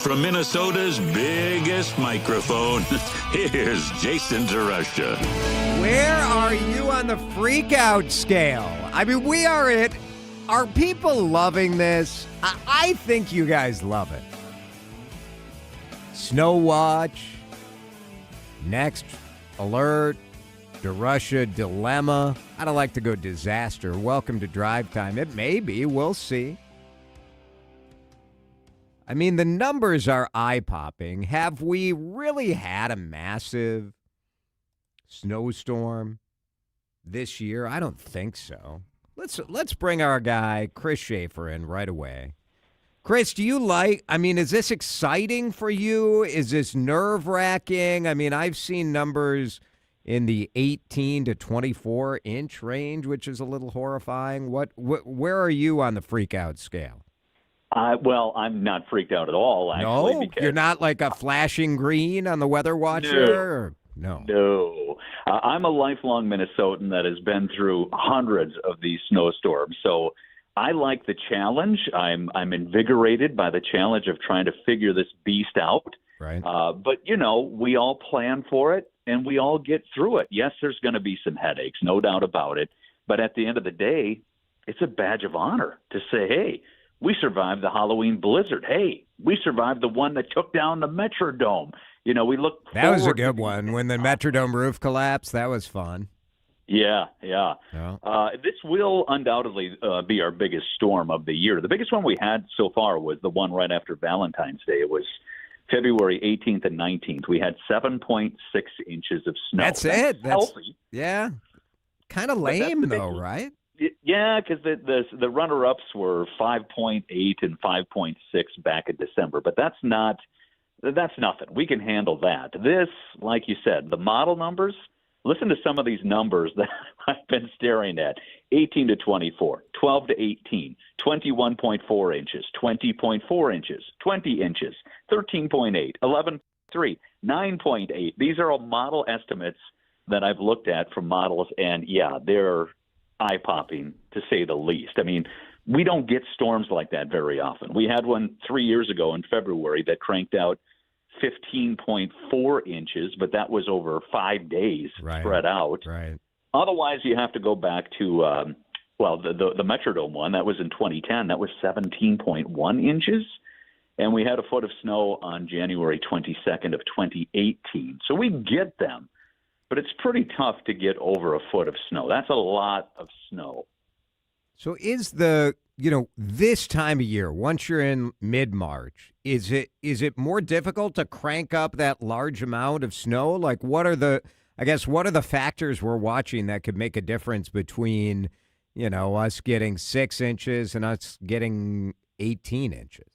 From Minnesota's biggest microphone, here's Jason DeRUSH. Where are you on the freak-out scale? I mean, we are it. Are people loving this? I think you guys love it. Snow watch, next alert, DeRUSH dilemma. I don't like to go disaster. Welcome to Drive Time. It may be. We'll see. I mean, the numbers are eye-popping. Have we really had a massive snowstorm this year? I don't think so. Let's bring our guy, Chris Shaffer, in right away. Chris, do you is this exciting for you? Is this nerve-wracking? I mean, I've seen numbers in the 18 to 24-inch range, which is a little horrifying. Where are you on the freak-out scale? Well, I'm not freaked out at all, actually. No? Because You're not like a flashing green on the Weather Watcher? No. No. I'm a lifelong Minnesotan that has been through hundreds of these snowstorms. So I like the challenge. I'm invigorated by the challenge of trying to figure this beast out. Right. But, we all plan for it, and we all get through it. Yes, there's going to be some headaches, no doubt about it. But at the end of the day, it's a badge of honor to say, hey, we survived the Halloween blizzard. Hey, we survived the one that took down the Metrodome. We look. That was a good one. When the Metrodome roof collapsed, that was fun. Yeah. Oh. This will undoubtedly be our biggest storm of the year. The biggest one we had so far was the one right after Valentine's Day. It was February 18th and 19th. We had 7.6 inches of snow. That's it. That's healthy. Yeah. Kind of lame, though, right? Yeah, because the runner-ups were 5.8 and 5.6 back in December, but that's nothing. We can handle that. This, like you said, the model numbers. Listen to some of these numbers that I've been staring at: 18 to 24, 12 to 18, 21.4 inches, 20.4 inches, 20 inches, 13.8, 11.3, 9.8. These are all model estimates that I've looked at from models, and yeah, they're eye-popping, to say the least. I mean, we don't get storms like that very often. We had one 3 years ago in February that cranked out 15.4 inches, but that was over 5 days spread out. Right. Otherwise, you have to go back to, the Metrodome one. That was in 2010. That was 17.1 inches. And we had a foot of snow on January 22nd of 2018. So we get them. But it's pretty tough to get over a foot of snow. That's a lot of snow. So is this time of year, once you're in mid-March, is it more difficult to crank up that large amount of snow? Like, what are the factors we're watching that could make a difference between, us getting 6 inches and us getting 18 inches?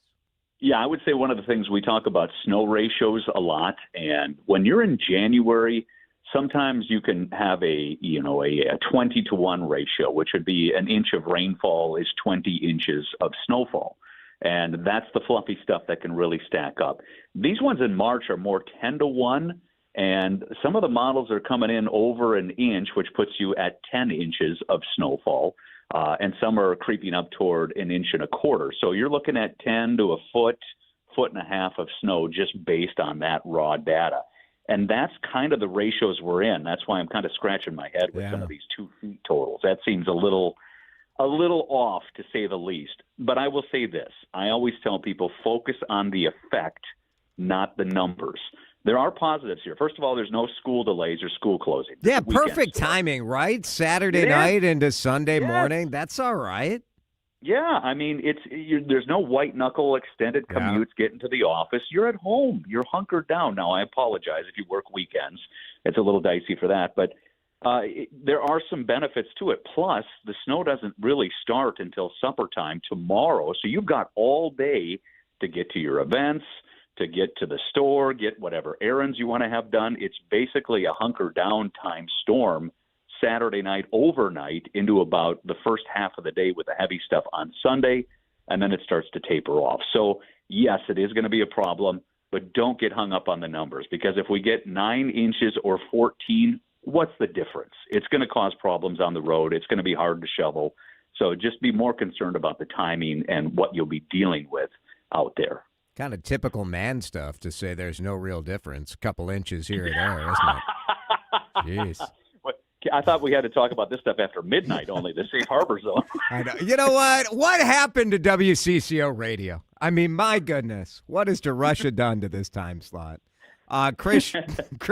Yeah, I would say one of the things we talk about snow ratios a lot. And when you're in January, sometimes you can have a 20-to-1 ratio, which would be an inch of rainfall is 20 inches of snowfall. And that's the fluffy stuff that can really stack up. These ones in March are more 10-to-1, and some of the models are coming in over an inch, which puts you at 10 inches of snowfall, and some are creeping up toward an inch and a quarter. So you're looking at 10 to a foot and a half of snow just based on that raw data. And that's kind of the ratios we're in. That's why I'm kind of scratching my head with some of these 2 feet totals. That seems a little off, to say the least. But I will say this. I always tell people, focus on the effect, not the numbers. There are positives here. First of all, there's no school delays or school closings. Yeah, perfect timing, right? Saturday night into Sunday morning. That's all right. Yeah, I mean, there's no white-knuckle extended commutes getting to the office. You're at home. You're hunkered down. Now, I apologize if you work weekends. It's a little dicey for that. But there are some benefits to it. Plus, the snow doesn't really start until supper time tomorrow. So you've got all day to get to your events, to get to the store, get whatever errands you want to have done. It's basically a hunker-down time storm Saturday night overnight into about the first half of the day with the heavy stuff on Sunday, and then it starts to taper off. So, yes, it is going to be a problem, but don't get hung up on the numbers, because if we get 9 inches or 14, what's the difference? It's going to cause problems on the road. It's going to be hard to shovel. So just be more concerned about the timing and what you'll be dealing with out there. Kind of typical man stuff to say there's no real difference. A couple inches here or there, isn't it? Jeez. I thought we had to talk about this stuff after midnight only, the safe harbor zone. I know. You know what? What happened to WCCO radio? I mean, my goodness. What has DeRUSH done to this time slot? Chris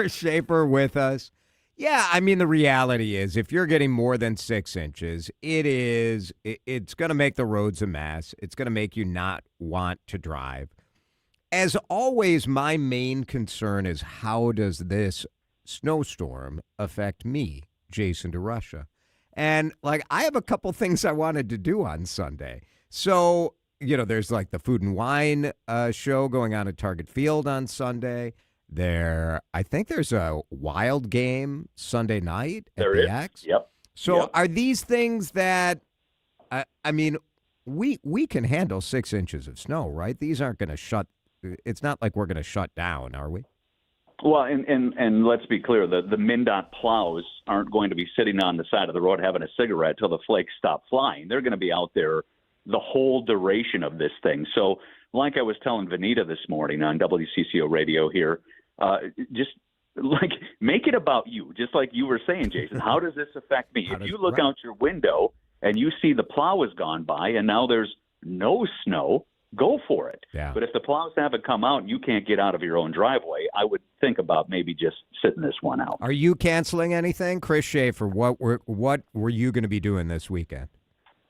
Shaffer with us. Yeah, I mean, the reality is if you're getting more than 6 inches, it's going to make the roads a mess. It's going to make you not want to drive. As always, my main concern is how does this snowstorm affect me, Jason DeRusha? And, I have a couple things I wanted to do on Sunday. So, there's the Food and Wine show going on at Target Field on Sunday. I think there's a Wild game Sunday night at the X. Yep. So are these things that, we can handle 6 inches of snow, right? These aren't going to it's not like we're going to shut down, are we? Well, and let's be clear, the MnDOT plows aren't going to be sitting on the side of the road having a cigarette till the flakes stop flying. They're going to be out there the whole duration of this thing. So like I was telling Vanita this morning on WCCO radio here, just make it about you, just like you were saying, Jason. How does this affect me? If you look out your window and you see the plow has gone by and now there's no snow, go for it. Yeah. But if the plows haven't come out and you can't get out of your own driveway, I would think about maybe just sitting this one out. Are you canceling anything? Chris Shaffer, what were you going to be doing this weekend?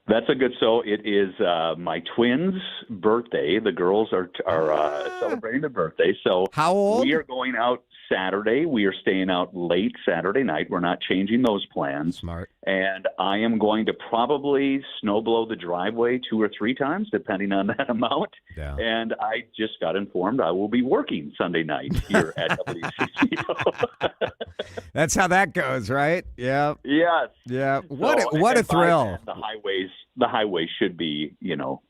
That's a good. So it is my twins' birthday. The girls are celebrating their birthday. So how old? We are going out Saturday. We are staying out late Saturday night. We're not changing those plans. Smart. And I am going to probably snowblow the driveway 2 or 3 times, depending on that amount. Yeah. And I just got informed I will be working Sunday night here at WCCO. That's how that goes, right? Yeah. Yes. Yeah. What a thrill. The highways should be,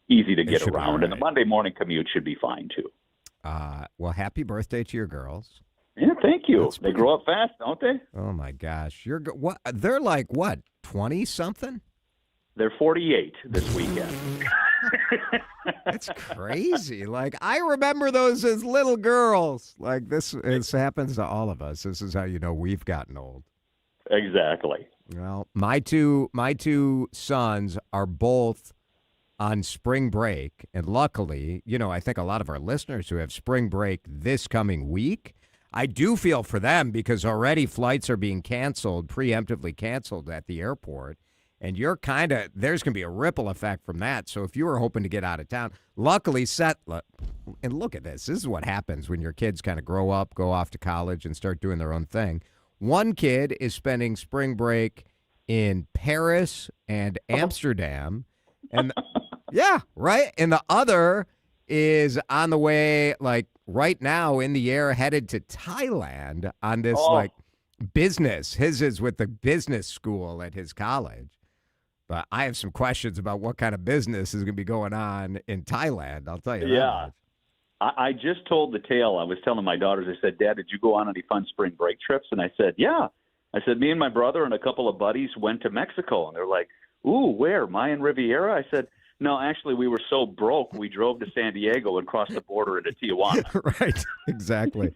easy to get around, right. And the Monday morning commute should be fine too. Well, happy birthday to your girls. Yeah, thank you. They grow up fast, don't they? Oh my gosh, what? They're 20 something? They're 48 this weekend. That's crazy. I remember those as little girls. This happens to all of us. This is how you know we've gotten old. Exactly. Well, my two sons are both on spring break, and luckily, I think a lot of our listeners who have spring break this coming week, I do feel for them because already flights are being preemptively canceled at the airport, and there's going to be a ripple effect from that. So if you were hoping to get out of town, luckily and look at this. This is what happens when your kids kind of grow up, go off to college, and start doing their own thing. One kid is spending spring break in Paris and Amsterdam. And yeah, right. And the other is on the way, right now in the air, headed to Thailand on this business. His is with the business school at his college. But I have some questions about what kind of business is going to be going on in Thailand. I'll tell you that. Yeah. I just told the tale. I was telling my daughters, I said, Dad, did you go on any fun spring break trips? And I said, yeah. I said, me and my brother and a couple of buddies went to Mexico. And they're like, ooh, where? Mayan Riviera? I said, no, actually, we were so broke, we drove to San Diego and crossed the border into Tijuana. Right, exactly.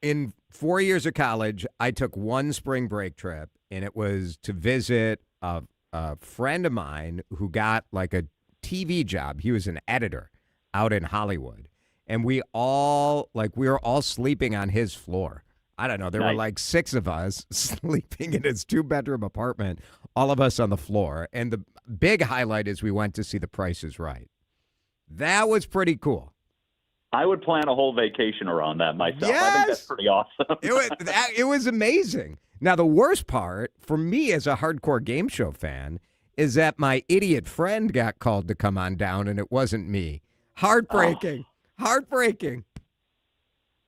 In 4 years of college, I took one spring break trip, and it was to visit a friend of mine who got a TV job. He was an editor out in Hollywood, and we were all sleeping on his floor. I don't know. There were 6 of us sleeping in his 2-bedroom apartment, all of us on the floor. And the big highlight is we went to see The Price is Right. That was pretty cool. I would plan a whole vacation around that myself. Yes! I think that's pretty awesome. It was amazing. Now, the worst part for me as a hardcore game show fan is that my idiot friend got called to come on down, and it wasn't me. Heartbreaking. Heartbreaking.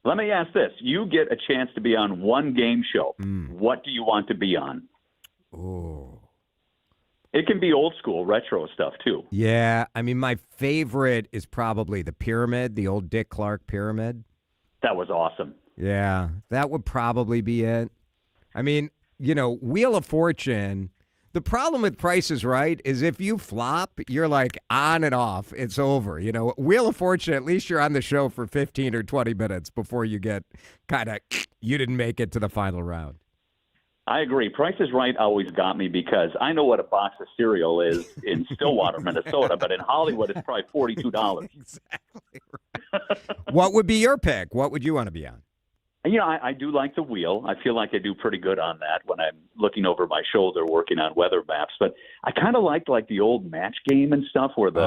Let me ask this. You get a chance to be on one game show. What do you want to be on? Oh. It can be old school, retro stuff, too. Yeah. I mean, my favorite is probably the Pyramid, the old Dick Clark Pyramid. That was awesome. Yeah. That would probably be it. I mean, Wheel of Fortune, The problem with Price is Right is if you flop, you're like on and off. It's over. You know, Wheel of Fortune, at least you're on the show for 15 or 20 minutes before you get kind of, you didn't make it to the final round. I agree. Price is Right always got me because I know what a box of cereal is in Stillwater, Minnesota, but in Hollywood it's probably $42. Exactly right. What would be your pick? What would you want to be on? You know, I do like the wheel. I feel like I do pretty good on that when I'm looking over my shoulder working on weather maps. But I kind of liked like the old match game and stuff where the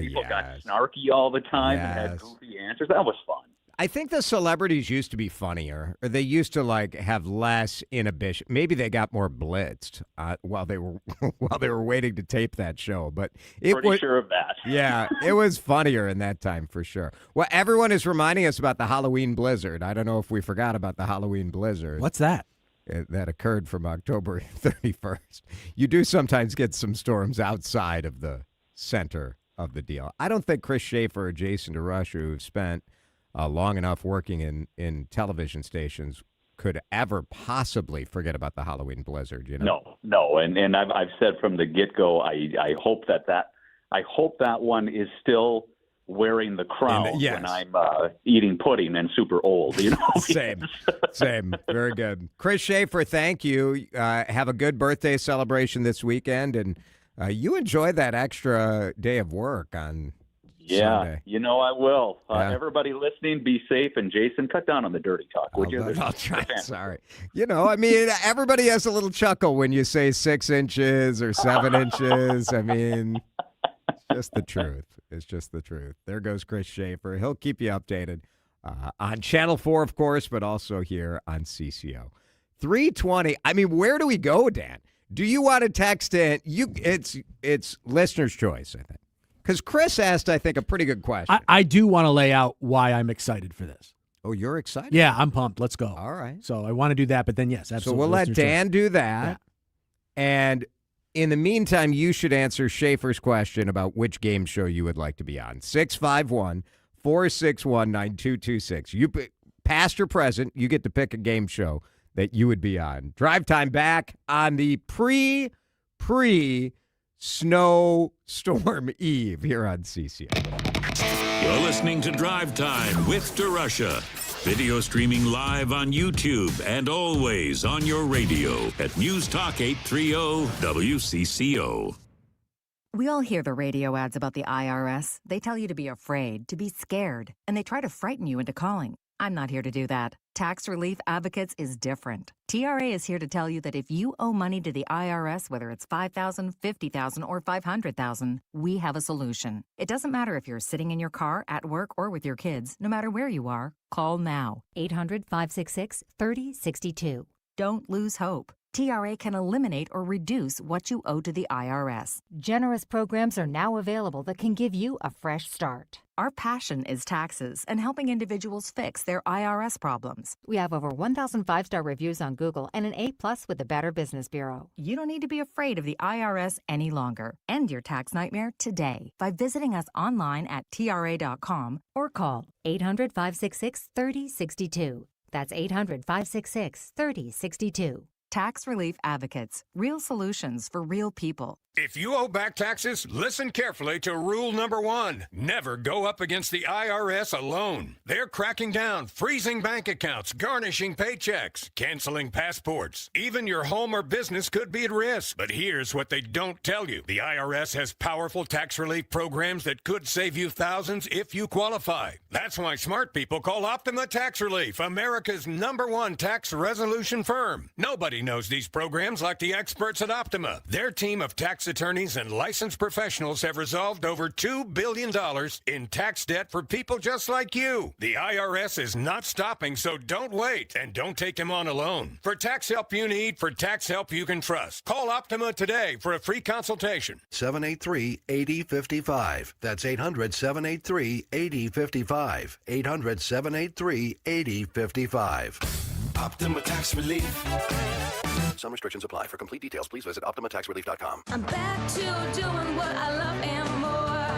people got snarky all the time and had goofy answers. That was fun. I think the celebrities used to be funnier. Or they used to like have less inhibition. Maybe they got more blitzed while they were waiting to tape that show. But Pretty sure of that. Yeah, it was funnier in that time for sure. Well, everyone is reminding us about the Halloween blizzard. I don't know if we forgot about the Halloween blizzard. What's that? That occurred from October 31st. You do sometimes get some storms outside of the center of the deal. I don't think Chris Shaffer or Jason DeRUSH, who've spent long enough working in television stations, could ever possibly forget about the Halloween blizzard. You know? No, and I've said from the get-go, I hope that one is still wearing the crown when I'm eating pudding and super old. You know, same. Very good, Chris Shaffer. Thank you. Have a good birthday celebration this weekend, and you enjoy that extra day of work on. Yeah, Sunday. You know I will. Everybody listening, be safe. And Jason, cut down on the dirty talk, would you? I'll try. Sorry. You know, I mean, everybody has a little chuckle when you say 6 inches or 7 inches. I mean, it's just the truth. It's just the truth. There goes Chris Shaffer. He'll keep you updated on Channel 4, of course, but also here on CCO. 320. I mean, where do we go, Dan? Do you want to text in? It's listener's choice, I think. Because Chris asked, I think, a pretty good question. I do want to lay out why I'm excited for this. Oh, you're excited? Yeah, I'm pumped. Let's go. All right. So I want to do that, but then, yes, absolutely. So we'll let Dan do that. Yeah. And in the meantime, you should answer Schaefer's question about which game show you would like to be on. 651-461-9226. You past or present, you get to pick a game show that you would be on. Drive Time back on the pre-snowstorm eve here on CCO. You're listening to Drive Time with DeRUSH. Video streaming live on YouTube and always on your radio at News Talk 830 WCCO. We all hear the radio ads about the IRS. They tell you to be afraid, to be scared, and they try to frighten you into calling. I'm not here to do that. Tax Relief Advocates is different. TRA is here to tell you that if you owe money to the IRS, whether it's $5,000, $50,000, or $500,000, we have a solution. It doesn't matter if you're sitting in your car, at work, or with your kids. No matter where you are, call now. 800-566-3062. Don't lose hope. TRA can eliminate or reduce what you owe to the IRS. Generous programs are now available that can give you a fresh start. Our passion is taxes and helping individuals fix their IRS problems. We have over 1,000 5-star reviews on Google and an A+ with the Better Business Bureau. You don't need to be afraid of the IRS any longer. End your tax nightmare today by visiting us online at TRA.com or call 800-566-3062. That's 800-566-3062. Tax Relief Advocates. Real solutions for real people. If you owe back taxes, listen carefully to rule number 1. Never go up against the IRS alone. They're cracking down, freezing bank accounts, garnishing paychecks, canceling passports. Even your home or business could be at risk. But here's what they don't tell you. The IRS has powerful tax relief programs that could save you thousands if you qualify. That's why smart people call Optima Tax Relief, America's #1 tax resolution firm. Nobody knows these programs like the experts at Optima. Their team of tax attorneys and licensed professionals have resolved over $2 billion in tax debt for people just like you. The IRS is not stopping, so don't wait and don't take them on alone. For tax help you need, for tax help you can trust, call Optima today for a free consultation. 783-8055. That's 800-783-8055. 800-783-8055. Optima Tax Relief. Some restrictions apply. For complete details, please visit OptimaTaxRelief.com. I'm back to doing what I love and more.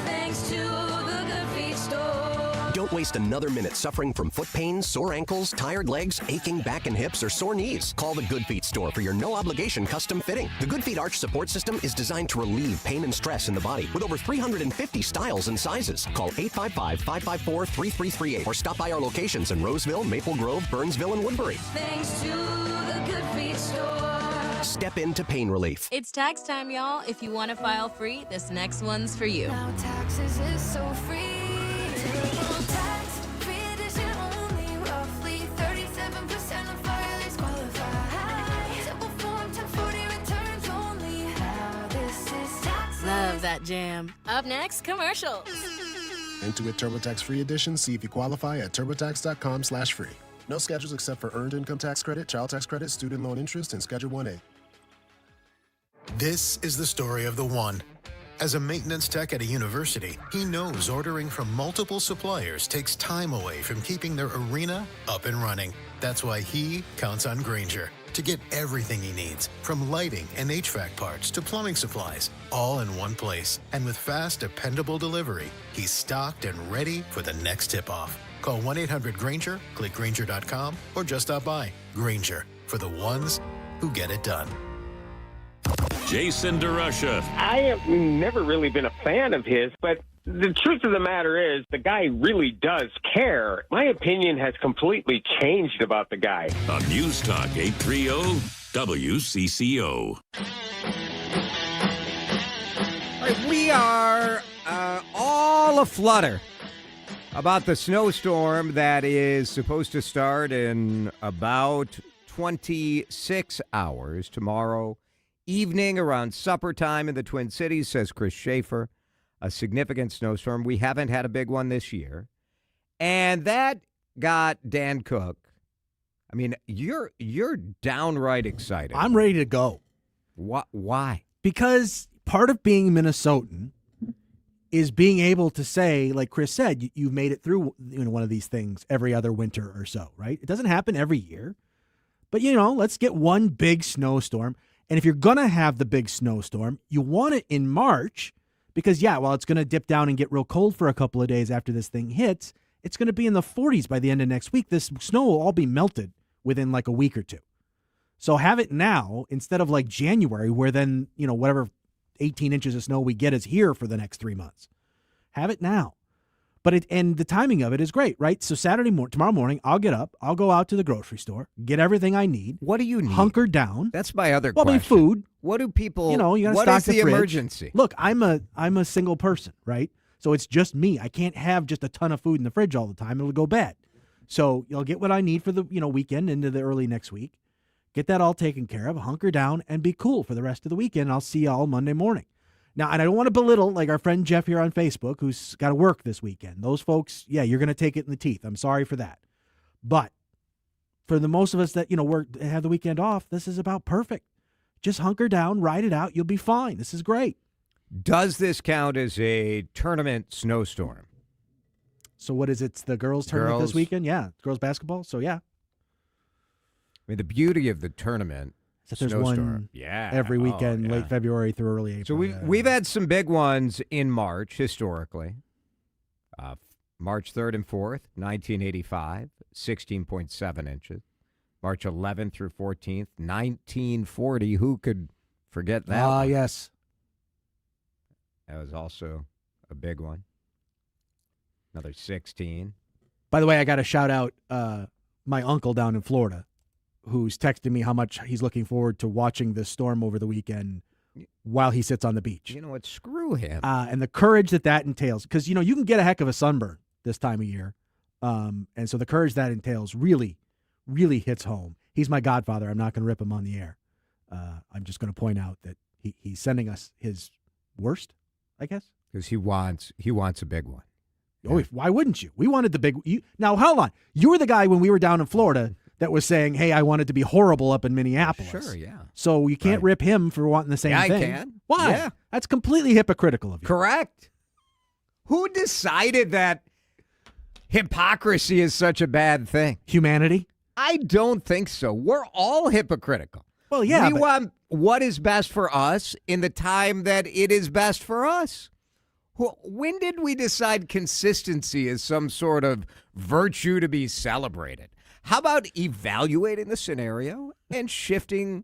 Thanks to the Good Feet store. Don't waste another minute suffering from foot pain, sore ankles, tired legs, aching back and hips, or sore knees. Call the Good Feet store for your no-obligation custom fitting. The Good Feet Arch Support System is designed to relieve pain and stress in the body with over 350 styles and sizes. Call 855-554-3338 or stop by our locations in Roseville, Maple Grove, Burnsville, and Woodbury. Thanks to the Good Feet store. Step into pain relief. It's tax time, y'all. If you want to file free, this next one's for you. Now taxes is so free. Tax-free edition only. Roughly 37% of filings qualify. Simple form 1040 returns only. Now this is tax. Love that jam. Up next, commercials. Intuit TurboTax Free Edition. See if you qualify at turbotax.com/free. No schedules except for Earned Income Tax Credit, Child Tax Credit, Student Loan Interest, and Schedule 1A. This is the story of the one. As a maintenance tech at a university, he knows ordering from multiple suppliers takes time away from keeping their arena up and running. That's why he counts on Grainger to get everything he needs, from lighting and HVAC parts to plumbing supplies, all in one place. And with fast, dependable delivery, he's stocked and ready for the next tip-off. Call 1-800-GRAINGER, click Grainger.com, or just stop by. Grainger, for the ones who get it done. Jason DeRUSH. I have never really been a fan of his, but the truth of the matter is the guy really does care. My opinion has completely changed about the guy. On News Talk 830 WCCO. All right, we are all aflutter about the snowstorm that is supposed to start in about 26 hours tomorrow evening around supper time in the Twin Cities, says Chris Shaffer. A significant snowstorm. We haven't had a big one this year. And that got Dan Cook. I mean, you're downright excited. I'm ready to go. Why? Because part of being Minnesotan is being able to say, like Chris said, you've made it through one of these things every other winter or so, right? It doesn't happen every year. But, let's get one big snowstorm. And if you're going to have the big snowstorm, you want it in March because, while it's going to dip down and get real cold for a couple of days after this thing hits, it's going to be in the 40s by the end of next week. This snow will all be melted within like a week or two. So have it now instead of like January where then, whatever 18 inches of snow we get is here for the next 3 months. Have it now. And the timing of it is great, right? So tomorrow morning, I'll get up, I'll go out to the grocery store, get everything I need. What do you need? Hunker down. That's my other question. Well, food. What do people? You gotta what stock is the the fridge. emergency? Look, I'm a single person, right? So it's just me. I can't have just a ton of food in the fridge all the time; it'll go bad. So you'll get what I need for the weekend into the early next week. Get that all taken care of. Hunker down and be cool for the rest of the weekend. I'll see you all Monday morning. Now, and I don't want to belittle like our friend Jeff here on Facebook who's got to work this weekend. Those folks, you're going to take it in the teeth. I'm sorry for that. But for the most of us that, have the weekend off, this is about perfect. Just hunker down, ride it out. You'll be fine. This is great. Does this count as a tournament snowstorm? So what is it? It's the girls' tournament this weekend? Yeah. Girls basketball. So, yeah. I mean, the beauty of the tournament. So there's snowstorm. one every weekend, late February through early April. So we've had some big ones in March historically. March 3rd and 4th, 1985, 16.7 inches. March 11th through 14th, 1940. Who could forget that? Ah, yes. That was also a big one. Another 16. By the way, I got to shout out my uncle down in Florida, who's texted me how much he's looking forward to watching this storm over the weekend while he sits on the beach. You know what? Screw him. And the courage that entails. Because, you can get a heck of a sunburn this time of year. And so the courage that entails really, really hits home. He's my godfather. I'm not going to rip him on the air. I'm just going to point out that he's sending us his worst, I guess. Because he wants a big one. Oh, why wouldn't you? We wanted the big. Now, hold on. You were the guy when we were down in Florida that was saying, hey, I want it to be horrible up in Minneapolis. Sure, yeah. So you can't rip him for wanting the same thing. I can. Why? Yeah. That's completely hypocritical of you. Correct. Who decided that hypocrisy is such a bad thing? Humanity? I don't think so. We're all hypocritical. Well, yeah. We want what is best for us in the time that it is best for us. When did we decide consistency is some sort of virtue to be celebrated? How about evaluating the scenario and shifting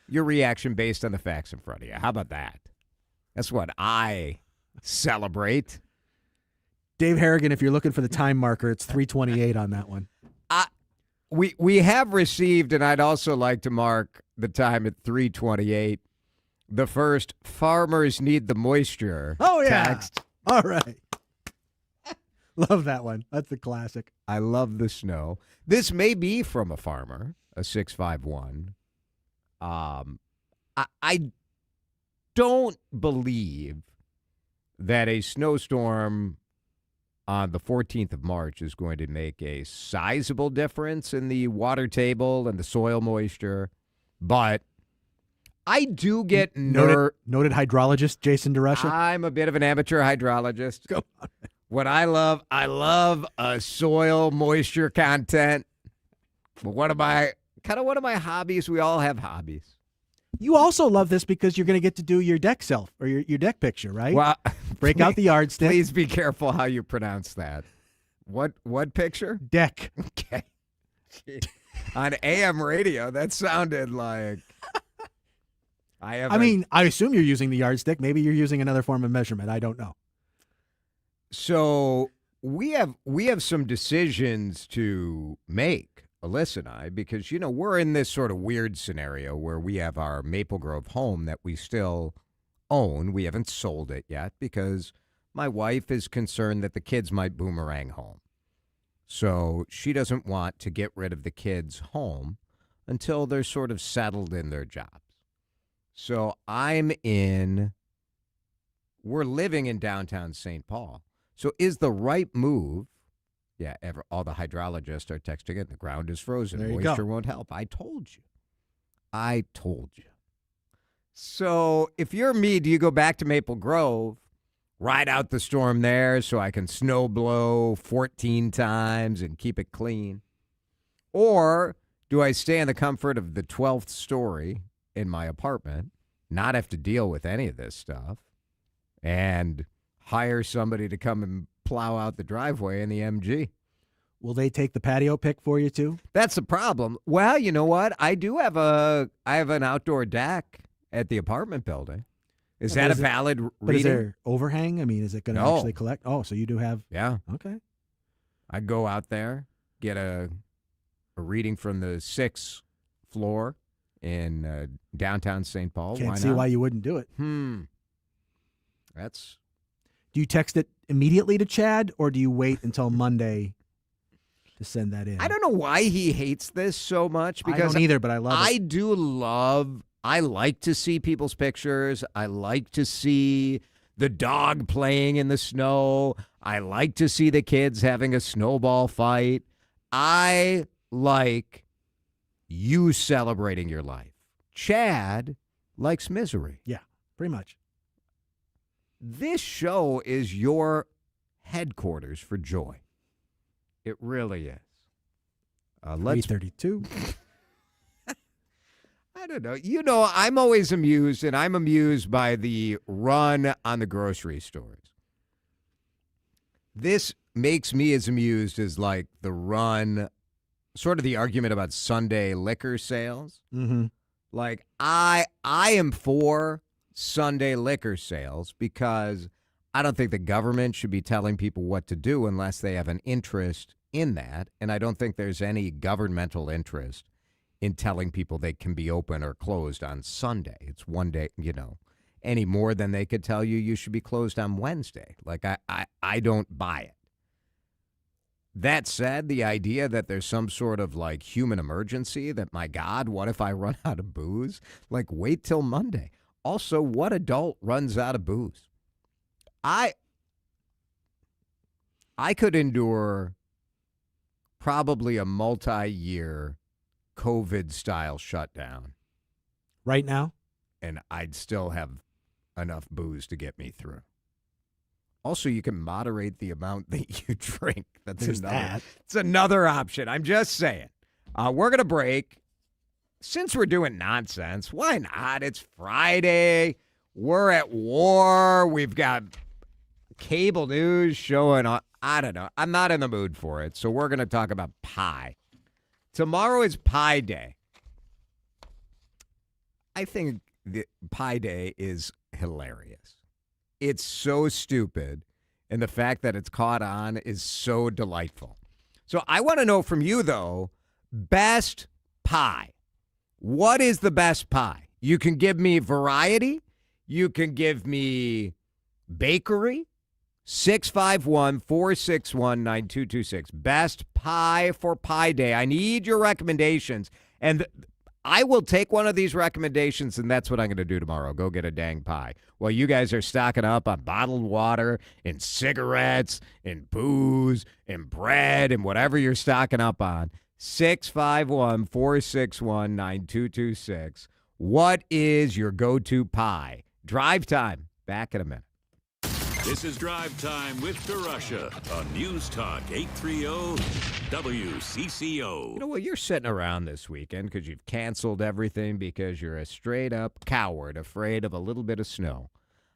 your reaction based on the facts in front of you? How about that? That's what I celebrate. Dave Harrigan, if you're looking for the time marker, it's 3:28 on that one. We have received, and I'd also like to mark the time at 3:28, the first "Farmers Need the Moisture" text. All right. Love that one. That's the classic. I love the snow. This may be from a farmer, a 651. I don't believe that a snowstorm on the 14th of March is going to make a sizable difference in the water table and the soil moisture, but I do get noted hydrologist Jason DeRUSH. I'm a bit of an amateur hydrologist. Go on. What I love a soil moisture content. But one of my hobbies, we all have hobbies. You also love this because you're going to get to do your deck self or your deck picture, right? Well, break out the yardstick. Please be careful how you pronounce that. What picture? Deck. Okay. On AM radio, that sounded like I assume you're using the yardstick. Maybe you're using another form of measurement. I don't know. So we have some decisions to make, Alyssa and I, because, we're in this sort of weird scenario where we have our Maple Grove home that we still own. We haven't sold it yet because my wife is concerned that the kids might boomerang home. So she doesn't want to get rid of the kids' home until they're sort of settled in their jobs. So we're living in downtown St. Paul. So is the right move, all the hydrologists are texting it, the ground is frozen, moisture won't help. I told you. So if you're me, do you go back to Maple Grove, ride out the storm there so I can snow blow 14 times and keep it clean? Or do I stay in the comfort of the 12th story in my apartment, not have to deal with any of this stuff, and hire somebody to come and plow out the driveway in the MG? Will they take the patio pick for you too? That's the problem. Well, you know what? I have an outdoor deck at the apartment building. Is that a valid reading? But is there overhang? I mean, is it going to actually collect? Oh, so you do have. Yeah. Okay. I'd go out there, get a reading from the 6th floor in downtown St. Paul. Can't see why you wouldn't do it. That's. Do you text it immediately to Chad, or do you wait until Monday to send that in? I don't know why he hates this so much. Because I don't either, but I love it. I like to see people's pictures. I like to see the dog playing in the snow. I like to see the kids having a snowball fight. I like you celebrating your life. Chad likes misery. Yeah, pretty much. This show is your headquarters for joy. It really is. 332. I don't know. I'm always amused, and I'm amused by the run on the grocery stores. This makes me as amused as like the run, sort of the argument about Sunday liquor sales. Mm-hmm. Like I am for Sunday liquor sales because I don't think the government should be telling people what to do unless they have an interest in that. And I don't think there's any governmental interest in telling people they can be open or closed on Sunday. It's one day, any more than they could tell you should be closed on Wednesday. Like, I don't buy it. That said, the idea that there's some sort of, like, human emergency that, my God, what if I run out of booze? Like, wait till Monday. Also, what adult runs out of booze? I could endure probably a multi-year COVID-style shutdown. Right now? And I'd still have enough booze to get me through. Also, you can moderate the amount that you drink. It's another option. I'm just saying. We're going to break. Since we're doing nonsense, why not? It's Friday. We're at war. We've got cable news showing, I don't know. I'm not in the mood for it, so we're going to talk about pie. Tomorrow is Pie Day. I think Pie Day is hilarious. It's so stupid, and the fact that it's caught on is so delightful. So I want to know from you, though, best pie. What is the best pie? You can give me variety. You can give me bakery. 651-461-9226. Best pie for Pie Day. I need your recommendations. And I will take one of these recommendations, and that's what I'm going to do tomorrow. Go get a dang pie. Well, you guys are stocking up on bottled water and cigarettes and booze and bread and whatever you're stocking up on. 651-461-9226. What is your go-to pie? Drive Time. Back in a minute. This is Drive Time with DeRUSH on News Talk 830 WCCO. You know what? You're sitting around this weekend because you've canceled everything because you're a straight-up coward afraid of a little bit of snow.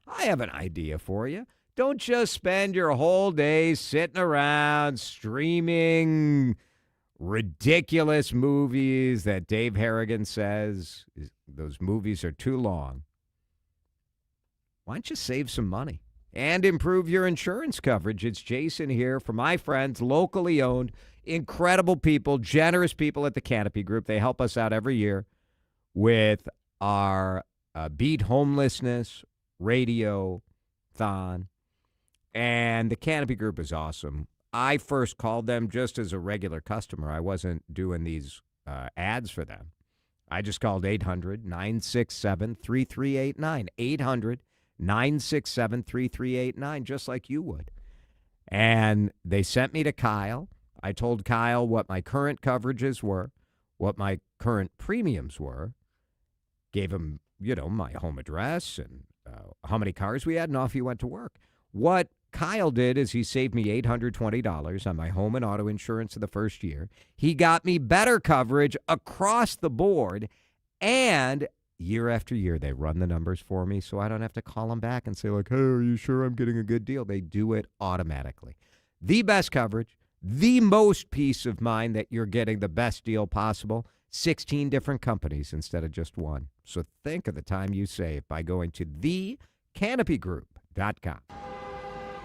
I have an idea for you. Don't just spend your whole day sitting around streaming ridiculous movies that Dave Harrigan says those movies are too long. Why don't you save some money and improve your insurance coverage? It's Jason here for my friends, locally owned, incredible people, generous people at the Canopy Group. They help us out every year with our Beat Homelessness radio-thon. And the Canopy Group is awesome. I first called them just as a regular customer. I wasn't doing these ads for them. I just called 800-967-3389. 800-967-3389, just like you would. And they sent me to Kyle. I told Kyle what my current coverages were, what my current premiums were, gave him, my home address and how many cars we had, and off he went to work. What Kyle did is he saved me $820 on my home and auto insurance in the first year. He got me better coverage across the board, and year after year, they run the numbers for me so I don't have to call them back and say, like, hey, are you sure I'm getting a good deal? They do it automatically. The best coverage, the most peace of mind that you're getting the best deal possible, 16 different companies instead of just one. So think of the time you save by going to thecanopygroup.com.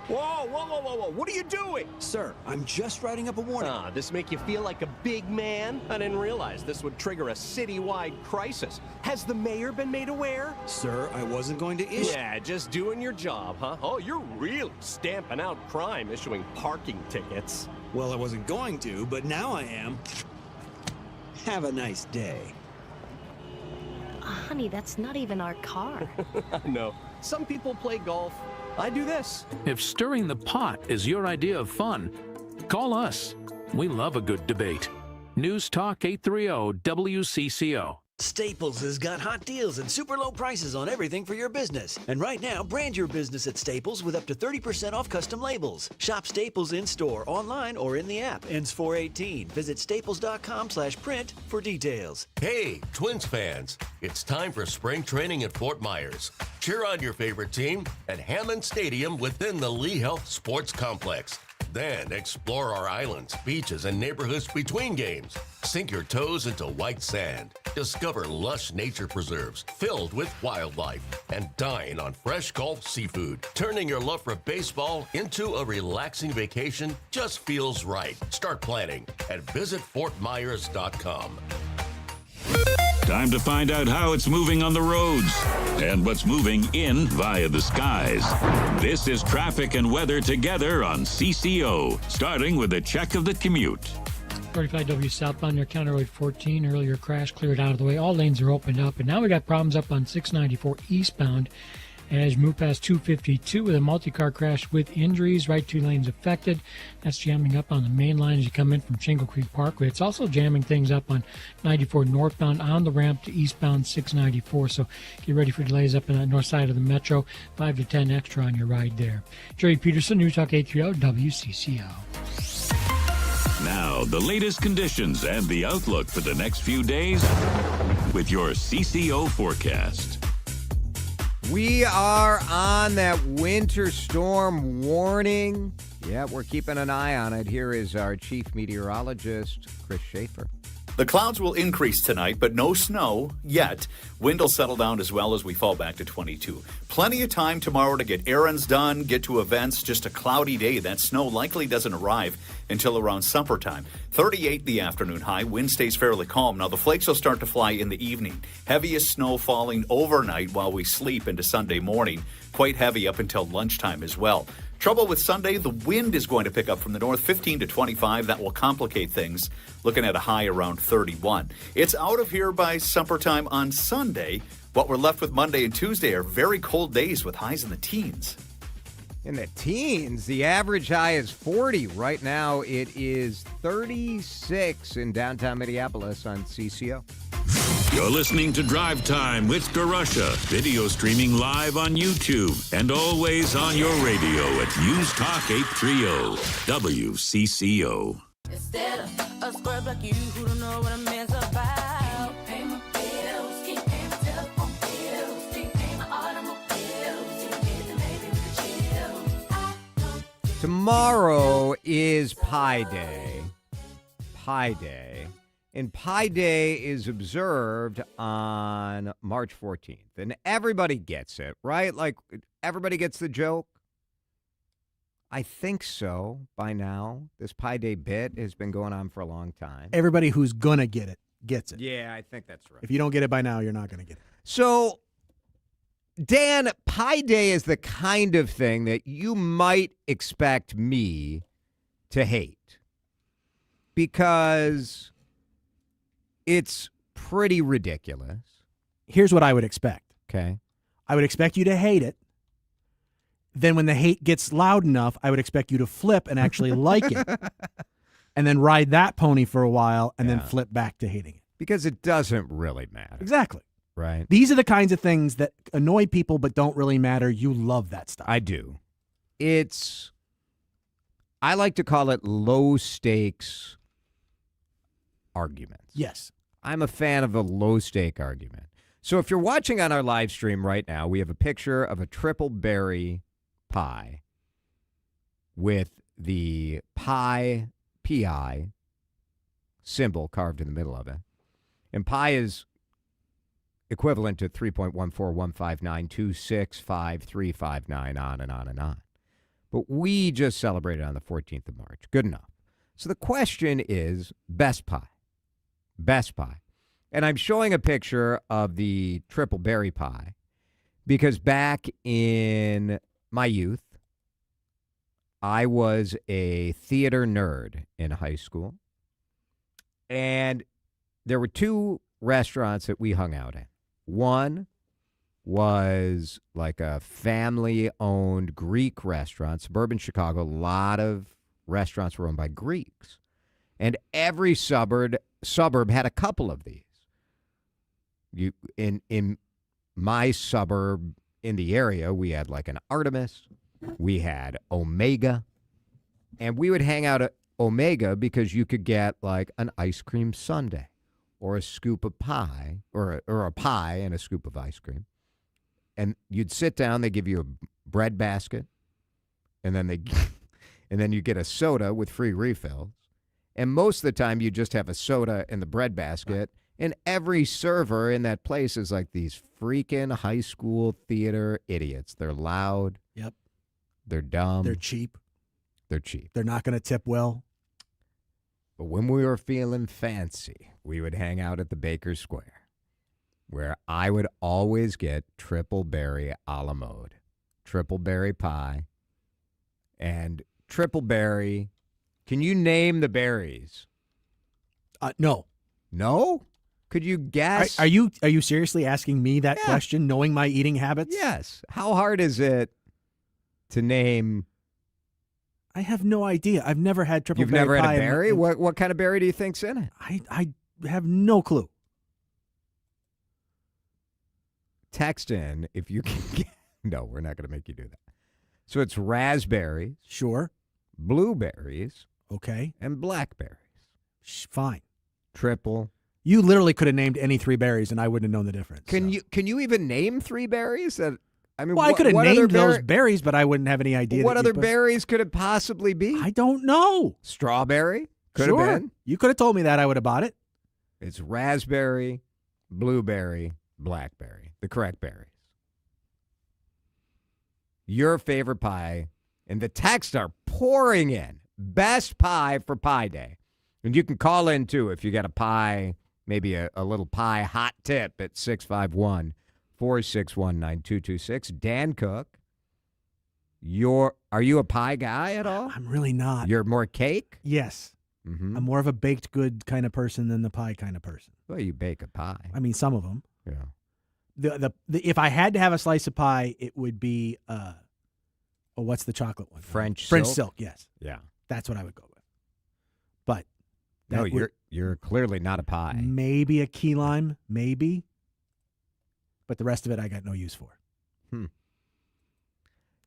Whoa, whoa, whoa, whoa, whoa. What are you doing? Sir, I'm just writing up a warning. This make you feel like a big man? I didn't realize this would trigger a citywide crisis. Has the mayor been made aware? Sir, I wasn't going to issue... Yeah, just doing your job, huh? Oh, you're really stamping out crime, issuing parking tickets. Well, I wasn't going to, but now I am. Have a nice day. Honey, that's not even our car. I know. Some people play golf. I do this. If stirring the pot is your idea of fun, call us. We love a good debate. News Talk 830 WCCO. Staples has got hot deals and super low prices on everything for your business. And right now, brand your business at Staples with up to 30% off custom labels. Shop Staples in-store, online, or in the app. Ends 4/18. Visit staples.com/print for details. Hey, Twins fans, it's time for spring training at Fort Myers. Cheer on your favorite team at Hammond Stadium within the Lee Health Sports Complex. Then explore our islands, beaches, and neighborhoods between games. Sink your toes into white sand. Discover lush nature preserves filled with wildlife. And dine on fresh Gulf seafood. Turning your love for baseball into a relaxing vacation just feels right. Start planning at visitfortmyers.com. Time to find out how it's moving on the roads and what's moving in via the skies. This is traffic and weather together on CCO, starting with a check of the commute. 45W southbound near County Road 14. Earlier crash cleared out of the way. All lanes are opened up. And now we got problems up on 694 eastbound as you move past 252 with a multi-car crash with injuries. Right 2 lanes affected. That's jamming up on the main line as you come in from Shingle Creek Parkway. It's also jamming things up on 94 northbound on the ramp to eastbound 694. So get ready for delays up on the north side of the metro. 5 to 10 extra on your ride there. Jerry Peterson, News Talk 830 WCCO. Now, the latest conditions and the outlook for the next few days with your CCO forecast. We are on that winter storm warning. Yeah, we're keeping an eye on it. Here is our chief meteorologist, Chris Shaffer. The clouds will increase tonight, but no snow yet. Wind will settle down as well as we fall back to 22. Plenty of time tomorrow to get errands done, get to events. Just a cloudy day. That snow likely doesn't arrive until around supper time. 38 the afternoon high. Wind stays fairly calm. Now, the flakes will start to fly in the evening. Heaviest snow falling overnight while we sleep into Sunday morning. Quite heavy up until lunchtime as well. Trouble with Sunday, the wind is going to pick up from the north, 15 to 25. That will complicate things, looking at a high around 31. It's out of here by supper time on Sunday. What we're left with Monday and Tuesday are very cold days with highs in the teens. In the teens, the average high is 40. Right now, it is 36 in downtown Minneapolis on CCO. You're listening to Drive Time with DeRUSH, video streaming live on YouTube and always on your radio at News Talk 830 WCCO. Instead of a scrub like you who don't know what a man's about. Pay my bills, keep paying my telephone bills, keep paying my automobiles, you get the baby with the chill. Tomorrow is Pi Day. Pi Day. And Pi Day is observed on March 14th. And everybody gets it, right? Like, everybody gets the joke? I think so by now. This Pi Day bit has been going on for a long time. Everybody who's going to get it gets it. Yeah, I think that's right. If you don't get it by now, you're not going to get it. So, Dan, Pi Day is the kind of thing that you might expect me to hate. Because it's pretty ridiculous. Here's what I would expect. Okay. I would expect you to hate it. Then when the hate gets loud enough, I would expect you to flip and actually like it. And then ride that pony for a while and then flip back to hating it. Because it doesn't really matter. Exactly. Right. These are the kinds of things that annoy people but don't really matter. You love that stuff. I do. I like to call it low stakes arguments. Yes. I'm a fan of a low-stake argument. So if you're watching on our live stream right now, we have a picture of a triple berry pie with the pi, P-I, symbol carved in the middle of it. And pi is equivalent to 3.14159265359, on and on and on. But we just celebrated on the 14th of March. Good enough. So the question is best pie. Best pie. And I'm showing a picture of the triple berry pie because back in my youth, I was a theater nerd in high school. And there were two restaurants that we hung out in. One was like a family-owned Greek restaurant, suburban Chicago. A lot of restaurants were owned by Greeks. And every suburb had a couple of these. In my suburb in the area, we had like an Artemis, we had Omega, and we would hang out at Omega because you could get like an ice cream sundae or a scoop of pie or a pie and a scoop of ice cream. And you'd sit down, they give you a bread basket, and then you get a soda with free refills. And most of the time, you just have a soda in the bread basket. And every server in that place is like these freaking high school theater idiots. They're loud. Yep. They're dumb. They're cheap. They're cheap. They're not going to tip well. But when we were feeling fancy, we would hang out at the Baker's Square, where I would always get triple berry a la mode. Triple berry pie. And triple berry... Can you name the berries? No. No? Could you guess? Are you seriously asking me that question, knowing my eating habits? Yes. How hard is it to name? I have no idea. I've never had triple You've berry never pie. had a berry? What kind of berry do you think's in it? I have no clue. Text in if you can get. No, we're not going to make you do that. So it's raspberries. Sure. Blueberries. Okay. And blackberries. Fine. Triple. You literally could have named any three berries, and I wouldn't have known the difference. Can you even name three berries? I mean, Well, I could have what other named those berries, but I wouldn't have any idea. What that other you put- berries could it possibly be? I don't know. Strawberry? Could Sure. have been. You could have told me that. I would have bought it. It's raspberry, blueberry, blackberry. The correct berries. Your favorite pie, and the texts are pouring in. Best pie for Pie Day. And you can call in, too, if you got a pie, maybe a little pie hot tip at 651-461-9226. Dan Cook, are you a pie guy at all? I'm really not. You're more cake? Yes. Mm-hmm. I'm more of a baked good kind of person than the pie kind of person. Well, you bake a pie. I mean, some of them. Yeah. The if I had to have a slice of pie, it would be what's the chocolate one? French silk. Yes. Yeah. That's what I would go with. But no, you're clearly not a pie. Maybe a key lime, maybe. But the rest of it I got no use for.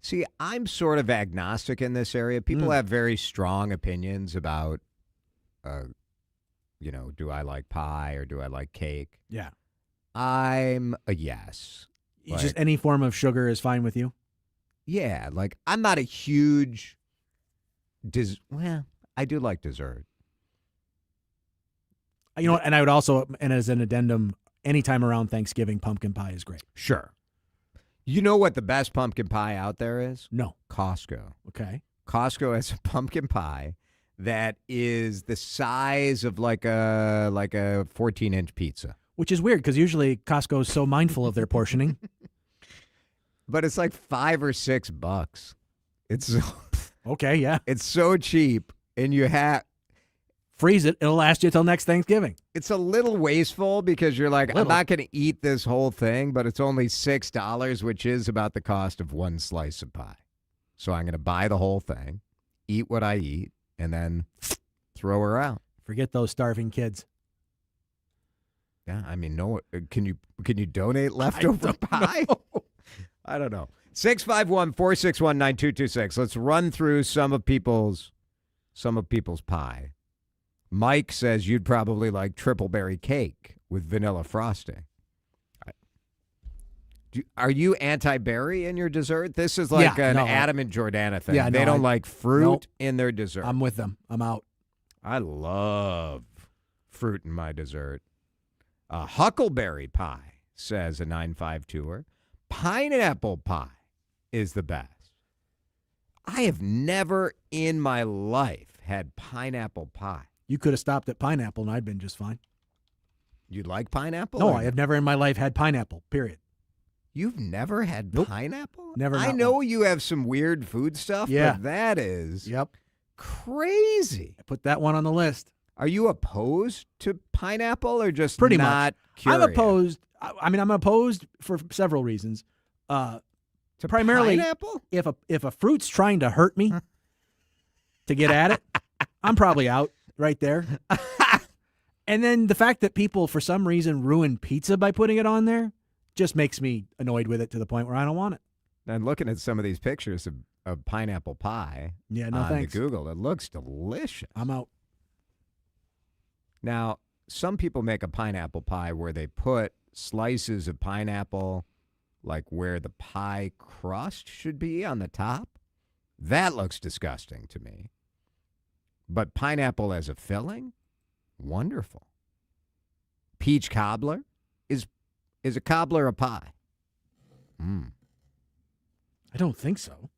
See, I'm sort of agnostic in this area. People have very strong opinions about do I like pie or do I like cake? Yeah. I'm a yes. Just any form of sugar is fine with you? Yeah, like I'm not a huge I do like dessert. You know what, and I would also, and as an addendum, anytime around Thanksgiving, pumpkin pie is great. Sure. You know what the best pumpkin pie out there is? No. Costco. Okay. Costco has a pumpkin pie that is the size of like a 14-inch pizza. Which is weird because usually Costco is so mindful of their portioning. But it's like $5 or $6. It's okay, yeah. It's so cheap, and you freeze it. It'll last you till next Thanksgiving. It's a little wasteful because you're like, I'm not going to eat this whole thing, but it's only $6, which is about the cost of one slice of pie. So I'm going to buy the whole thing, eat what I eat, and then throw her out. Forget those starving kids. Yeah, I mean, no. Can you donate leftover pie? I don't know. 651-461-9226. Let's run through some of people's pie. Mike says you'd probably like triple berry cake with vanilla frosting. Are you anti-berry in your dessert? This is like Adam and Jordana thing. Yeah, they don't like fruit in their dessert. I'm with them. I'm out. I love fruit in my dessert. Huckleberry pie, says a 952er. Pineapple pie is the best. I have never in my life had pineapple pie. You could have stopped at pineapple and I'd been just fine. You like pineapple? No, I have never in my life had pineapple, period. You've never had pineapple? Never. I know you have some weird food stuff, but that is crazy. I put that one on the list. Are you opposed to pineapple or just pretty not much? curious? I'm opposed. I mean, I'm opposed for several reasons. To primarily, pineapple? if a fruit's trying to hurt me to get at it, I'm probably out right there. And then the fact that people, for some reason, ruin pizza by putting it on there just makes me annoyed with it to the point where I don't want it. I'm looking at some of these pictures of pineapple pie on thanks. the Google. It looks delicious. I'm out. Now, some people make a pineapple pie where they put slices of pineapple like where the pie crust should be on the top. That looks disgusting to me. But pineapple as a filling? Wonderful. Peach cobbler? Is a cobbler a pie? I don't think so.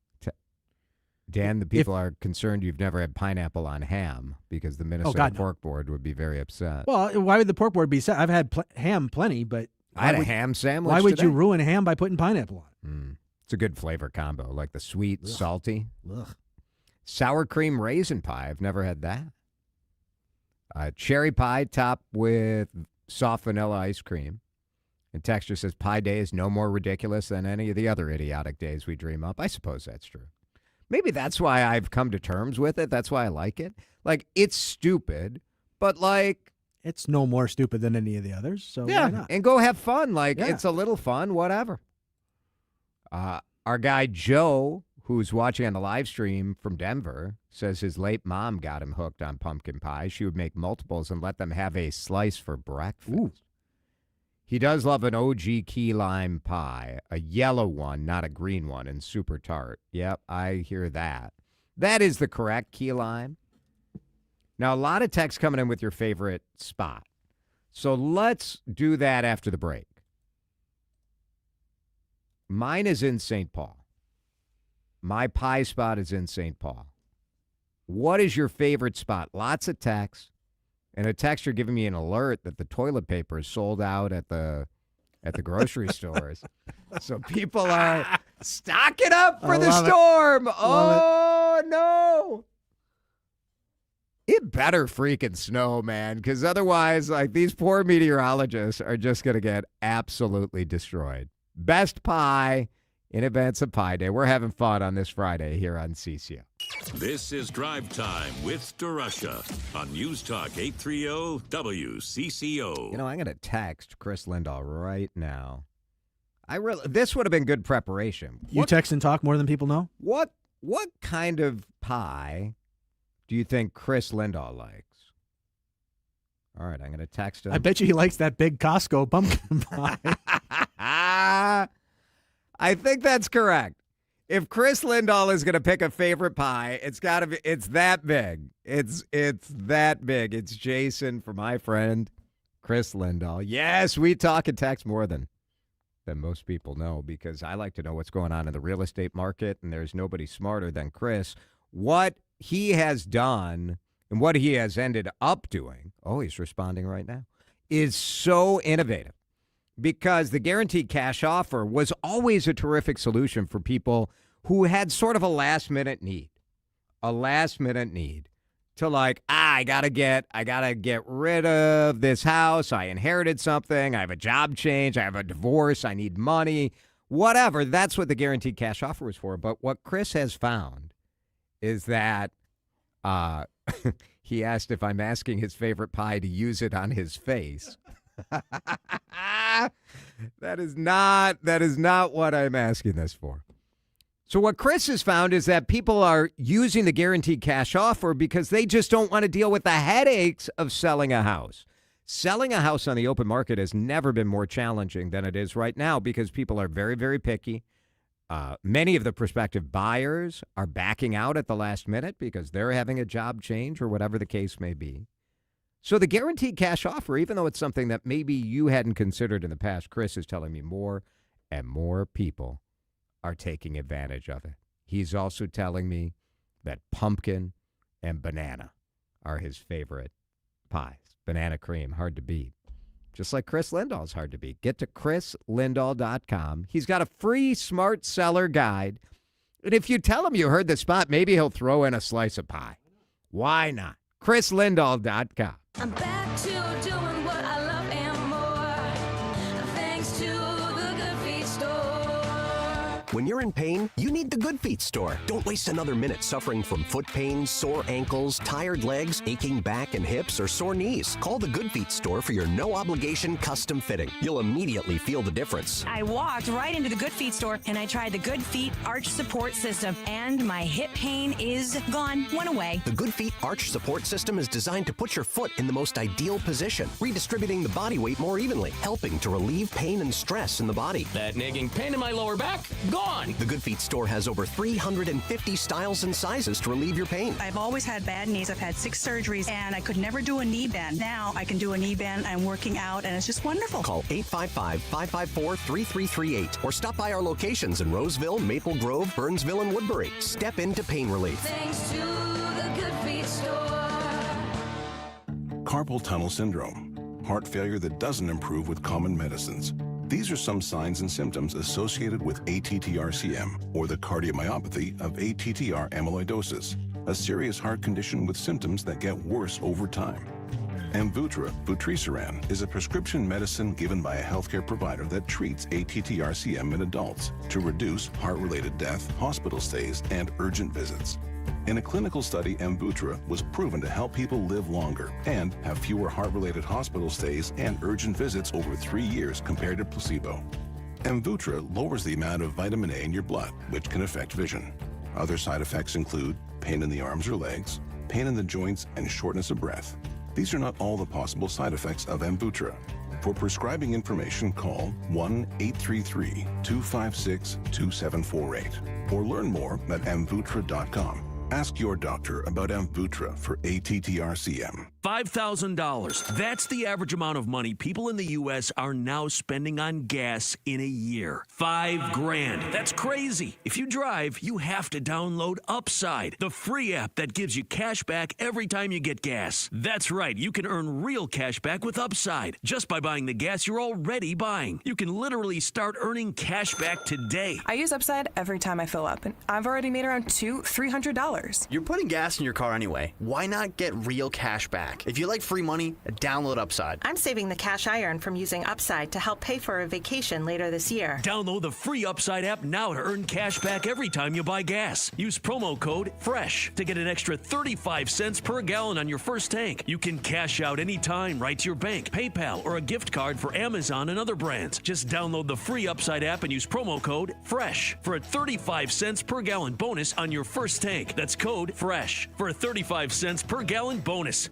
Dan, the people are concerned you've never had pineapple on ham because the Minnesota pork board would be very upset. Well, why would the pork board be sad? I've had ham plenty, but I had a ham sandwich Why would today. you ruin ham by putting pineapple on? It's a good flavor combo, like the sweet, salty. Ugh. Sour cream raisin pie. I've never had that. Cherry pie topped with soft vanilla ice cream. And Texture says Pie Day is no more ridiculous than any of the other idiotic days we dream up. I suppose that's true. Maybe that's why I've come to terms with it. That's why I like it. Like, it's stupid, but like... It's no more stupid than any of the others, so why not? And go have fun. Like, it's a little fun, whatever. Our guy Joe, who's watching on the live stream from Denver, says his late mom got him hooked on pumpkin pie. She would make multiples and let them have a slice for breakfast. Ooh. He does love an OG key lime pie, a yellow one, not a green one, and super tart. Yep, I hear that. That is the correct key lime. Now, a lot of texts coming in with your favorite spot. So let's do that after the break. Mine is in St. Paul. My pie spot is in St. Paul. What is your favorite spot? Lots of texts. And a texter giving me an alert that the toilet paper is sold out at the grocery stores. So people are stocking up for the storm. Oh, no. It better freaking snow, man, because otherwise, like, these poor meteorologists are just going to get absolutely destroyed. Best pie in advance of Pie Day. We're having fun on this Friday here on CCO. This is Drive Time with DeRUSH on News Talk 830 WCCO. You know, I'm going to text Chris Lindahl right now. This would have been good preparation. You text and talk more than people know? What kind of pie do you think Chris Lindahl likes? All right, I'm going to text him. I bet you he likes that big Costco pumpkin pie. I think that's correct. If Chris Lindahl is going to pick a favorite pie, it's got to be. It's that big. It's that big. It's Jason for my friend Chris Lindahl. Yes, we talk and text more than most people know because I like to know what's going on in the real estate market, and there's nobody smarter than Chris. What he has done and what he has ended up doing. Oh, he's responding right now. Is so innovative. Because the guaranteed cash offer was always a terrific solution for people who had sort of a last-minute need. A last-minute need to like, I gotta get rid of this house. I inherited something. I have a job change. I have a divorce. I need money. Whatever. That's what the guaranteed cash offer was for. But what Chris has found is that he asked if I'm asking his favorite pie to use it on his face. That is not what I'm asking this for. So what Chris has found is that people are using the guaranteed cash offer because they just don't want to deal with the headaches of selling a house. Selling a house on the open market has never been more challenging than it is right now because people are very, very picky. Many of the prospective buyers are backing out at the last minute because they're having a job change or whatever the case may be. So the guaranteed cash offer, even though it's something that maybe you hadn't considered in the past, Chris is telling me more and more people are taking advantage of it. He's also telling me that pumpkin and banana are his favorite pies. Banana cream, hard to beat. Just like Chris Lindahl's hard to beat. Get to chrislindahl.com. He's got a free smart seller guide. And if you tell him you heard the spot, maybe he'll throw in a slice of pie. Why not? chrislindahl.com. I'm back to doing what I love and more, thanks to the Good Feet store. When you're in pain, you need the Good Feet store. Don't waste another minute suffering from foot pain, sore ankles, tired legs, aching back and hips, or sore knees. Call the Good Feet store for your no-obligation custom fitting. You'll immediately feel the difference. I walked right into the Good Feet store and I tried the Good Feet Arch Support System, and my hip pain is gone. Went away. The Good Feet Arch Support System is designed to put your foot in the most ideal position, redistributing the body weight more evenly, helping to relieve pain and stress in the body. That nagging pain in my lower back, gone. The Good Feet store has over 350 styles and sizes to relieve your pain. I've always had bad knees. I've had 6 surgeries, and I could never do a knee bend. Now I can do a knee bend. I'm working out, and it's just wonderful. Call 855-554-3338 or stop by our locations in Roseville, Maple Grove, Burnsville, and Woodbury. Step into pain relief. Thanks to the Good Feet store. Carpal tunnel syndrome, heart failure that doesn't improve with common medicines. These are some signs and symptoms associated with ATTR-CM, or the cardiomyopathy of ATTR amyloidosis, a serious heart condition with symptoms that get worse over time. Amvuttra, vutrisiran, is a prescription medicine given by a healthcare provider that treats ATTR-CM in adults to reduce heart-related death, hospital stays, and urgent visits. In a clinical study, Amvuttra was proven to help people live longer and have fewer heart-related hospital stays and urgent visits over 3 years compared to placebo. Amvuttra lowers the amount of vitamin A in your blood, which can affect vision. Other side effects include pain in the arms or legs, pain in the joints, and shortness of breath. These are not all the possible side effects of Amvuttra. For prescribing information, call 1-833-256-2748 or learn more at amvuttra.com. Ask your doctor about Amvuttra for ATTR-CM. $5,000. That's the average amount of money people in the U.S. are now spending on gas in a year. $5,000. That's crazy. If you drive, you have to download Upside, the free app that gives you cash back every time you get gas. That's right. You can earn real cash back with Upside just by buying the gas you're already buying. You can literally start earning cash back today. I use Upside every time I fill up, and I've already made around $300. You're putting gas in your car anyway. Why not get real cash back? If you like free money, download Upside. I'm saving the cash I earn from using Upside to help pay for a vacation later this year. Download the free Upside app now to earn cash back every time you buy gas. Use promo code FRESH to get an extra 35 cents per gallon on your first tank. You can cash out anytime right to your bank, PayPal, or a gift card for Amazon and other brands. Just download the free Upside app and use promo code FRESH for a 35 cents per gallon bonus on your first tank. That's code FRESH for a 35 cents per gallon bonus.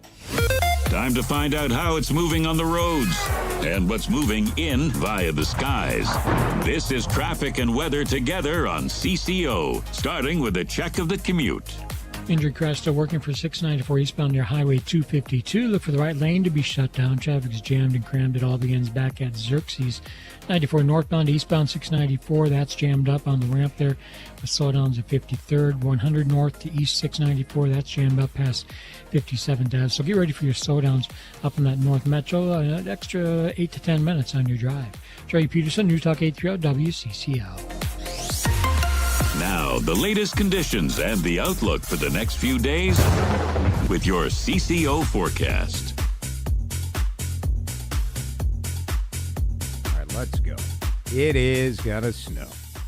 Time to find out how it's moving on the roads and what's moving in via the skies. This is traffic and weather together on CCO, starting with a check of the commute. Injury crash still working for 694 eastbound near Highway 252. Look for the right lane to be shut down. Traffic is jammed and crammed. It all begins back at Xerxes. 94 northbound to eastbound 694. That's jammed up on the ramp there with slowdowns at 53rd. 100 north to east 694. That's jammed up past 57th Ave. So get ready for your slowdowns up in that North Metro. An extra 8 to 10 minutes on your drive. Trey Peterson, News Talk 830 WCCO. Now, the latest conditions and the outlook for the next few days with your CCO forecast. All right, let's go. It is going to snow.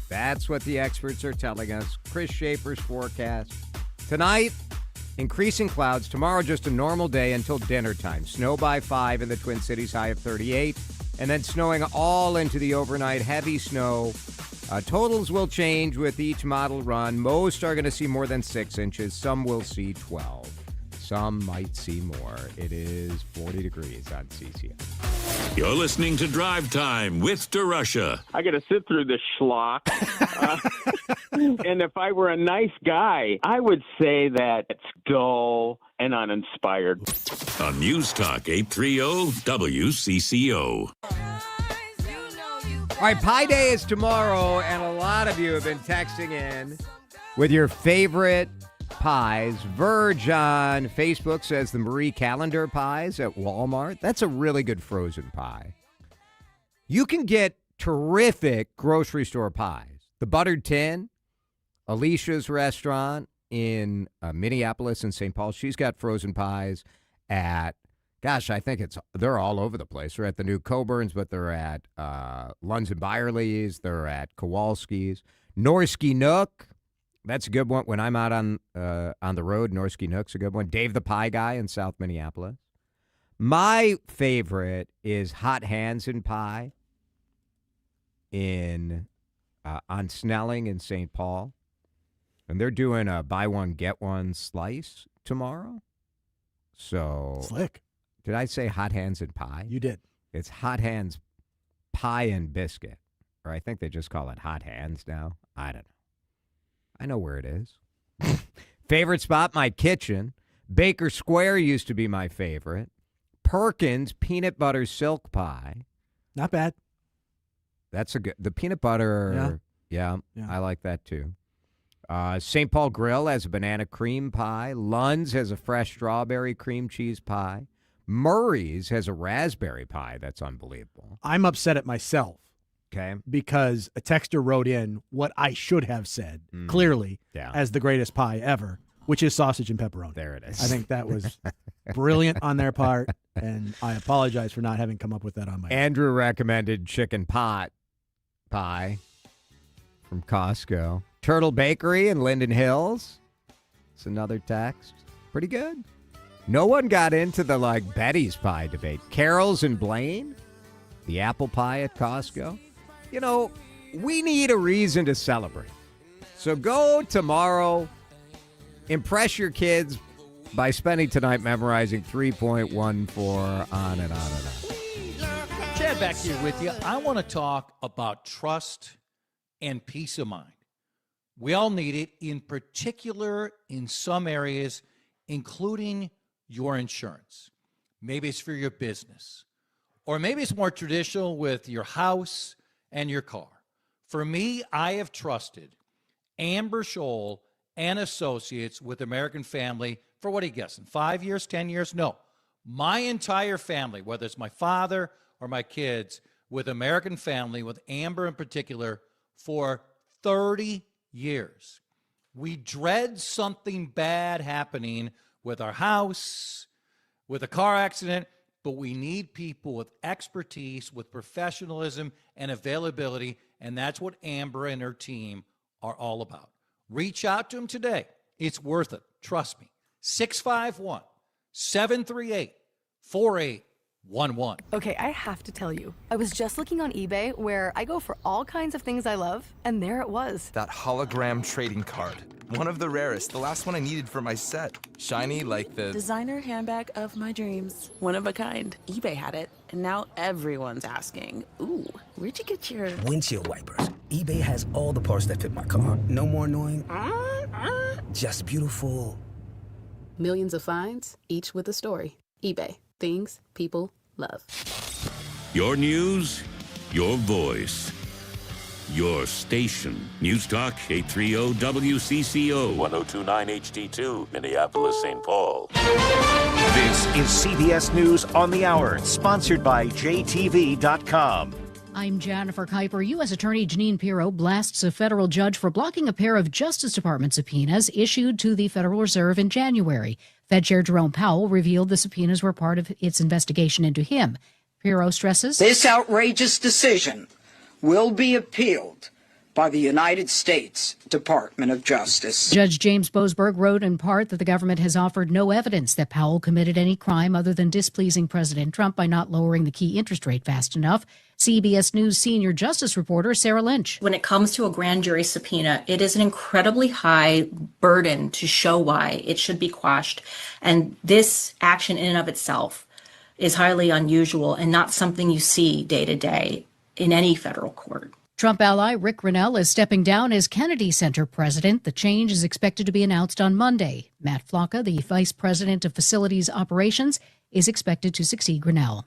That's what the experts are telling us. Chris Shaffer's forecast. Tonight, increasing clouds. Tomorrow, just a normal day until dinner time. Snow by 5 in the Twin Cities, high of 38. And then snowing all into the overnight. Heavy snow. Totals will change with each model run. Most are going to see more than 6 inches. Some will see 12. Some might see more. It is 40 degrees on CCO. You're listening to Drive Time with DeRUSH. I got to sit through this schlock. And if I were a nice guy, I would say that it's dull and uninspired. On News Talk 830 WCCO. All right, Pie Day is tomorrow, and a lot of you have been texting in with your favorite pies. Verge on Facebook says the Marie Callender pies at Walmart. That's a really good frozen pie. You can get terrific grocery store pies. The Buttered Tin, Alicia's restaurant in Minneapolis and St. Paul, she's got frozen pies at, gosh, I think they're all over the place. They're at the new Coburn's, but they're at Lunds and Byerly's. They're at Kowalski's. Norsky Nook, that's a good one. When I'm out on the road, Norsky Nook's a good one. Dave the Pie Guy in South Minneapolis. My favorite is Hot Hands and Pie on Snelling in St. Paul. And they're doing a buy one, get one slice tomorrow. So slick. Did I say Hot Hands and Pie? You did. It's Hot Hands Pie and Biscuit. Or I think they just call it Hot Hands now. I don't know. I know where it is. Favorite spot, my kitchen. Baker Square used to be my favorite. Perkins Peanut Butter Silk Pie. Not bad. That's the peanut butter. Yeah, I like that too. St. Paul Grill has a banana cream pie. Lund's has a fresh strawberry cream cheese pie. Murray's has a raspberry pie. That's unbelievable. I'm upset at myself. Okay. Because a texter wrote in what I should have said clearly as the greatest pie ever, which is sausage and pepperoni. There it is. I think that was brilliant on their part, and I apologize for not having come up with that on my own. Andrew recommended chicken pot pie from Costco. Turtle Bakery in Linden Hills. It's another text. Pretty good. No one got into the Betty's pie debate. Carol's and Blaine, the apple pie at Costco. You know, we need a reason to celebrate. So go tomorrow, impress your kids by spending tonight memorizing 3.14 on and on and on. Chad back here with you. I want to talk about trust and peace of mind. We all need it, in particular in some areas, including your insurance. Maybe it's for your business, or maybe it's more traditional with your house and your car. For me, I have trusted Amber Scholl and Associates with American Family for, what are you guessing, 5 years, 10 years? No. My entire family, whether it's my father or my kids, with American Family, with Amber in particular, for 30 years. We dread something bad happening with our house, with a car accident, but we need people with expertise, with professionalism and availability, and that's what Amber and her team are all about. Reach out to them today. It's worth it. Trust me. 651-738-4811. Okay, I have to tell you, I was just looking on eBay where I go for all kinds of things I love, and there it was. That hologram trading card. One of the rarest, the last one I needed for my set. Shiny like the designer handbag of my dreams. One of a kind. eBay had it, and now everyone's asking, ooh, where'd you get your windshield wipers? eBay has all the parts that fit my car. No more annoying, just beautiful. Millions of finds, each with a story. eBay. Things people love. Your news, your voice, your station. News Talk 830 WCCO 1029 HD2 Minneapolis, St. Paul. This is CBS News on the Hour, sponsored by JTV.com. I'm Jennifer Kuiper. U.S. Attorney Jeanine Pirro blasts a federal judge for blocking a pair of Justice Department subpoenas issued to the Federal Reserve in January. Fed Chair Jerome Powell revealed the subpoenas were part of its investigation into him. Pirro stresses, this outrageous decision will be appealed by the United States Department of Justice. Judge James Boasberg wrote in part that the government has offered no evidence that Powell committed any crime other than displeasing President Trump by not lowering the key interest rate fast enough. CBS News senior justice reporter Sarah Lynch. When it comes to a grand jury subpoena, it is an incredibly high burden to show why it should be quashed. And this action in and of itself is highly unusual and not something you see day to day in any federal court. Trump ally Rick Grinnell is stepping down as Kennedy Center president. The change is expected to be announced on Monday. Matt Flocka, the vice president of facilities operations, is expected to succeed Grinnell.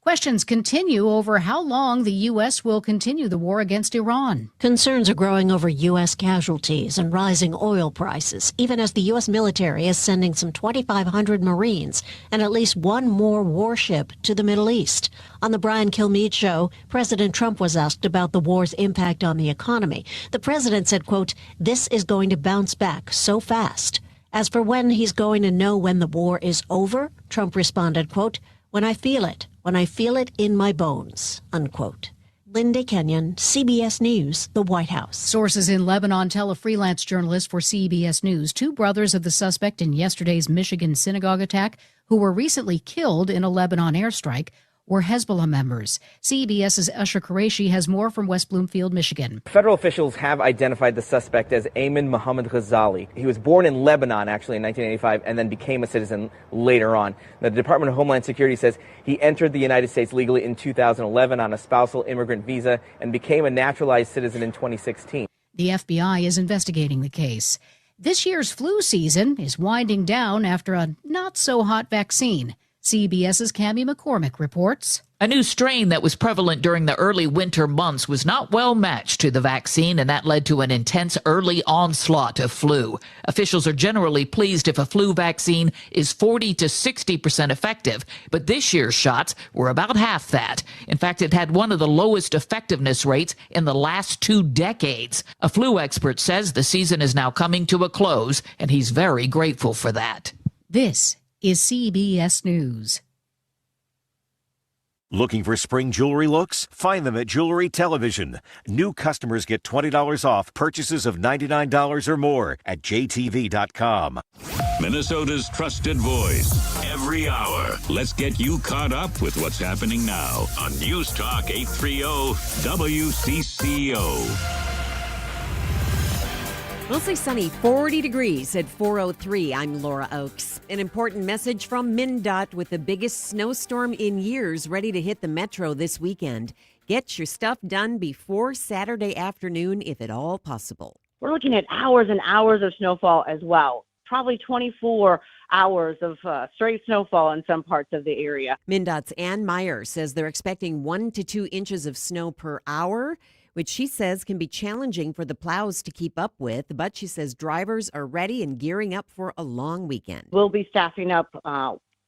Questions continue over how long the U.S. will continue the war against Iran. Concerns are growing over U.S. casualties and rising oil prices, even as the U.S. military is sending some 2,500 Marines and at least one more warship to the Middle East. On the Brian Kilmeade Show, President Trump was asked about the war's impact on the economy. The president said, quote, "This is going to bounce back so fast." As for when he's going to know when the war is over, Trump responded, quote, when I feel it in my bones, unquote. Linda Kenyon, CBS News, the White House. Sources in Lebanon tell a freelance journalist for CBS News two brothers of the suspect in yesterday's Michigan synagogue attack, who were recently killed in a Lebanon airstrike, were Hezbollah members. CBS's Usher Qureshi has more from West Bloomfield, Michigan. Federal officials have identified the suspect as Ayman Mohammed Ghazali. He was born in Lebanon, actually, in 1985, and then became a citizen later on. The Department of Homeland Security says he entered the United States legally in 2011 on a spousal immigrant visa and became a naturalized citizen in 2016. The FBI is investigating the case. This year's flu season is winding down after a not-so-hot vaccine. CBS's Cammie McCormick reports. A new strain that was prevalent during the early winter months was not well matched to the vaccine, and that led to an intense early onslaught of flu. Officials are generally pleased if a flu vaccine is 40 to 60% effective, but this year's shots were about half that. In fact, it had one of the lowest effectiveness rates in the last 2 decades. A flu expert says the season is now coming to a close, and he's very grateful for that. This is CBS News. Looking for spring jewelry looks? Find them at Jewelry Television. New customers get $20 off purchases of $99 or more at JTV.com. Minnesota's trusted voice every hour. Let's get you caught up with what's happening now on News Talk 830 WCCO. Mostly sunny, 40 degrees at 4:03. I'm Laura Oakes. An important message from MnDOT with the biggest snowstorm in years ready to hit the metro this weekend. Get your stuff done before Saturday afternoon, if at all possible. We're looking at hours and hours of snowfall as well. Probably 24 hours of straight snowfall in some parts of the area. MnDOT's Ann Meyer says they're expecting 1 to 2 inches of snow per hour, which she says can be challenging for the plows to keep up with. But she says drivers are ready and gearing up for a long weekend. We'll be staffing up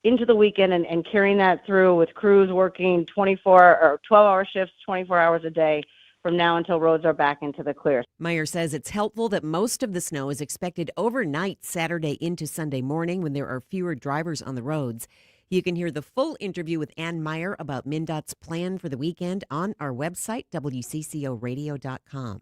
into the weekend and carrying that through with crews working 24 or 12-hour shifts, 24 hours a day from now until roads are back into the clear. Meyer says it's helpful that most of the snow is expected overnight Saturday into Sunday morning when there are fewer drivers on the roads. You can hear the full interview with Ann Meyer about MnDOT's plan for the weekend on our website, WCCOradio.com.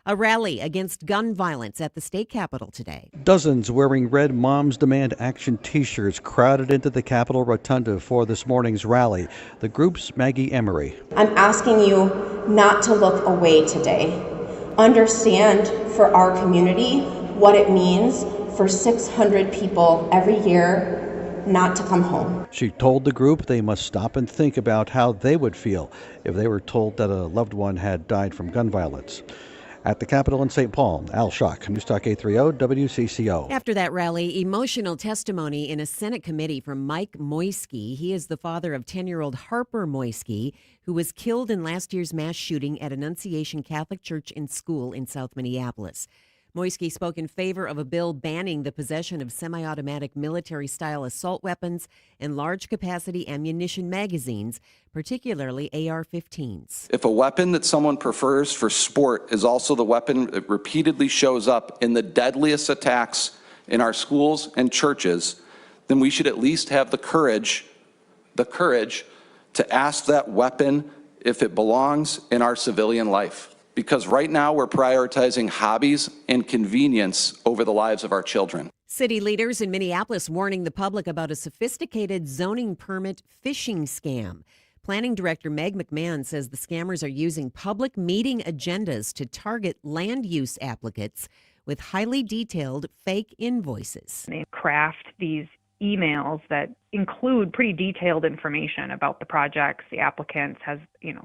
A rally against gun violence at the state capitol today. Dozens wearing Red Moms Demand Action t-shirts crowded into the Capitol Rotunda for this morning's rally. The group's Maggie Emery. I'm asking you not to look away today. Understand for our community what it means for 600 people every year not to come home. She told the group they must stop and think about how they would feel if they were told that a loved one had died from gun violence. At the Capitol in St. Paul, Al Schock, News Talk 830 WCCO. After that rally, emotional testimony in a Senate committee from Mike Moisky. He is the father of 10-year-old Harper Moisky, who was killed in last year's mass shooting at Annunciation Catholic Church and School in South Minneapolis. Moisky spoke in favor of a bill banning the possession of semi-automatic military-style assault weapons and large-capacity ammunition magazines, particularly AR-15s. If a weapon that someone prefers for sport is also the weapon that repeatedly shows up in the deadliest attacks in our schools and churches, then we should at least have the courage to ask that weapon if it belongs in our civilian life. Because right now we're prioritizing hobbies and convenience over the lives of our children. City leaders in Minneapolis warning the public about a sophisticated zoning permit phishing scam. Planning Director Meg McMahon says the scammers are using public meeting agendas to target land use applicants with highly detailed fake invoices. They craft these emails that include pretty detailed information about the projects. The applicants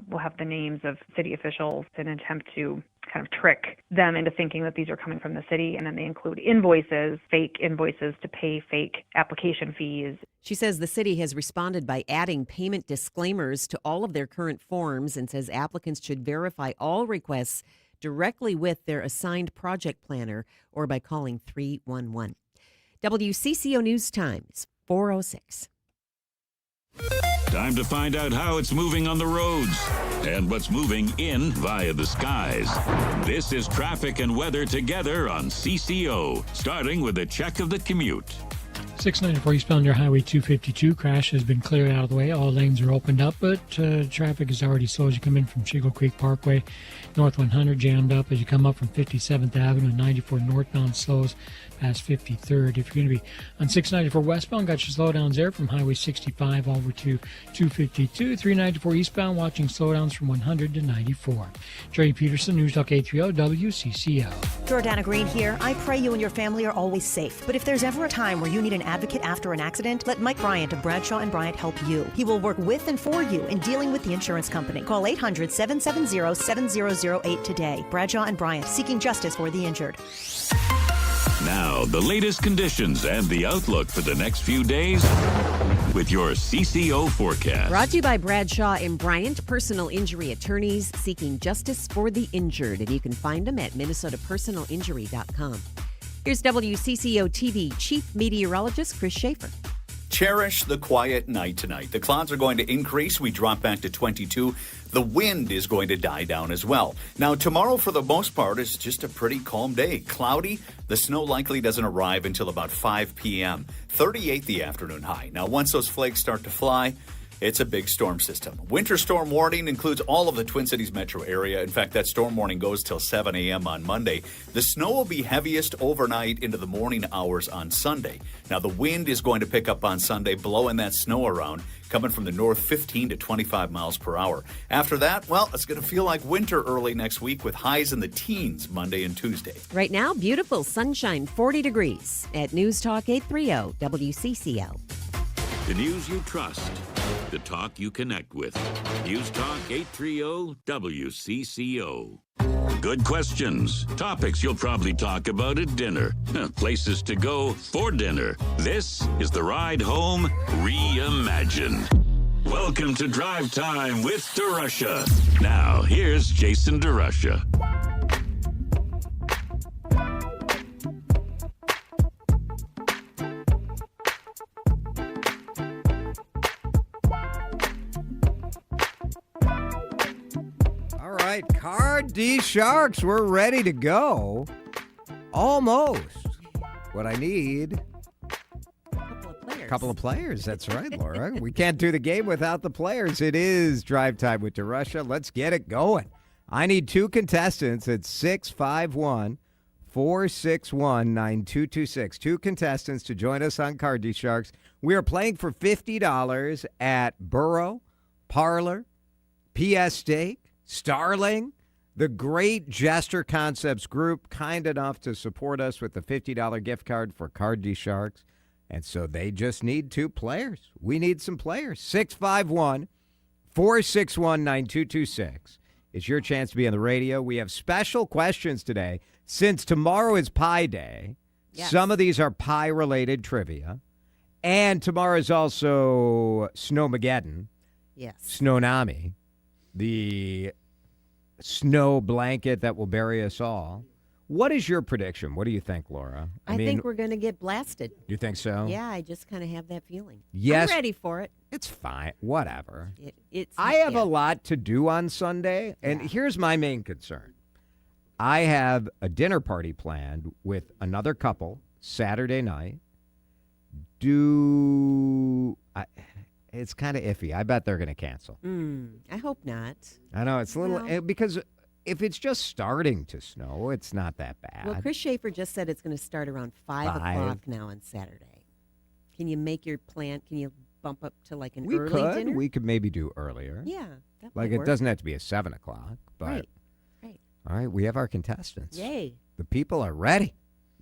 will have the names of city officials in an attempt to kind of trick them into thinking that these are coming from the city. And then they include invoices, fake invoices to pay fake application fees. She says the city has responded by adding payment disclaimers to all of their current forms and says applicants should verify all requests directly with their assigned project planner or by calling 311. WCCO News Times, 4:06. Time to find out how it's moving on the roads and what's moving in via the skies. This is traffic and weather together on CCO, starting with a check of the commute. 694 eastbound near Highway 252. Crash has been cleared out of the way. All lanes are opened up, but traffic is already slow as you come in from Shingle Creek Parkway. North 100 jammed up as you come up from 57th Avenue. 94 northbound slows past 53rd. If you're going to be on 694 westbound, got your slowdowns there from Highway 65 over to 252. 394 eastbound, watching slowdowns from 100 to 94. Jerry Peterson, News Talk 830 WCCO. Jordana Green here. I pray you and your family are always safe. But if there's ever a time where you need an advocate after an accident, let Mike Bryant of Bradshaw & Bryant help you. He will work with and for you in dealing with the insurance company. Call 800-770-7008 today. Bradshaw & Bryant, seeking justice for the injured. Now, the latest conditions and the outlook for the next few days with your CCO forecast. Brought to you by Bradshaw & Bryant, personal injury attorneys seeking justice for the injured. And you can find them at minnesotapersonalinjury.com. Here's WCCO TV Chief Meteorologist Chris Shaffer. Cherish the quiet night tonight. The clouds are going to increase. We drop back to 22. The wind is going to die down as well. Now, tomorrow, for the most part, is just a pretty calm day. Cloudy. The snow likely doesn't arrive until about 5 p.m. 38 the afternoon high. Now, once those flakes start to fly, It's a big storm system. Winter storm warning includes all of the Twin Cities metro area. In fact, that storm warning goes till 7 a.m. on Monday. The snow will be heaviest overnight into the morning hours on Sunday. Now, the wind is going to pick up on Sunday, blowing that snow around, coming from the north 15 to 25 miles per hour. After that, well, it's going to feel like winter early next week with highs in the teens Monday and Tuesday. Right now, beautiful sunshine, 40 degrees at News Talk 830 WCCO. The news you trust. The talk you connect with. News Talk 830 WCCO. Good questions. Topics you'll probably talk about at dinner. Places to go for dinner. This is the Ride Home Reimagined. Welcome to Drive Time with DeRUSH. Now, here's Jason DeRUSH. DeSharks, we're ready to go. Almost. What I need, a couple of players. That's right, Laura. We can't do the game without the players. It is Drive Time with DeRUSH. Let's get it going. I need two contestants at 651-461-9226. Two contestants to join us on Car DeSharks. We are playing for $50 at Burrow, Parlor, PS Steak, Starling. The great Jester Concepts Group, kind enough to support us with the $50 gift card for Car DeSharks. And so they just need two players. We need some players. 651-461-9226. It's your chance to be on the radio. We have special questions today. Since tomorrow is Pie Day, some of these are pie-related trivia. And tomorrow is also Snowmageddon. Yes. Snownami. The snow blanket that will bury us all. What is your prediction? What do you think, Laura? I think we're going to get blasted. You think so? Yeah, I just kind of have that feeling. Yes. I'm ready for it. It's fine. Whatever. It's. I have a lot to do on Sunday, and here's my main concern. I have a dinner party planned with another couple Saturday night. It's kind of iffy. I bet they're going to cancel. I hope not. I know. It's a little, because if it's just starting to snow, it's not that bad. Well, Chris Shaffer just said it's going to start around 5 o'clock now on Saturday. Can you make your plan? Can you bump up to like an early dinner? We could maybe do earlier. Yeah. That like might it work. doesn't have to be a 7 o'clock. But, right. All right. We have our contestants. Yay. The people are ready.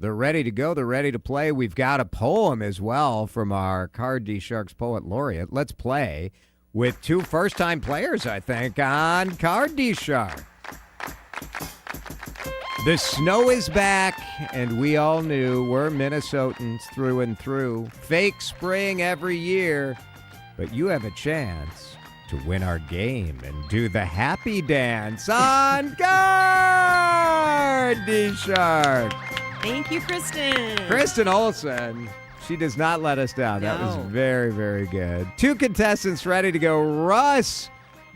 They're ready to go. They're ready to play. We've got a poem as well from our Car DeSharks Poet Laureate. Let's play with two first-time players, I think, on Car DeShark. The snow is back, and we all knew we're Minnesotans through and through. Fake spring every year, but you have a chance to win our game and do the happy dance on Car DeShark. Thank you, Kristen. Kristen Olsen. She does not let us down. That was very, very good. Two contestants ready to go. Russ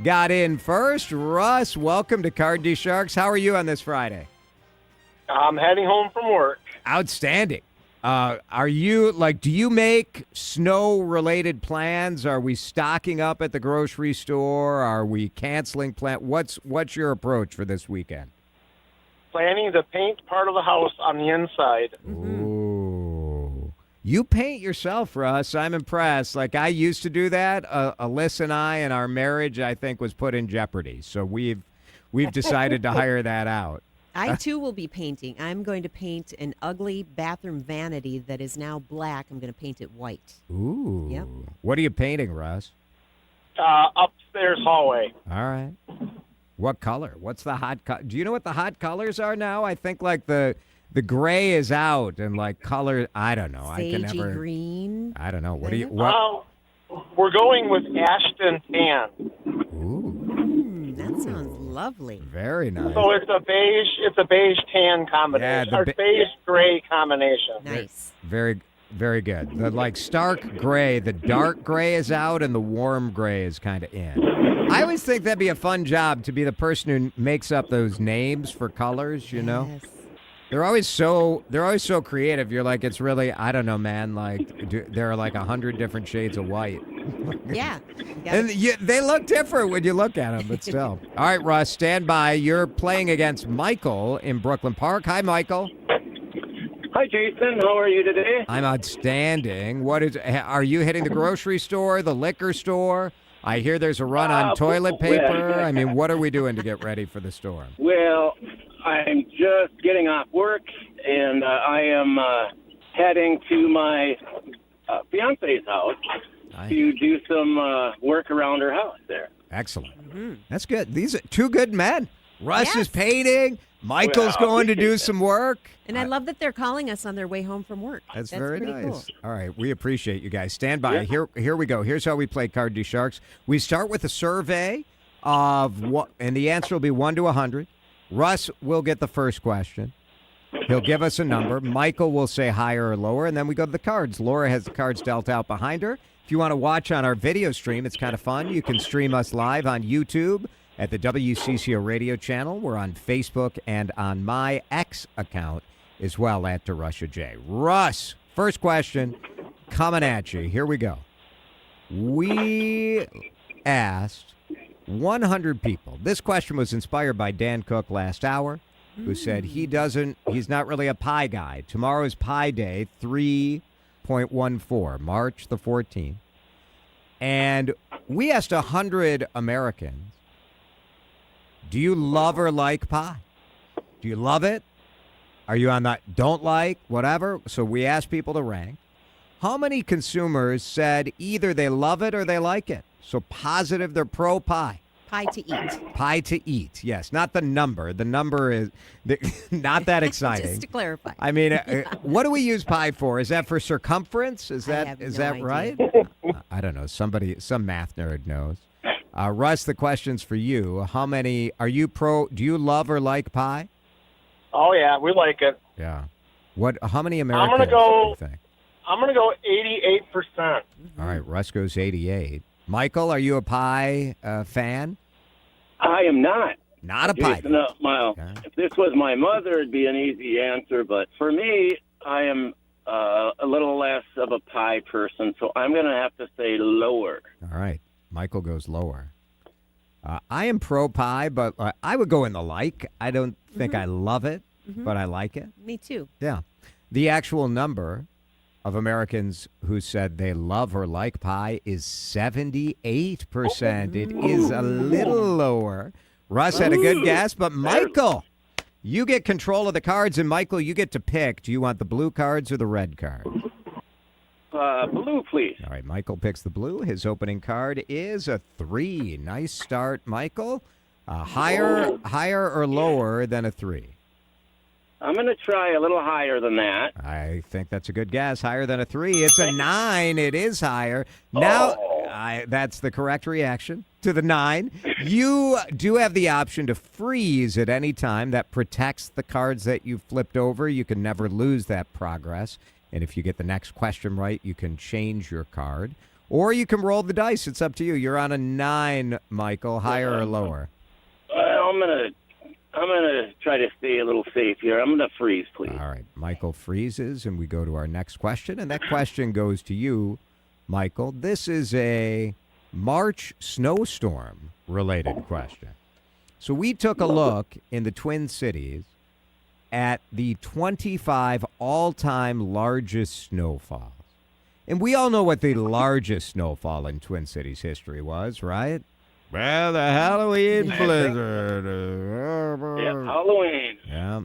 got in first. Russ, welcome to Car DeSharks. How are you on this Friday? I'm heading home from work. Outstanding. Are you, do you make snow-related plans? Are we stocking up at the grocery store? Are we canceling plans? What's your approach for this weekend? Planning to paint part of the house on the inside. Ooh. You paint yourself, Russ. I'm impressed. I used to do that. Alyssa and I, and our marriage, I think, was put in jeopardy. So we've decided to hire that out. I, too, will be painting. I'm going to paint an ugly bathroom vanity that is now black. I'm going to paint it white. Ooh. Yep. What are you painting, Russ? Upstairs hallway. All right. What color? What's the hot color? Do you know what the hot colors are now? I think the gray is out and color. I don't know. Sagey green. I don't know. What do you? We're going with Ashton tan. Ooh, that sounds lovely. Very nice. So it's a beige tan combination. Or beige gray combination. Nice. Very, very good. The stark gray, the dark gray is out, and the warm gray is kind of in. I always think that'd be a fun job to be the person who makes up those names for colors, you know? Yes. They're always so creative. You're like, it's really, I don't know, man. Like, there are like 100 different shades of white. Yeah. And they look different when you look at them, but still. All right, Russ, stand by. You're playing against Michael in Brooklyn Park. Hi, Michael. Hi, Jason. How are you today? I'm outstanding. Are you hitting the grocery store, the liquor store? I hear there's a run on toilet paper. I mean, what are we doing to get ready for the storm? Well, I'm just getting off work, and I am heading to my fiance's house to do some work around her house there. Excellent. That's good. These are two good men. Russ is painting. Michael's going to do some work. And I love that they're calling us on their way home from work. That's very pretty nice. Cool. All right. We appreciate you guys. Stand by. Here we go. Here's how we play Card DeSharks. We start with a survey of what, and the answer will be 1 to 100. Russ will get the first question. He'll give us a number. Michael will say higher or lower, and then we go to the cards. Laura has the cards dealt out behind her. If you want to watch on our video stream, it's kind of fun. You can stream us live on YouTube at the WCCO radio channel. We're on Facebook and on my X account as well at DeRUSH. Russ, first question coming at you. Here we go. We asked 100 people. This question was inspired by Dan Cook last hour, who said he's not really a pie guy. Tomorrow is Pie Day, 3.14, March the 14th. And we asked 100 Americans, do you love or like pie? Do you love it? Are you on that don't like, whatever? So we asked people to rank. How many consumers said either they love it or they like it? So positive, they're pro pie. Pie to eat. Pie to eat, yes. Not the number. The number is not that exciting. Just to clarify. I mean, what do we use pie for? Is that for circumference? Is that right? I don't know. Some math nerd knows. Russ, the question's for you. How many are you pro? Do you love or like pie? Oh yeah, we like it. Yeah. How many Americans? I'm gonna do you think? I'm gonna go 88%. All right, Russ goes 88. Michael, are you a pie fan? I am not. Not a pie. Jason, if this was my mother, it'd be an easy answer. But for me, I am a little less of a pie person, so I'm going to have to say lower. All right. Michael goes lower. I am pro pie, but I would go in the like. I don't think I love it, but I like it. Me too. Yeah. The actual number of Americans who said they love or like pie is 78%. It is a little lower. Russ had a good guess, but Michael, you get control of the cards, and Michael, you get to pick. Do you want the blue cards or the red card? Blue, please. All right, Michael picks the blue. His opening card is a 3. Nice start, Michael. Higher or lower than a 3? I'm going to try a little higher than that. I think that's a good guess. Higher than a 3. It's a 9. It is higher. Now, that's the correct reaction to the 9. You do have the option to freeze at any time. That protects the cards that you flipped over. You can never lose that progress. And if you get the next question right, you can change your card. Or you can roll the dice. It's up to you. You're on a 9, Michael. Higher or lower? I'm going to try to stay a little safe here. I'm going to freeze, please. All right. Michael freezes, and we go to our next question. And that question goes to you, Michael. This is a March snowstorm-related question. So we took a look in the Twin Cities at the 25 all-time largest snowfalls. And we all know what the largest snowfall in Twin Cities history was, right? Well, the Halloween blizzard. Yeah, Halloween. Yeah,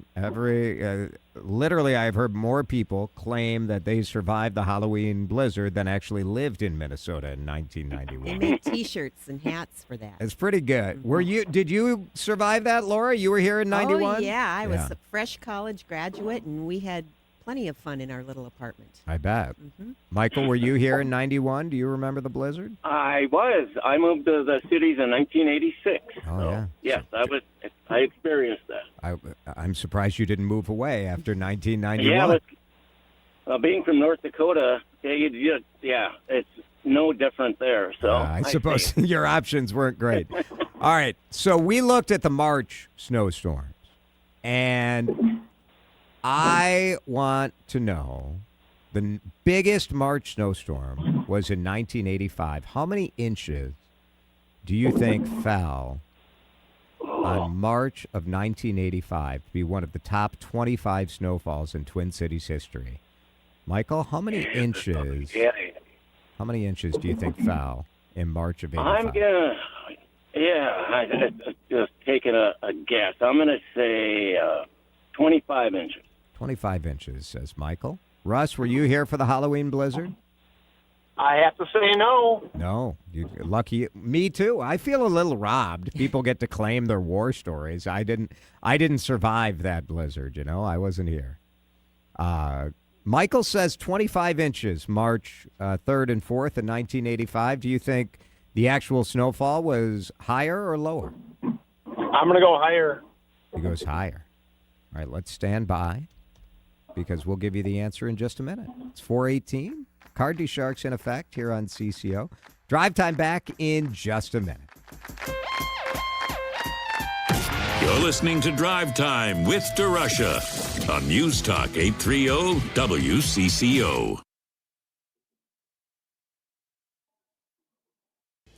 literally, I've heard more people claim that they survived the Halloween blizzard than actually lived in Minnesota in 1991. They make T-shirts and hats for that. It's pretty good. Did you survive that, Laura? You were here in 91? Oh, yeah. I was a fresh college graduate, and we had plenty of fun in our little apartment. I bet. Michael, were you here in 91? Do you remember the blizzard? I was. I moved to the cities in 1986. Oh, yeah. Yes, I experienced that. I'm surprised you didn't move away after 1991. Yeah, but being from North Dakota, it's no different there. So I suppose your options weren't great. All right, so we looked at the March snowstorms, and I want to know, the biggest March snowstorm was in 1985. How many inches do you think fell on March of 1985 to be one of the top 25 snowfalls in Twin Cities history? Michael, how many inches? How many inches do you think fell in March of 85? I'm gonna, just taking a guess. I'm gonna say 25 inches. 25 inches, says Michael. Russ, were you here for the Halloween blizzard? I have to say no. No, you lucky. Me too. I feel a little robbed. People get to claim their war stories. I didn't survive that blizzard. You know, I wasn't here. Michael says 25 inches, March 3rd and 4th in 1985. Do you think the actual snowfall was higher or lower? I'm going to go higher. He goes higher. All right, let's stand by because we'll give you the answer in just a minute. It's 4:18. Card DeSharks in effect here on CCO. Drive time back in just a minute. You're listening to Drive Time with DeRUSH on News Talk 830 WCCO.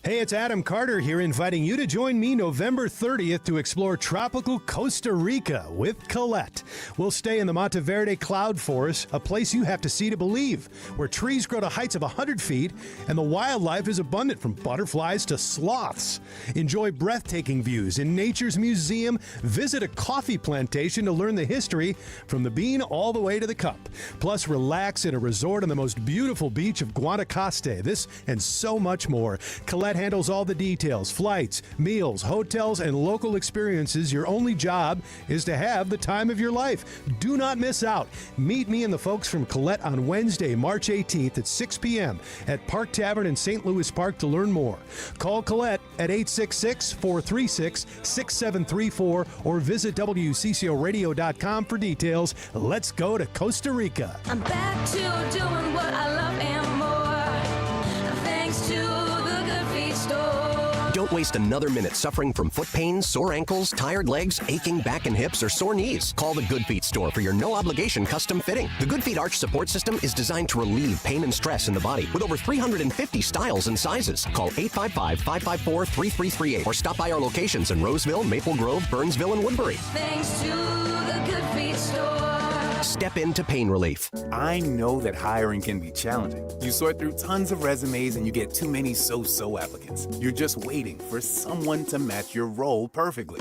Hey, it's Adam Carter here, inviting you to join me November 30th to explore tropical Costa Rica with Colette. We'll stay in the Monteverde Cloud Forest, a place you have to see to believe, where trees grow to heights of 100 feet and the wildlife is abundant from butterflies to sloths. Enjoy breathtaking views in Nature's Museum. Visit a coffee plantation to learn the history from the bean all the way to the cup. Plus, relax in a resort on the most beautiful beach of Guanacaste. This and so much more. Colette handles all the details, flights, meals, hotels, and local experiences. Your only job is to have the time of your life. Do not miss out. Meet me and the folks from Colette on Wednesday, March 18th at 6 p.m. at Park Tavern in St. Louis Park to learn more. Call Colette at 866-436-6734 or visit WCCOradio.com for details. Let's go to Costa Rica. I'm back to doing what I love and more, thanks to the Good Feet store. Don't waste another minute suffering from foot pain, sore ankles, tired legs, aching back and hips, or sore knees. Call the Good Feet store for your no-obligation custom fitting. The Good Feet Arch Support System is designed to relieve pain and stress in the body with over 350 styles and sizes. Call 855-554-3338 or stop by our locations in Roseville, Maple Grove, Burnsville, and Woodbury. Thanks to the Good Feet store. Step into pain relief. I know that hiring can be challenging. You sort through tons of resumes and you get too many so-so applicants. You're just waiting for someone to match your role perfectly.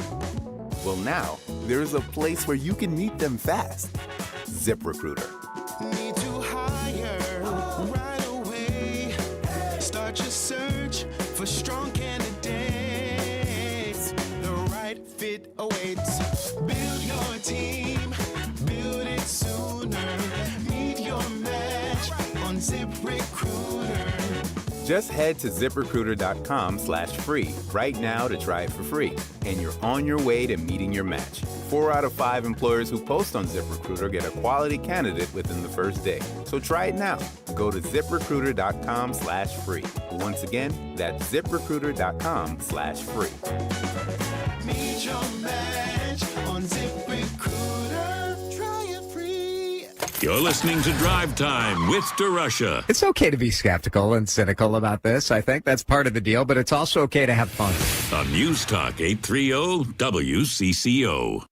Well, now, there's a place where you can meet them fast. ZipRecruiter. Need to hire right away. Start your search for strong candidates. The right fit awaits. Build your team. Build it sooner. Meet your match on ZipRecruiter. Just head to ZipRecruiter.com/free right now to try it for free. And you're on your way to meeting your match. 4 out of 5 employers who post on ZipRecruiter get a quality candidate within the first day. So try it now. Go to ZipRecruiter.com/free. Once again, that's ZipRecruiter.com/free. Meet your match on ZipRecruiter. Try it free. You're listening to Drive Time with DeRusha. It's okay to be skeptical and cynical about this. I think that's part of the deal, but it's also okay to have fun. On News Talk 830 WCCO.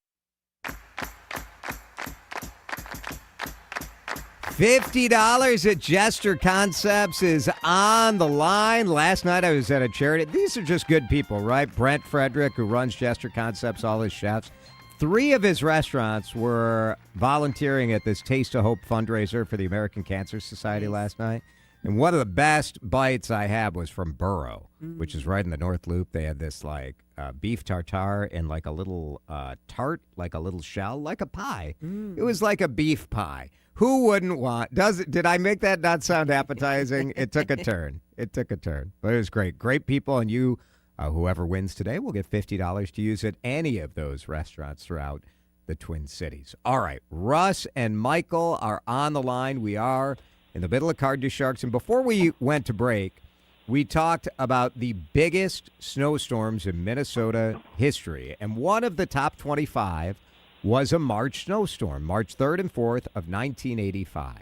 $50 at Jester Concepts is on the line. Last night I was at a charity. These are just good people, right? Brent Frederick, who runs Jester Concepts, all his chefs. 3 of his restaurants were volunteering at this Taste of Hope fundraiser for the American Cancer Society last night. And one of the best bites I had was from Burrow, which is right in the North Loop. They had this like beef tartare and like a little tart, like a little shell, like a pie. It was like a beef pie. Who wouldn't want? Did I make that not sound appetizing? It took a turn. It took a turn, but it was great. Great people, and you, whoever wins today, will get $50 to use at any of those restaurants throughout the Twin Cities. All right, Russ and Michael are on the line. We are in the middle of Card DeSharks, and before we went to break, we talked about the biggest snowstorms in Minnesota history, and one of the top 25 was a March snowstorm, March 3rd and 4th of 1985.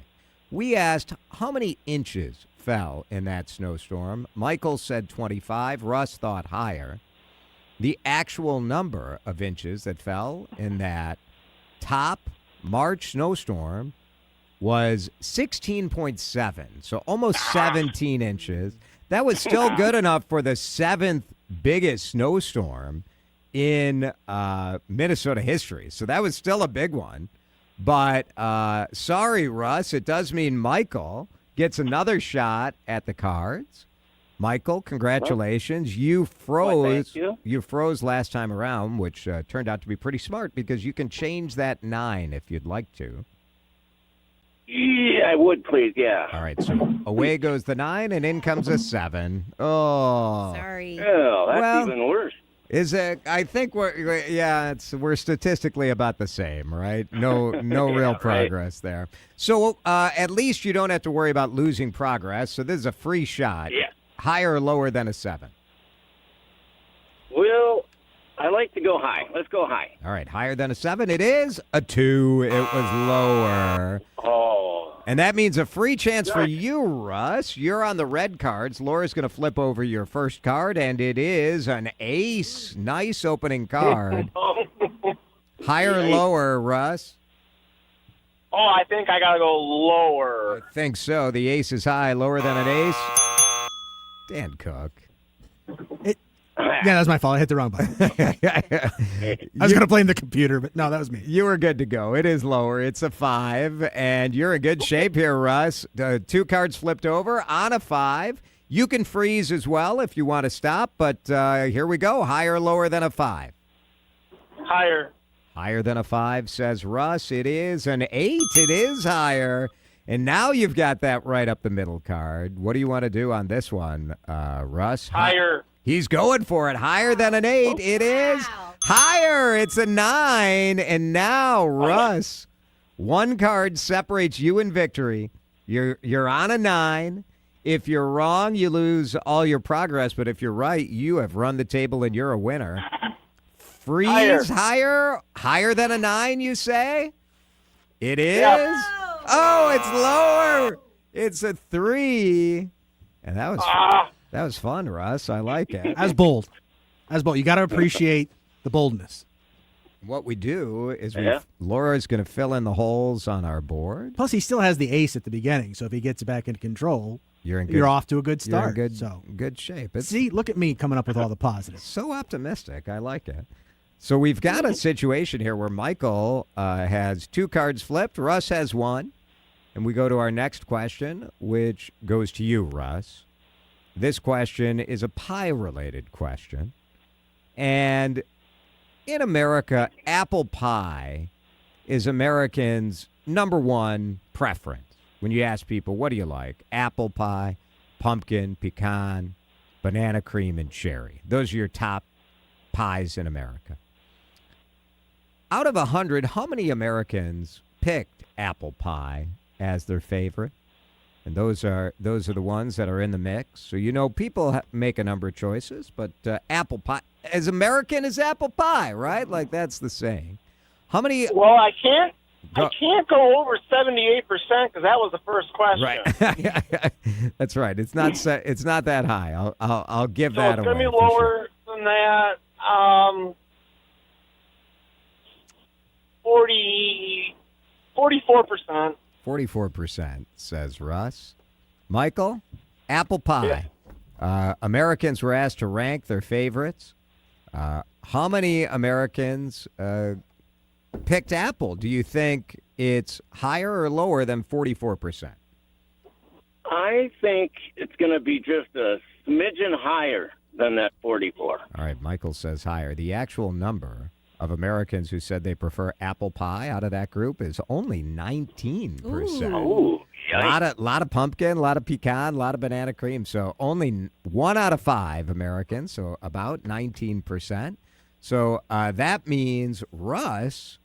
We asked how many inches fell in that snowstorm. Michael said 25. Russ thought higher. The actual number of inches that fell in that top March snowstorm was 16.7, so almost 17 inches. That was still good enough for the seventh biggest snowstorm in Minnesota history. So that was still a big one. But sorry, Russ, it does mean Michael gets another shot at the cards. Michael, congratulations. You froze. Thank you. You froze last time around, which turned out to be pretty smart because you can change that 9 if you'd like to. Yeah, I would, please, yeah. All right, so away goes the 9, and in comes a 7. Oh. Sorry. Oh, that's Well, even worse. Is it? I think we're statistically about the same, right? No real progress there. So at least you don't have to worry about losing progress. So this is a free shot. Yeah. Higher or lower than a 7? Well, I like to go high. Let's go high. All right, higher than a 7. It is a 2. It was lower. Oh. And that means a free chance for you, Russ. You're on the red cards. Laura's going to flip over your first card, and it is an ace. Nice opening card. Higher or lower, Russ? Oh, I think I got to go lower. I think so. The ace is high. Lower than an ace? Dan Cook. Yeah, that was my fault. I hit the wrong button. I was going to blame the computer, but no, that was me. You were good to go. It is lower. It's a 5, and you're in good shape here, Russ. 2 cards flipped over on a 5. You can freeze as well if you want to stop, but here we go. Higher or lower than a 5? Higher. Higher than a 5, says Russ. It is an 8. It is higher. And now you've got that right up the middle card. What do you want to do on this one, Russ? Higher. He's going for it. Higher than an 8. It is higher. It's a 9. And now, Russ, 1 card separates you and victory. You're on a 9. If you're wrong, you lose all your progress. But if you're right, you have run the table and you're a winner. Freeze higher than a 9, you say? It is. Yep. Oh, it's lower. It's a 3. And that was fun, Russ. I like it. As bold. You got to appreciate the boldness. What we do is Laura's going to fill in the holes on our board. Plus, he still has the ace at the beginning, so if he gets it back into control, you're off to a good start. You're in good shape. See, look at me coming up with all the positives. So optimistic. I like it. So we've got a situation here where Michael has 2 cards flipped. Russ has 1. And we go to our next question, which goes to you, Russ. This question is a pie-related question. And in America, apple pie is Americans' number 1 preference. When you ask people, what do you like? Apple pie, pumpkin, pecan, banana cream, and cherry. Those are your top pies in America. Out of 100, how many Americans picked apple pie as their favorite? And those are the ones that are in the mix. So, people make a number of choices, but apple pie, as American as apple pie, right? Like, that's the saying. How many? Well, I can't go over 78% because that was the first question. Right. That's right. It's not that high. I'll give that away. So it's going to be lower than that. 44%. 44%, says Russ. Michael, apple pie. Yeah. Americans were asked to rank their favorites. How many Americans picked apple? Do you think it's higher or lower than 44%? I think it's going to be just a smidgen higher than that 44. All right, Michael says higher. The actual number of Americans who said they prefer apple pie out of that group is only 19%. Ooh, a lot of pumpkin, a lot of pecan, a lot of banana cream. So only 1 out of 5 Americans, so about 19%. So that means, Russ,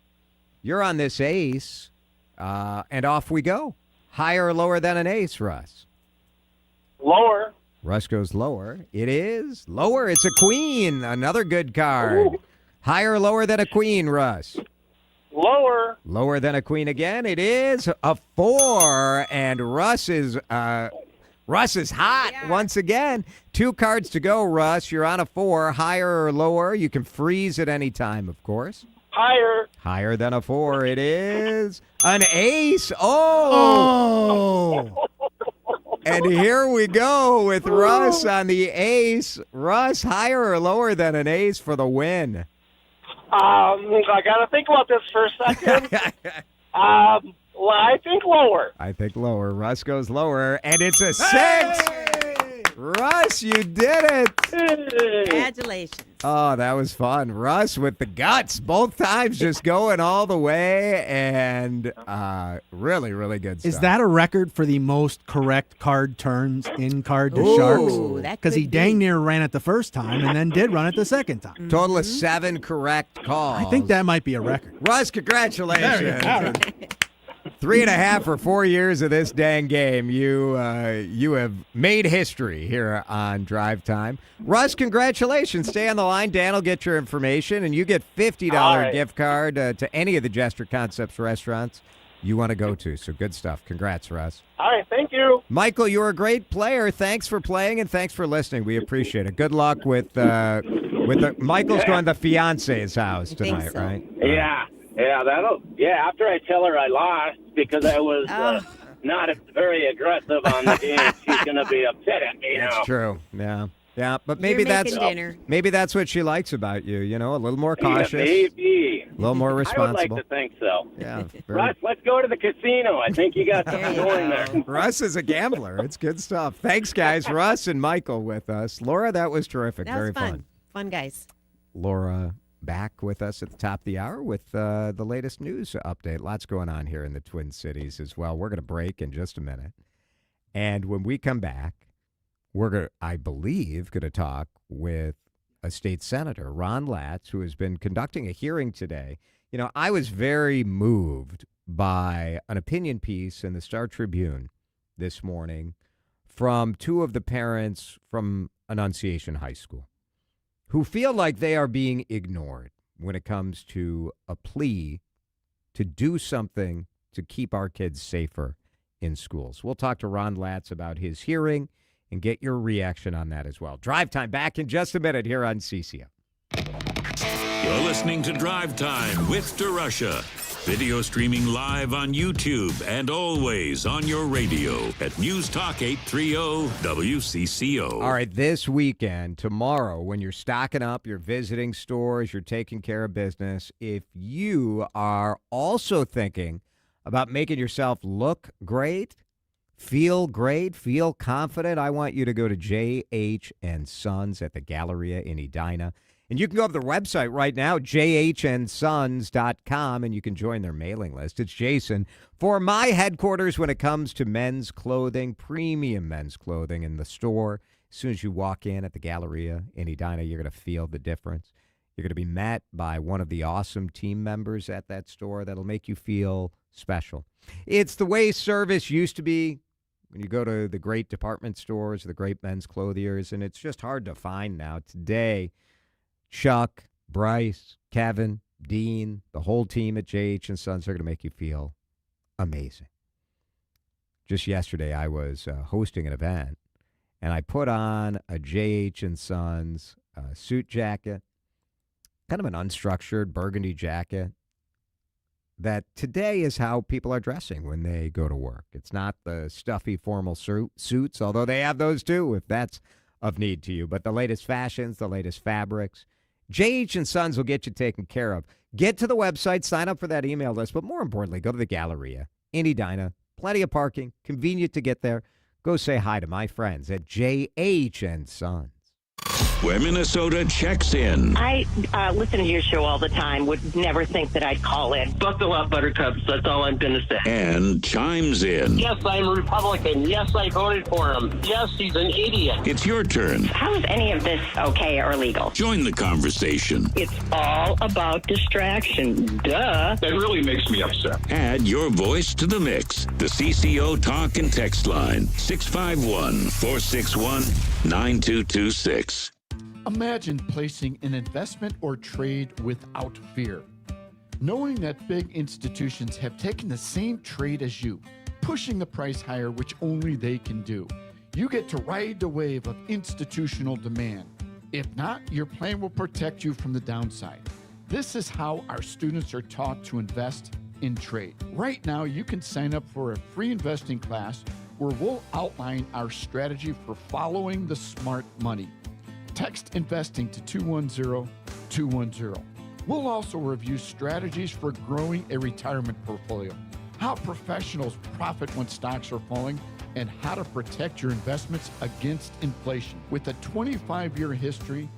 you're on this ace, and off we go. Higher or lower than an ace, Russ? Lower. Russ goes lower. It is lower. It's a queen. Another good card. Ooh. Higher or lower than a queen, Russ? Lower. Lower than a queen again. It is a 4, and Russ is hot once again. 2 cards to go, Russ. You're on a 4. Higher or lower? You can freeze at any time, of course. Higher. Higher than a 4. It is an ace. Oh! And here we go with Russ on the ace. Russ, higher or lower than an ace for the win? I got to think about this for a second. Well, I think lower. I think lower. Russ goes lower, and it's a 6. Russ, you did it. Congratulations. Oh, that was fun. Russ with the guts both times, just going all the way, and really, really good stuff. Is that a record for the most correct card turns in Card DeSharks? Because he dang near ran it the first time and then did run it the second time. Total of 7 correct calls. I think that might be a record. Russ, congratulations. There you go. All right. 3.5 or 4 years of this dang game. You have made history here on Drive Time. Russ, congratulations. Stay on the line. Dan will get your information, and you get $50 gift card to any of the Jester Concepts restaurants you want to go to. So good stuff. Congrats, Russ. All right, thank you. Michael, you're a great player. Thanks for playing, and thanks for listening. We appreciate it. Good luck with Michael's going to the fiance's house tonight, right? Yeah. Yeah, after I tell her I lost because I was not very aggressive on the game, she's going to be upset at me now. That's true. Yeah, but maybe that's what she likes about you, a little more cautious. Maybe. A little more responsible. I would like to think so. Yeah. Russ, let's go to the casino. I think you got something going there. Russ is a gambler. It's good stuff. Thanks, guys. Russ and Michael with us. Laura, that was terrific. That was Very fun. Fun, guys. Laura back with us at the top of the hour with the latest news update. Lots going on here in the Twin Cities as well. We're going to break in just a minute. And when we come back, we're, I believe, going to talk with a state senator, Ron Latz, who has been conducting a hearing today. I was very moved by an opinion piece in the Star Tribune this morning from 2 of the parents from Annunciation High School who feel like they are being ignored when it comes to a plea to do something to keep our kids safer in schools. We'll talk to Ron Latz about his hearing and get your reaction on that as well. Drive Time back in just a minute here on CCO. You're listening to Drive Time with DeRUSH. Video streaming live on YouTube and always on your radio at News Talk 830 WCCO. All right, this weekend, tomorrow, when you're stocking up, you're visiting stores, you're taking care of business, if you are also thinking about making yourself look great, feel great, feel confident, I want you to go to J.H. & Sons at the Galleria in Edina. And you can go to their website right now, jhnSons.com, and you can join their mailing list. It's Jason for my headquarters when it comes to men's clothing, premium men's clothing in the store. As soon as you walk in at the Galleria in Edina, you're going to feel the difference. You're going to be met by one of the awesome team members at that store that'll make you feel special. It's the way service used to be when you go to the great department stores, the great men's clothiers, and it's just hard to find now. Today, Chuck, Bryce, Kevin, Dean, the whole team at J.H. & Sons are going to make you feel amazing. Just yesterday, I was hosting an event, and I put on a J.H. & Sons suit jacket, kind of an unstructured burgundy jacket, that today is how people are dressing when they go to work. It's not the stuffy formal suits, although they have those too, if that's of need to you. But the latest fashions, the latest fabrics, J.H. & Sons will get you taken care of. Get to the website, sign up for that email list, but more importantly, go to the Galleria in Edina. Plenty of parking, convenient to get there. Go say hi to my friends at J.H. & Sons. Where Minnesota checks in. I listen to your show all the time. Would never think that I'd call in. Buckle up, Buttercups. That's all I'm going to say. And chimes in. Yes, I'm a Republican. Yes, I voted for him. Yes, he's an idiot. It's your turn. How is any of this okay or legal? Join the conversation. It's all about distraction. Duh. That really makes me upset. Add your voice to the mix. The CCO talk and text line, 651-461-9226. Imagine placing an investment or trade without fear. Knowing that big institutions have taken the same trade as you, pushing the price higher, which only they can do. You get to ride the wave of institutional demand. If not, your plan will protect you from the downside. This is how our students are taught to invest in trade. Right now, you can sign up for a free investing class where we'll outline our strategy for following the smart money. Text investing to 210-210. We'll also review strategies for growing a retirement portfolio, how professionals profit when stocks are falling, and how to protect your investments against inflation. With a 25-year history,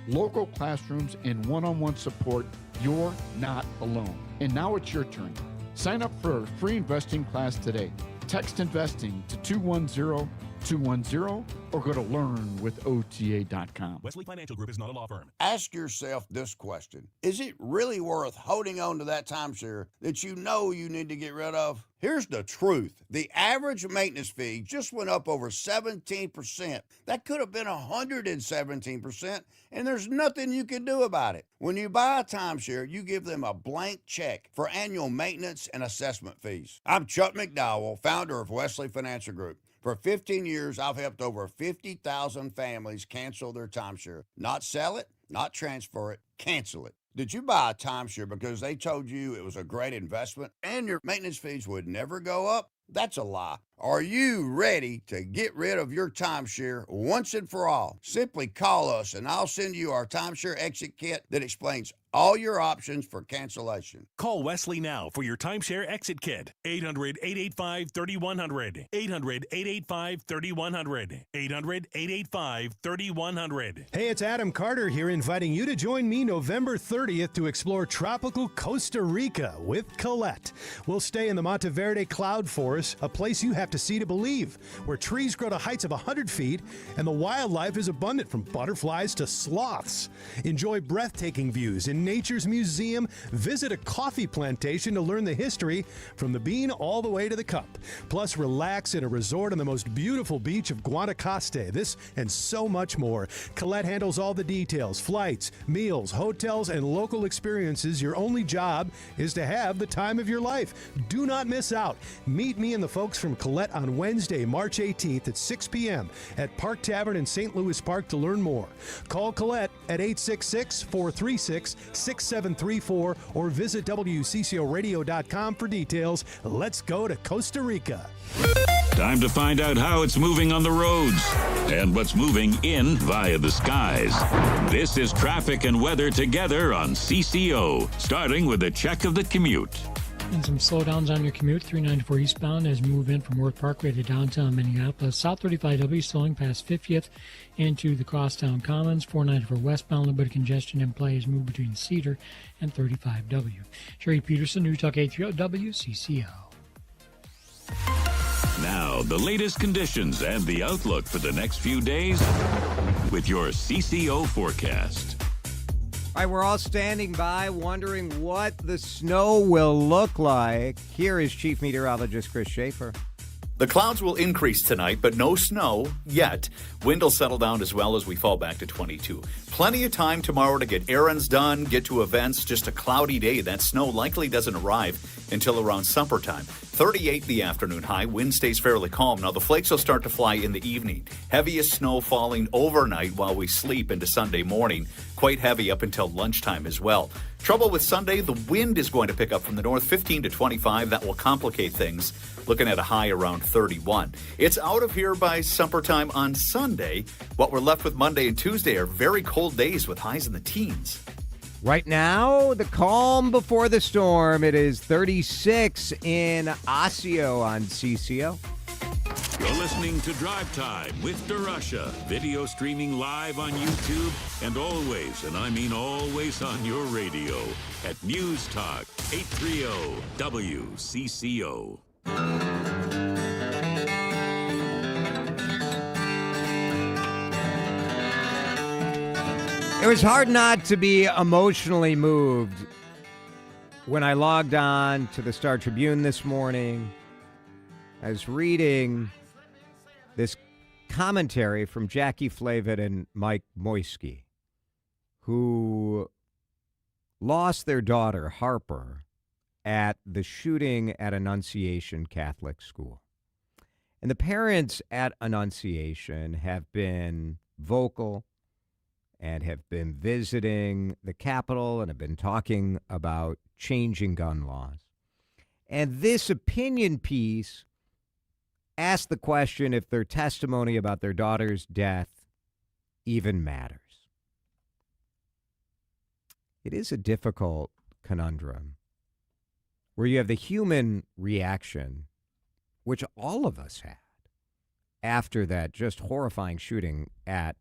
local classrooms, and one-on-one support, you're not alone. And now it's your turn. Sign up for a free investing class today. Text investing to 210-210 or go to learnwithota.com. Wesley Financial Group is not a law firm. Ask yourself this question. Is it really worth holding on to that timeshare that you know you need to get rid of? Here's the truth. The average maintenance fee just went up over 17%. That could have been 117%, and there's nothing you can do about it. When you buy a timeshare, you give them a blank check for annual maintenance and assessment fees. I'm Chuck McDowell, founder of Wesley Financial Group. For 15 years, I've helped over 50,000 families cancel their timeshare. Not sell it, not transfer it, cancel it. Did you buy a timeshare because they told you it was a great investment and your maintenance fees would never go up? That's a lie. Are you ready to get rid of your timeshare once and for all? Simply call us and I'll send you our timeshare exit kit that explains all your options for cancellation. Call Wesley now for your timeshare exit kit. 800-885-3100. 800-885-3100. 800-885-3100. Hey, it's Adam Carter here inviting you to join me November 30th to explore tropical Costa Rica with Colette. We'll stay in the Monteverde Cloud Forest, a place you have to see to believe, where trees grow to heights of 100 feet and the wildlife is abundant from butterflies to sloths. Enjoy breathtaking views in nature's museum. Visit a coffee plantation to learn the history from the bean all the way to the cup. Plus, relax in a resort on the most beautiful beach of Guanacaste. This and so much more. Colette handles all the details, flights, meals, hotels, and local experiences. Your only job is to have the time of your life. Do not miss out. Meet me and the folks from Colette on Wednesday, March 18th at 6 p.m. at Park Tavern in St. Louis Park to learn more. Call Colette at 866-436-6734 or visit WCCOradio.com for details. Let's go to Costa Rica. Time to find out how it's moving on the roads and what's moving in via the skies. This is traffic and weather together on CCO, starting with a check of the commute. And some slowdowns on your commute, 394 eastbound as you move in from Worth Parkway to downtown Minneapolis. South 35W slowing past 50th into the Crosstown Commons. 494 westbound, a little bit of congestion in play as you move between Cedar and 35W. Sherry Peterson, News Talk 830 WCCO. Now, the latest conditions and the outlook for the next few days with your CCO forecast. All right, we're all standing by wondering what the snow will look like. Here is Chief Meteorologist Chris Shaffer. The clouds will increase tonight, but no snow yet. Wind will settle down as well as we fall back to 22. Plenty of time tomorrow to get errands done, get to events. Just a cloudy day. That snow likely doesn't arrive until around supper time. 38 the afternoon high. Wind stays fairly calm. Now, the flakes will start to fly in the evening. Heaviest snow falling overnight while we sleep into Sunday morning. Quite heavy up until lunchtime as well. Trouble with Sunday, the wind is going to pick up from the north, 15 to 25. That will complicate things. Looking at a high around 31. It's out of here by supper time on Sunday. What we're left with Monday and Tuesday are very cold days with highs in the teens. Right now, the calm before the storm. It is 36 in Osseo on CCO. You're listening to Drive Time with DeRUSH, video streaming live on YouTube and always, and I mean always, on your radio at News Talk 830 WCCO. It was hard not to be emotionally moved when I logged on to the Star Tribune this morning. I was reading this commentary from Jackie Flavin and Mike Moisky, who lost their daughter, Harper, at the shooting at Annunciation Catholic School. And the parents at Annunciation have been vocal and have been visiting the Capitol and have been talking about changing gun laws. And this opinion piece asked the question if their testimony about their daughter's death even matters. It is a difficult conundrum where you have the human reaction, which all of us had after that just horrifying shooting at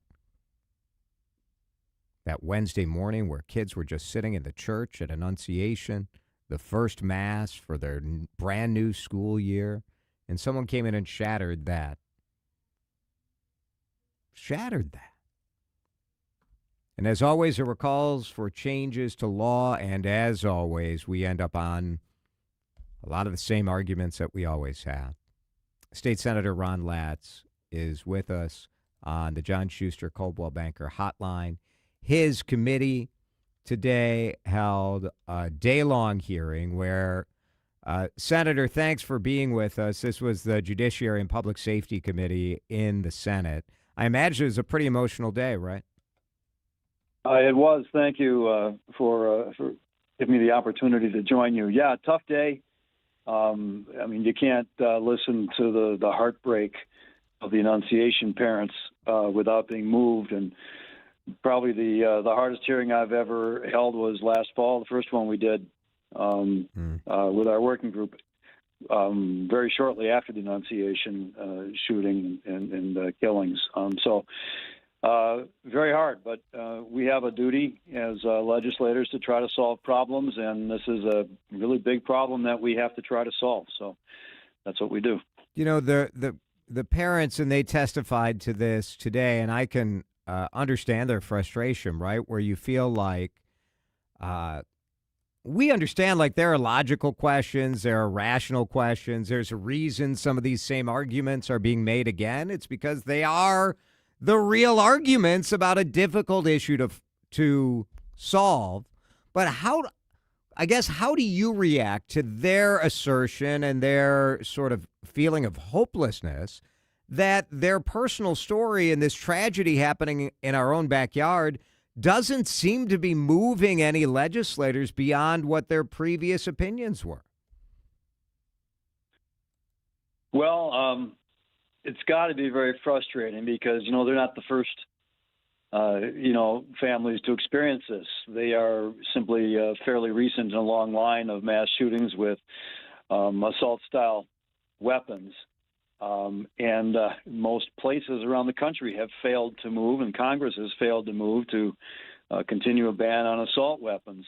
that Wednesday morning where kids were just sitting in the church at Annunciation, the first mass for their brand new school year, and someone came in and shattered that. And as always, there were calls for changes to law, and as always, we end up on a lot of the same arguments that we always have. State Senator Ron Latz is with us on the John Schuster Coldwell Banker Hotline. His committee today held a day-long hearing where, Senator, thanks for being with us. This was the Judiciary and Public Safety Committee in the Senate. I imagine it was a pretty emotional day, right? It was. Thank you for giving me the opportunity to join you. Yeah, tough day. I mean, you can't listen to the heartbreak of the Annunciation parents without being moved. And probably the hardest hearing I've ever held was last fall, the first one we did with our working group, very shortly after the Annunciation shooting and killings. Very hard, but we have a duty as legislators to try to solve problems, and this is a really big problem that we have to try to solve. So that's what we do. You know, the parents, and they testified to this today, and I can understand their frustration, right? Where you feel like we understand, like, there are logical questions, there are rational questions. There's a reason some of these same arguments are being made again. It's because they are the real arguments about a difficult issue to solve. But how do you react to their assertion and their sort of feeling of hopelessness that their personal story and this tragedy happening in our own backyard doesn't seem to be moving any legislators beyond what their previous opinions were? Well, it's got to be very frustrating because, they're not the first, families to experience this. They are simply fairly recent in a long line of mass shootings with assault-style weapons. And most places around the country have failed to move, and Congress has failed to move to continue a ban on assault weapons.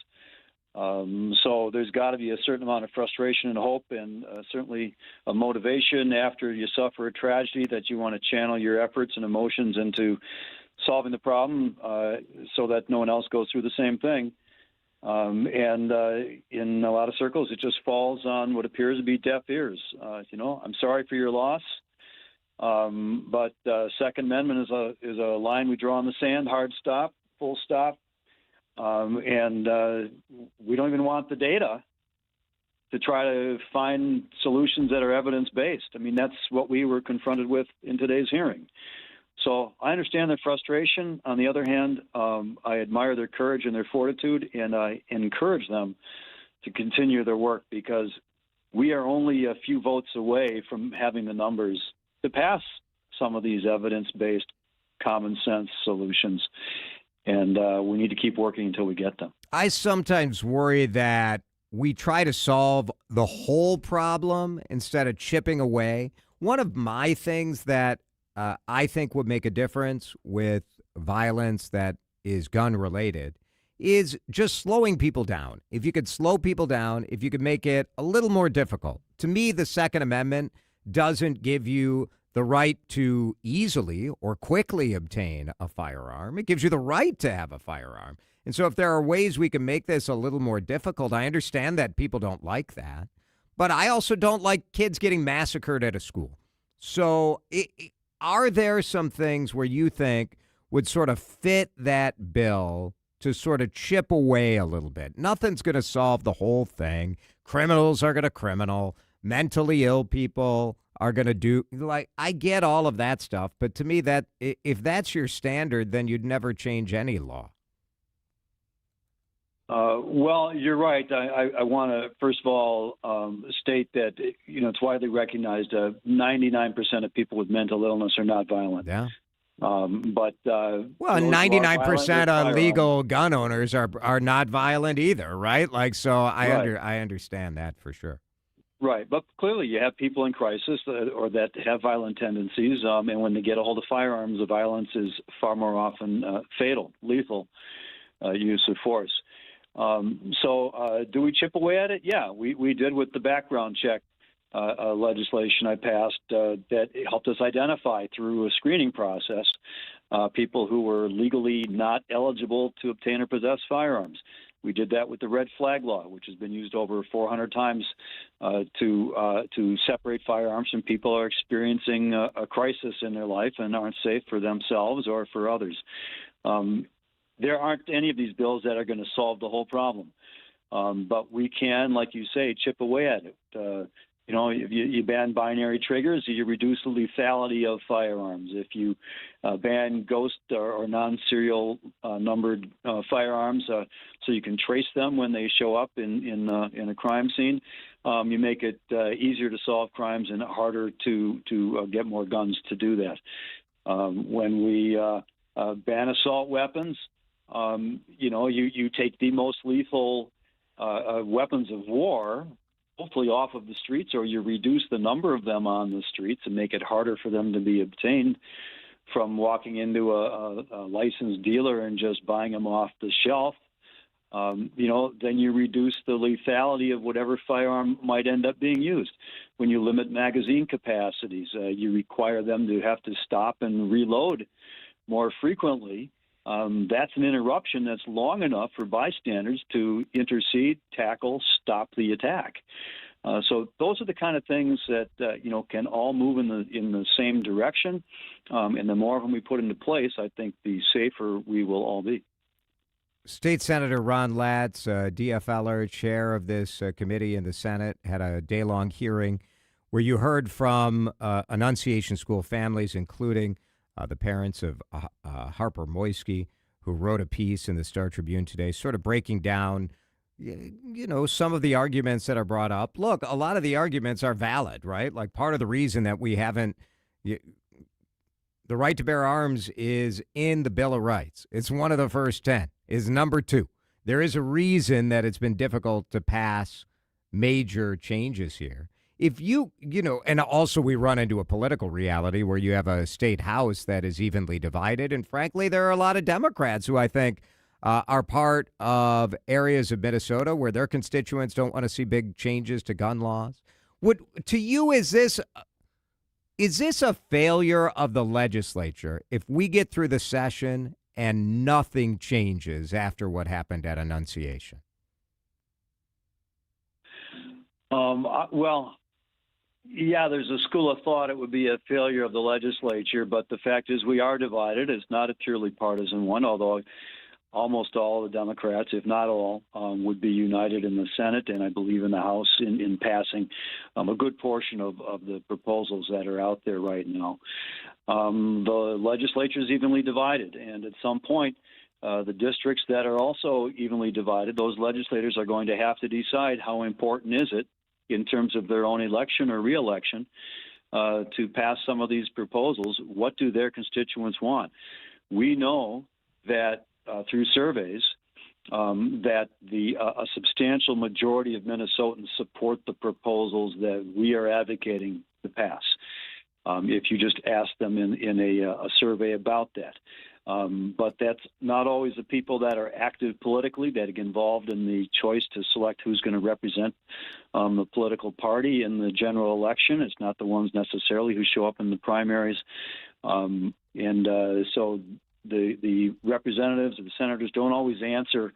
So there's got to be a certain amount of frustration and hope, and certainly a motivation after you suffer a tragedy that you want to channel your efforts and emotions into solving the problem so that no one else goes through the same thing. And in a lot of circles, it just falls on what appears to be deaf ears. I'm sorry for your loss, but Second Amendment is a line we draw in the sand, hard stop, full stop. And we don't even want the data to try to find solutions that are evidence-based. I mean, that's what we were confronted with in today's hearing. So I understand their frustration. On the other hand, I admire their courage and their fortitude, and I encourage them to continue their work because we are only a few votes away from having the numbers to pass some of these evidence-based common sense solutions. And we need to keep working until we get them. I sometimes worry that we try to solve the whole problem instead of chipping away. One of my things that I think would make a difference with violence that is gun-related is just slowing people down. If you could slow people down, if you could make it a little more difficult. To me, the Second Amendment doesn't give you the right to easily or quickly obtain a firearm. It gives you the right to have a firearm. And so if there are ways we can make this a little more difficult, I understand that people don't like that. But I also don't like kids getting massacred at a school. So are there some things where you think would sort of fit that bill to sort of chip away a little bit. Nothing's going to solve the whole thing. Criminals are going to criminal. Mentally ill people are going to do, like, I get all of that stuff, but to me, that if that's your standard, then you'd never change any law. Well, you're right. I want to, first of all, state that, it's widely recognized 99% of people with mental illness are not violent. Yeah. Well, 99% of legal gun owners are not violent either, right? Like, so I understand that for sure. Right, but clearly you have people in crisis or that have violent tendencies, and when they get a hold of firearms, the violence is far more often fatal, lethal use of force. So do we chip away at it? Yeah, we did with the background check legislation I passed that helped us identify through a screening process people who were legally not eligible to obtain or possess firearms. We did that with the red flag law, which has been used over 400 times to separate firearms from people who are experiencing a crisis in their life and aren't safe for themselves or for others. There aren't any of these bills that are going to solve the whole problem, but we can, like you say, chip away at it. If you ban binary triggers, you reduce the lethality of firearms. If you ban ghost or non-serial numbered firearms, so you can trace them when they show up in a crime scene, you make it easier to solve crimes and harder to get more guns to do that. When we ban assault weapons, you take the most lethal weapons of war, hopefully off of the streets, or you reduce the number of them on the streets and make it harder for them to be obtained from walking into a licensed dealer and just buying them off the shelf. Then you reduce the lethality of whatever firearm might end up being used. When you limit magazine capacities, you require them to have to stop and reload more frequently. That's an interruption that's long enough for bystanders to intercede, tackle, stop the attack. So those are the kind of things that can all move in the same direction. And the more of them we put into place, I think the safer we will all be. State Senator Ron Latz, DFLer, chair of this committee in the Senate, had a day-long hearing where you heard from Annunciation School families, including the parents of Harper Moisky, who wrote a piece in the Star Tribune today, sort of breaking down, some of the arguments that are brought up. Look, a lot of the arguments are valid, right? Like, part of the reason that we haven't, the right to bear arms is in the Bill of Rights. It's one of the first 10, is number 2. There is a reason that it's been difficult to pass major changes here. If and also we run into a political reality where you have a state house that is evenly divided. And frankly, there are a lot of Democrats who I think are part of areas of Minnesota where their constituents don't want to see big changes to gun laws. To you, is this a failure of the legislature if we get through the session and nothing changes after what happened at Annunciation? Yeah, there's a school of thought it would be a failure of the legislature, but the fact is we are divided. It's not a purely partisan one, although almost all the Democrats, if not all, would be united in the Senate and I believe in the House in passing a good portion of the proposals that are out there right now. The legislature is evenly divided, and at some point, the districts that are also evenly divided, those legislators are going to have to decide how important is it in terms of their own election or reelection to pass some of these proposals. What do their constituents want? We know that through surveys that a substantial majority of Minnesotans support the proposals that we are advocating to pass. If you just ask them in a survey about that. But that's not always the people that are active politically, that get involved in the choice to select who's going to represent the political party in the general election. It's not the ones necessarily who show up in the primaries. So the representatives or the senators don't always answer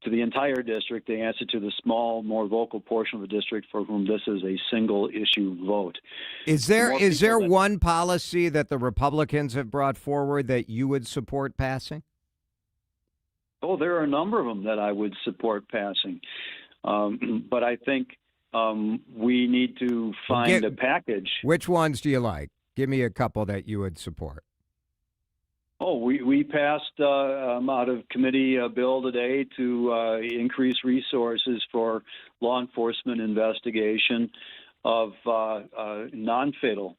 to the entire district. They answer to the small, more vocal portion of the district for whom this is a single issue vote. Is there one policy that the Republicans have brought forward that you would support passing? Oh, there are a number of them that I would support passing. But I think we need to find a package. Which ones do you like? Give me a couple that you would support. Oh, we passed out of committee a bill today to increase resources for law enforcement investigation of non-fatal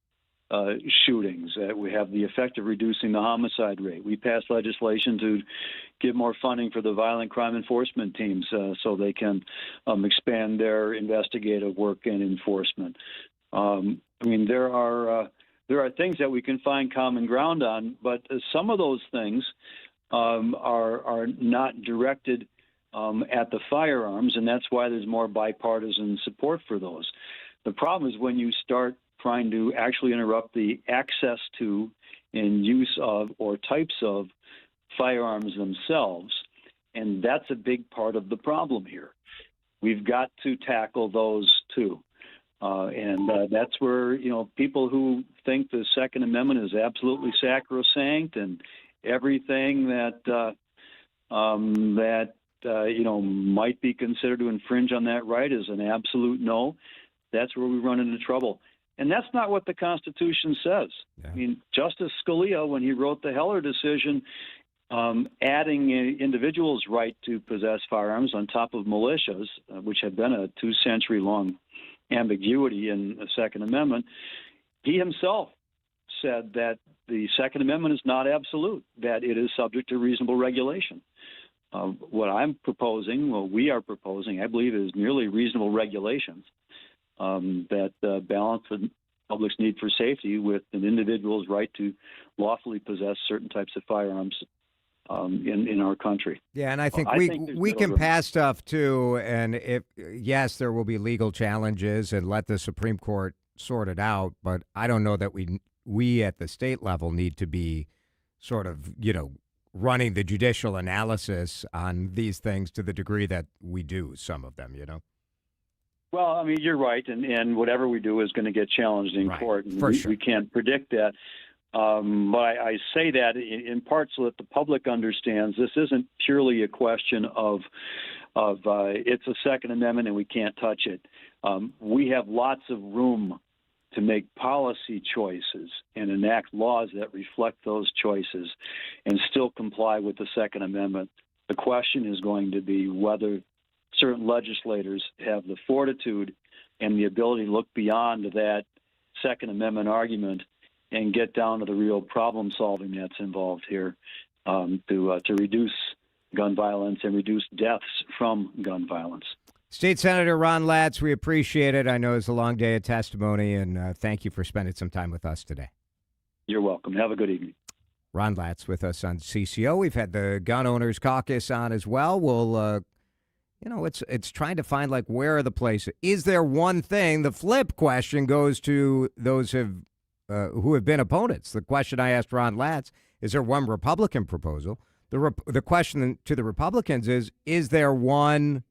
shootings. We have the effect of reducing the homicide rate. We passed legislation to give more funding for the violent crime enforcement teams so they can expand their investigative work and enforcement. There are things that we can find common ground on, but some of those things are not directed at the firearms, and that's why there's more bipartisan support for those. The problem is when you start trying to actually interrupt the access to and use of or types of firearms themselves, and that's a big part of the problem here. We've got to tackle those too. And that's where, people who think the Second Amendment is absolutely sacrosanct and everything that might be considered to infringe on that right is an absolute no. That's where we run into trouble. And that's not what the Constitution says. Yeah. Justice Scalia, when he wrote the Heller decision, adding an individual's right to possess firearms on top of militias, which had been a 2-century-long ambiguity in the Second Amendment, he himself said that the Second Amendment is not absolute, that it is subject to reasonable regulation. What I'm proposing, we are proposing, I believe, is merely reasonable regulations that balance the public's need for safety with an individual's right to lawfully possess certain types of firearms in our country. Yeah, and I think we can pass stuff too, and yes, there will be legal challenges, and let the Supreme Court sort it out. But I don't know that we at the state level need to be sort of running the judicial analysis on these things to the degree that we do some of them. Well, you're right, and whatever we do is going to get challenged in court, and we can't predict that. But I say that in part so that the public understands this isn't purely a question of it's a Second Amendment and we can't touch it. We have lots of room to make policy choices and enact laws that reflect those choices and still comply with the Second Amendment. The question is going to be whether certain legislators have the fortitude and the ability to look beyond that Second Amendment argument and get down to the real problem solving that's involved here to reduce gun violence and reduce deaths from gun violence. State Senator Ron Latz, we appreciate it. I know it's a long day of testimony, and thank you for spending some time with us today. You're welcome. Have a good evening. Ron Latz with us on CCO. We've had the Gun Owners Caucus on as well. We'll, it's trying to find, where are the places? Is there one thing? The flip question goes to those who have been opponents. The question I asked Ron Latz, is there one Republican proposal? The question to the Republicans is there one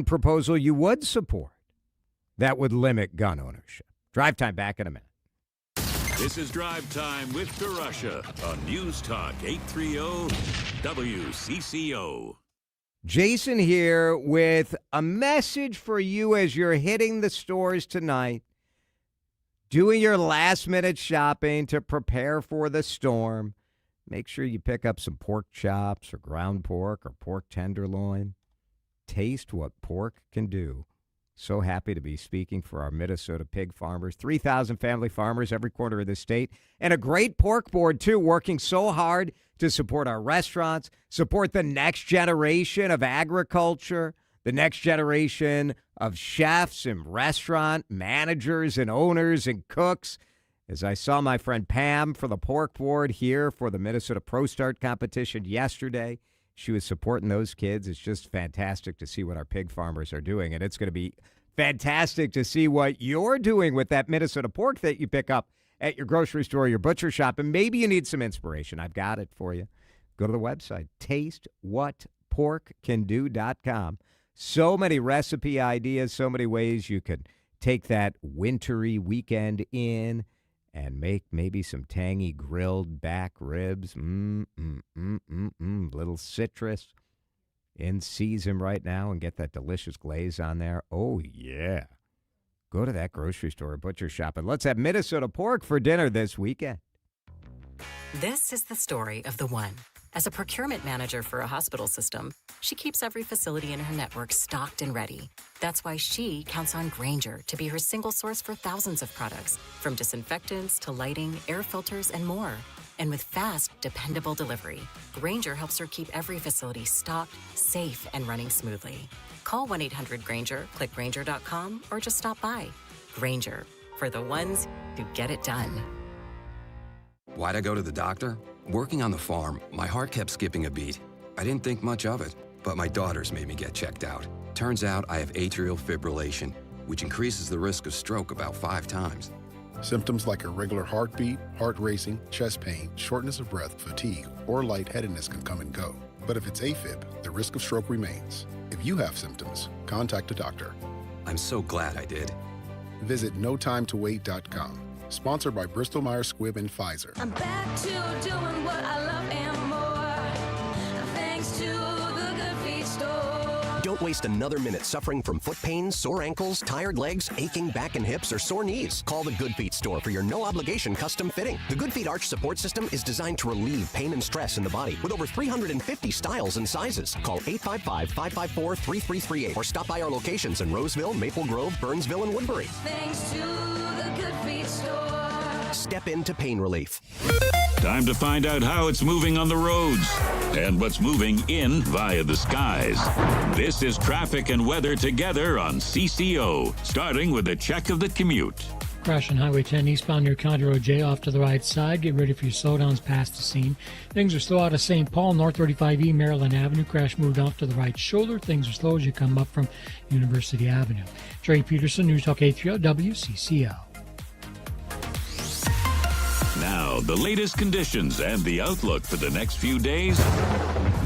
proposal you would support that would limit gun ownership? Drive Time, back in a minute. This is Drive Time with DeRUSH on News Talk 830 WCCO. Jason here with a message for you as you're hitting the stores tonight, doing your last-minute shopping to prepare for the storm. Make sure you pick up some pork chops or ground pork or pork tenderloin. Taste what pork can do. So happy to be speaking for our Minnesota pig farmers. 3,000 family farmers every corner of the state. And a great pork board, too, working so hard to support our restaurants, support the next generation of agriculture, the next generation of chefs and restaurant managers and owners and cooks. As I saw my friend Pam for the pork board here for the Minnesota Pro Start competition yesterday, she was supporting those kids. It's just fantastic to see what our pig farmers are doing. And it's going to be fantastic to see what you're doing with that Minnesota pork that you pick up at your grocery store, your butcher shop. And maybe you need some inspiration. I've got it for you. Go to the website, tastewhatporkcando.com. So many recipe ideas, so many ways you could take that wintry weekend in and make maybe some tangy grilled back ribs. Little citrus in season right now and get that delicious glaze on there. Oh, yeah. Go to that grocery store or butcher shop and let's have Minnesota pork for dinner this weekend. This is the story of the one. As a procurement manager for a hospital system, she keeps every facility in her network stocked and ready. That's why she counts on Grainger to be her single source for thousands of products, from disinfectants to lighting, air filters, and more. And with fast, dependable delivery, Grainger helps her keep every facility stocked, safe, and running smoothly. Call 1-800-GRAINGER, click Grainger.com, or just stop by. Grainger, for the ones who get it done. Why'd I go to the doctor? Working on the farm, my heart kept skipping a beat. I didn't think much of it, but my daughters made me get checked out. Turns out I have atrial fibrillation, which increases the risk of stroke about 5 times. Symptoms like irregular heartbeat, heart racing, chest pain, shortness of breath, fatigue, or lightheadedness can come and go. But if it's AFib, the risk of stroke remains. If you have symptoms, contact a doctor. I'm so glad I did. Visit notimetowait.com. Sponsored by Bristol-Myers Squibb and Pfizer. I'm back to doing what I love and more. Thanks to the Good Feet store. Don't waste another minute suffering from foot pain, sore ankles, tired legs, aching back and hips, or sore knees. Call the Good Feet store for your no-obligation custom fitting. The Good Feet Arch Support System is designed to relieve pain and stress in the body with over 350 styles and sizes. Call 855-554-3338 or stop by our locations in Roseville, Maple Grove, Burnsville, and Woodbury. Thanks to the Good Feet store. Step into pain relief. Time to find out how it's moving on the roads and what's moving in via the skies. This is traffic and weather together on CCO, starting with a check of the commute. Crash on Highway 10 eastbound near County Road J off to the right side. Get ready for your slowdowns past the scene. Things are slow out of St. Paul, North 35E, Maryland Avenue. Crash moved off to the right shoulder. Things are slow as you come up from University Avenue. Trey Peterson, News Talk 830 WCCO. Now, the latest conditions and the outlook for the next few days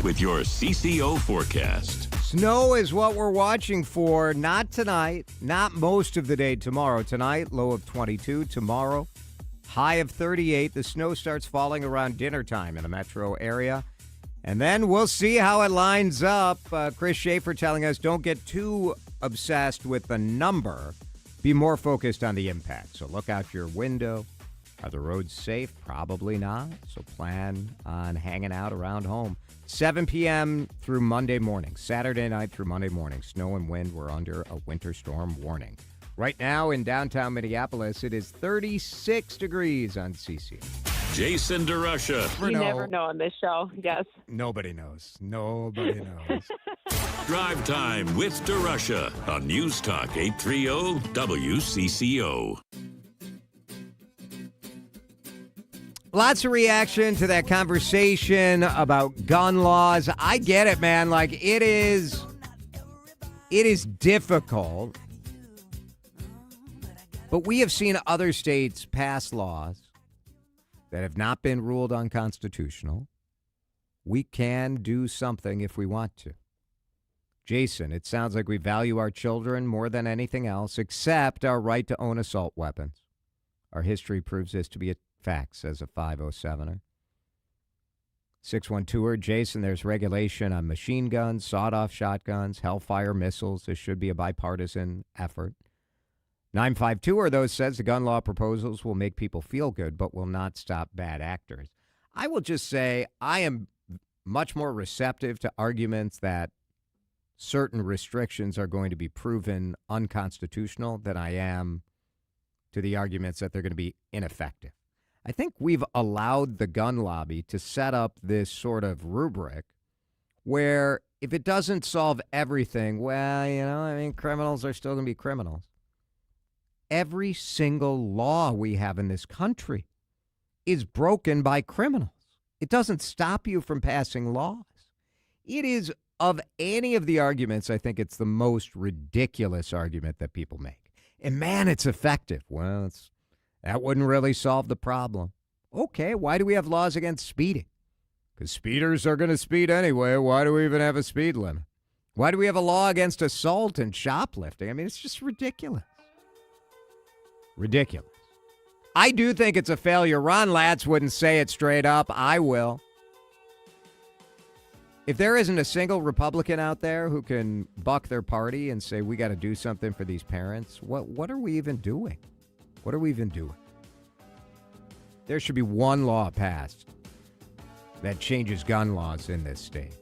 with your CCO forecast. Snow is what we're watching for. Not tonight, not most of the day tomorrow. Tonight, low of 22. Tomorrow, high of 38. The snow starts falling around dinner time in the metro area. And then we'll see how it lines up. Chris Shaffer telling us don't get too obsessed with the number. Be more focused on the impact. So look out your window. Are the roads safe? Probably not. So plan on hanging out around home. 7 p.m. through Monday morning. Saturday night through Monday morning. Snow and wind were under a winter storm warning. Right now in downtown Minneapolis, it is 36 degrees on CC. Jason DeRUSH. You never know on this show, yes. Nobody knows. Nobody knows. Drive Time with DeRUSH on News Talk 830 WCCO. Lots of reaction to that conversation about gun laws. I get it, man. Like, it is difficult. But we have seen other states pass laws that have not been ruled unconstitutional. We can do something if we want to. Jason, it sounds like we value our children more than anything else, except our right to own assault weapons. Our history proves this to be a fact, says a 507er. 612er, Jason, there's regulation on machine guns, sawed-off shotguns, Hellfire missiles. This should be a bipartisan effort. 952er, though, says the gun law proposals will make people feel good, but will not stop bad actors. I will just say I am much more receptive to arguments that certain restrictions are going to be proven unconstitutional than I am to the arguments that they're going to be ineffective. I think we've allowed the gun lobby to set up this sort of rubric where if it doesn't solve everything, well, criminals are still going to be criminals. Every single law we have in this country is broken by criminals. It doesn't stop you from passing laws. It is, of any of the arguments, I think it's the most ridiculous argument that people make. And man, it's effective. Well, that wouldn't really solve the problem. Okay, why do we have laws against speeding? Because speeders are going to speed anyway. Why do we even have a speed limit? Why do we have a law against assault and shoplifting? It's just ridiculous. Ridiculous. I do think it's a failure. Ron Latz wouldn't say it straight up. I will. If there isn't a single Republican out there who can buck their party and say, we got to do something for these parents, what are we even doing? What are we even doing? There should be one law passed that changes gun laws in this state.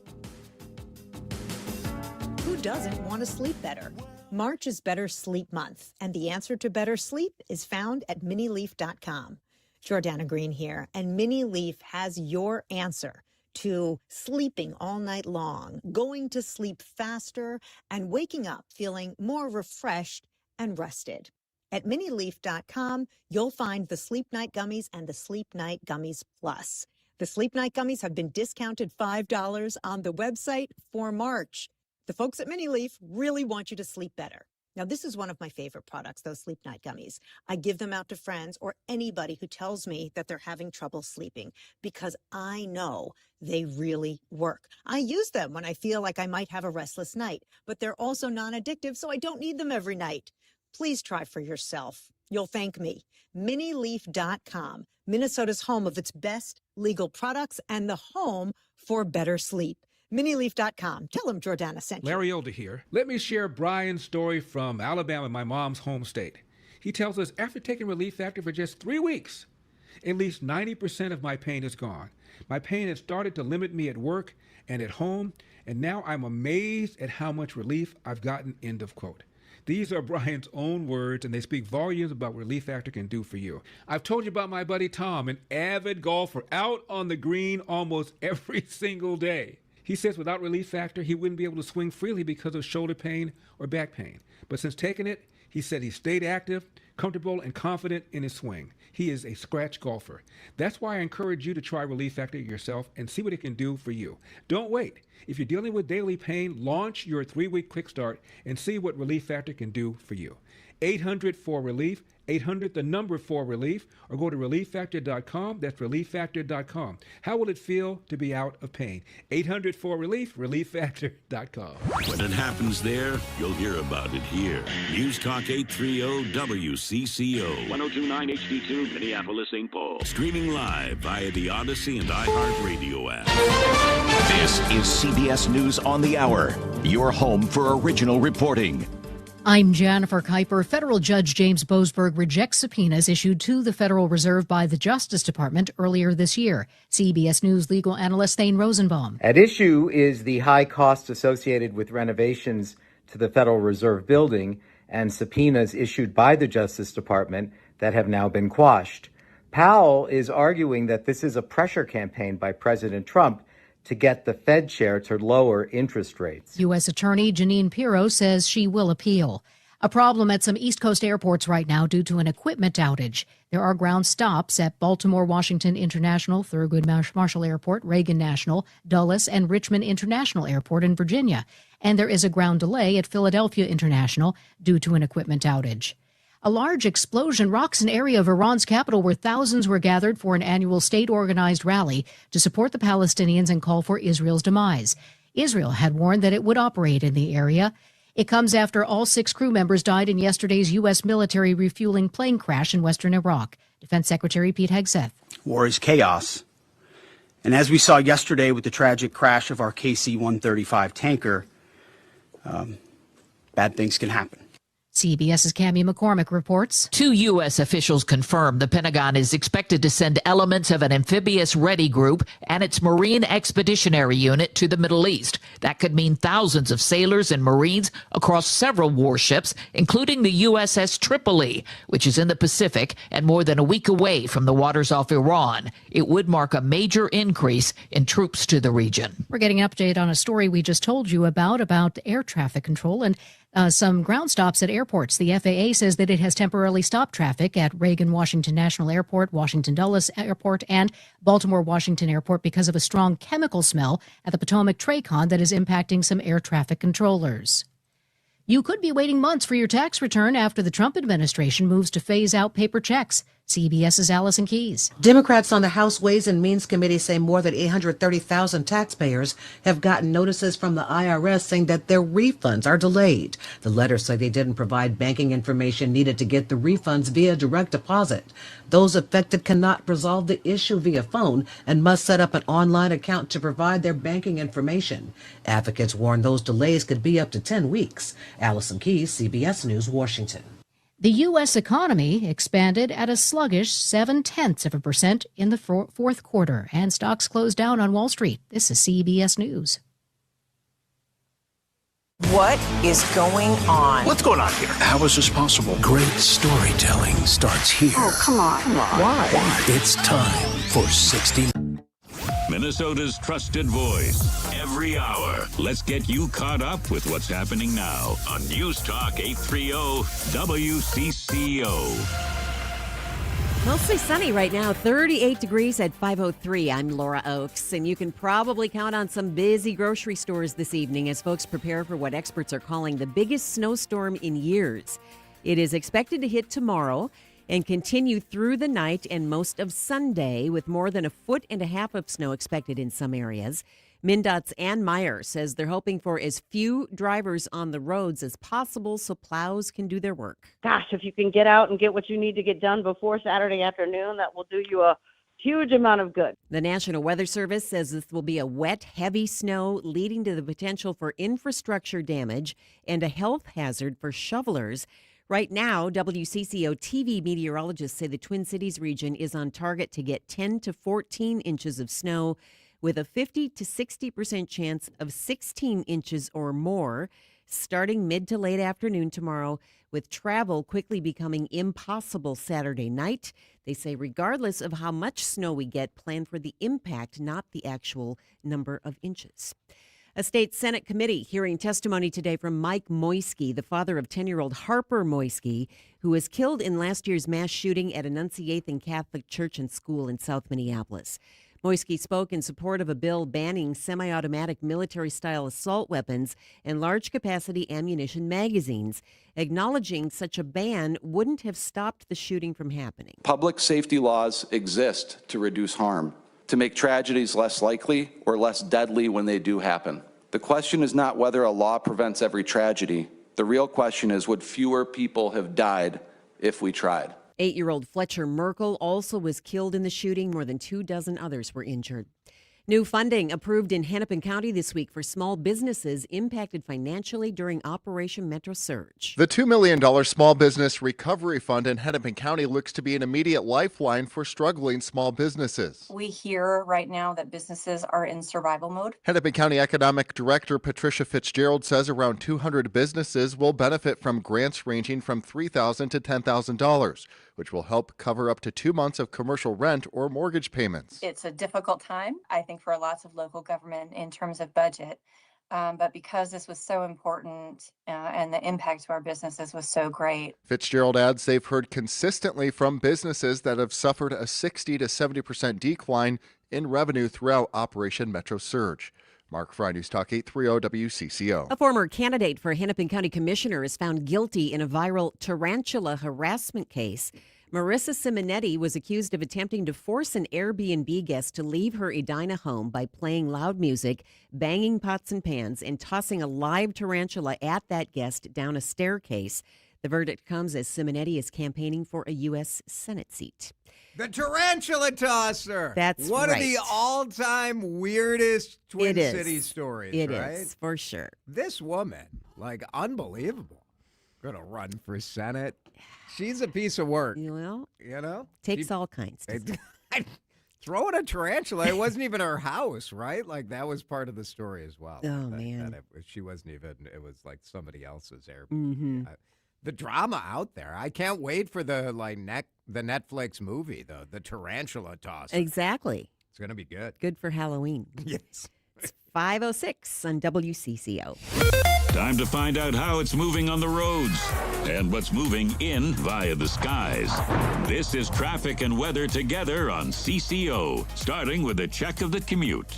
Who doesn't want to sleep better? March is Better Sleep Month, and the answer to better sleep is found at minileaf.com. Jordana Green here, and Minileaf has your answer to sleeping all night long, going to sleep faster, and waking up feeling more refreshed and rested. At minileaf.com, you'll find the Sleep Night Gummies and the Sleep Night Gummies Plus. The Sleep Night Gummies have been discounted $5 on the website for March. The folks at Minileaf really want you to sleep better. Now, this is one of my favorite products, those Sleep Night Gummies. I give them out to friends or anybody who tells me that they're having trouble sleeping because I know they really work. I use them when I feel like I might have a restless night, but they're also non-addictive, so I don't need them every night. Please try for yourself. You'll thank me. Minileaf.com, Minnesota's home of its best legal products and the home for better sleep. Minileaf.com. Tell them Jordana sent you. Larry Older here. Let me share Brian's story from Alabama, my mom's home state. He tells us after taking Relief Factor for just 3 weeks, at least 90% of my pain is gone. My pain had started to limit me at work and at home, and now I'm amazed at how much relief I've gotten, end of quote. These are Brian's own words, and they speak volumes about what Relief Factor can do for you. I've told you about my buddy Tom, an avid golfer, out on the green almost every single day. He says without Relief Factor, he wouldn't be able to swing freely because of shoulder pain or back pain. But since taking it, he said he stayed active, comfortable, and confident in his swing. He is a scratch golfer. That's why I encourage you to try Relief Factor yourself and see what it can do for you. Don't wait. If you're dealing with daily pain, launch your 3-week quick start and see what Relief Factor can do for you. 800-4RELIEF, 800-4RELIEF, or go to ReliefFactor.com. That's ReliefFactor.com. How will it feel to be out of pain? 800-4RELIEF, ReliefFactor.com. When it happens there, you'll hear about it here. News Talk 830 WCCO. 1029 HD2, Minneapolis, St. Paul. Streaming live via the Odyssey and iHeartRadio app. This is CBS News on the Hour, your home for original reporting. I'm Jennifer Kuiper. Federal Judge James Boasberg rejects subpoenas issued to the Federal Reserve by the Justice Department earlier this year. CBS News legal analyst Thane Rosenbaum. At issue is the high cost associated with renovations to the Federal Reserve building and subpoenas issued by the Justice Department that have now been quashed. Powell is arguing that this is a pressure campaign by President Trump to get the Fed chair to lower interest rates. U.S. Attorney Jeanine Pirro says she will appeal. A problem at some East Coast airports right now due to an equipment outage. There are ground stops at Baltimore Washington International, Thurgood Marshall Airport, Reagan National, Dulles, and Richmond International Airport in Virginia. And there is a ground delay at Philadelphia International due to an equipment outage. A large explosion rocks an area of Iran's capital where thousands were gathered for an annual state-organized rally to support the Palestinians and call for Israel's demise. Israel had warned that it would operate in the area. It comes after all 6 crew members died in yesterday's U.S. military refueling plane crash in western Iraq. Defense Secretary Pete Hegseth. War is chaos. And as we saw yesterday with the tragic crash of our KC-135 tanker, bad things can happen. CBS's Cammie McCormick reports. 2 U.S. officials confirmed the Pentagon is expected to send elements of an amphibious ready group and its Marine Expeditionary Unit to the Middle East. That could mean thousands of sailors and Marines across several warships, including the USS Tripoli, which is in the Pacific and more than a week away from the waters off Iran. It would mark a major increase in troops to the region. We're getting an update on a story we just told you about air traffic control and some ground stops at airports. The FAA says that it has temporarily stopped traffic at Reagan Washington National Airport, Washington Dulles Airport, and Baltimore Washington Airport because of a strong chemical smell at the Potomac Tracon that is impacting some air traffic controllers. You could be waiting months for your tax return after the Trump administration moves to phase out paper checks. CBS's Allison Keyes. Democrats on the House Ways and Means Committee say more than 830,000 taxpayers have gotten notices from the IRS saying that their refunds are delayed. The letters say they didn't provide banking information needed to get the refunds via direct deposit. Those affected cannot resolve the issue via phone and must set up an online account to provide their banking information. Advocates warn those delays could be up to 10 weeks. Allison Keyes, CBS News, Washington. The U.S. economy expanded at a sluggish 0.7% in the fourth quarter, and stocks closed down on Wall Street. This is CBS News. What is going on? What's going on here? How is this possible? Great storytelling starts here. Oh, come on. Why? It's time for 60. Minnesota's trusted voice. Every hour. Let's get you caught up with what's happening now on News Talk 830 WCCO. Mostly sunny right now, 38 degrees at 5:03. I'm Laura Oakes, and you can probably count on some busy grocery stores this evening as folks prepare for what experts are calling the biggest snowstorm in years. It is expected to hit tomorrow and continue through the night and most of Sunday, with more than 1.5 feet of snow expected in some areas. MnDOT's Ann Meyer says they're hoping for as few drivers on the roads as possible so plows can do their work. Gosh, if you can get out and get what you need to get done before Saturday afternoon, that will do you a huge amount of good. The National Weather Service says this will be a wet, heavy snow leading to the potential for infrastructure damage and a health hazard for shovelers. Right now, WCCO TV meteorologists say the Twin Cities region is on target to get 10 to 14 inches of snow, with a 50 to 60% chance of 16 inches or more starting mid to late afternoon tomorrow, with travel quickly becoming impossible Saturday night. They say regardless of how much snow we get, plan for the impact, not the actual number of inches. A state Senate committee hearing testimony today from Mike Moisky, the father of 10-year-old Harper Moisky, who was killed in last year's mass shooting at Annunciation Catholic Church and School in South Minneapolis. Moisky spoke in support of a bill banning semi-automatic military-style assault weapons and large-capacity ammunition magazines, acknowledging such a ban wouldn't have stopped the shooting from happening. Public safety laws exist to reduce harm, to make tragedies less likely or less deadly when they do happen. The question is not whether a law prevents every tragedy. The real question is, would fewer people have died if we tried? 8-year-old Fletcher Merkel also was killed in the shooting. More than 24 others were injured. New funding approved in Hennepin County this week for small businesses impacted financially during Operation Metro Surge. The $2 million Small Business Recovery Fund in Hennepin County looks to be an immediate lifeline for struggling small businesses. We hear right now that businesses are in survival mode. Hennepin County Economic Director Patricia Fitzgerald says around 200 businesses will benefit from grants ranging from $3,000 to $10,000, which will help cover up to 2 months of commercial rent or mortgage payments. It's a difficult time, I think, for lots of local government in terms of budget. But because this was so important and the impact to our businesses was so great. Fitzgerald adds they've heard consistently from businesses that have suffered a 60 to 70% decline in revenue throughout Operation Metro Surge. Mark Fry, News Talk 830 WCCO. A former candidate for Hennepin County Commissioner is found guilty in a viral tarantula harassment case. Marissa Simonetti was accused of attempting to force an Airbnb guest to leave her Edina home by playing loud music, banging pots and pans, and tossing a live tarantula at that guest down a staircase. The verdict comes as Simonetti is campaigning for a U.S. Senate seat. The tarantula tosser. That's one right. of the all-time weirdest Twin It is. Cities stories, It right? is, for sure. This woman, like, unbelievable. Gonna run for Senate. She's a piece of work. Well, you know? Takes all kinds. Throwing a tarantula. It wasn't even her house, right? Like, that was part of the story as well. Man. She wasn't even, it was like somebody else's Airbnb. Mm-hmm. The drama out there. I can't wait for the Netflix movie, the tarantula tosser. Exactly. It's going to be good. Good for Halloween. Yes. It's 5:06 on WCCO. Time to find out how it's moving on the roads and what's moving in via the skies. This is traffic and weather together on CCO, starting with a check of the commute.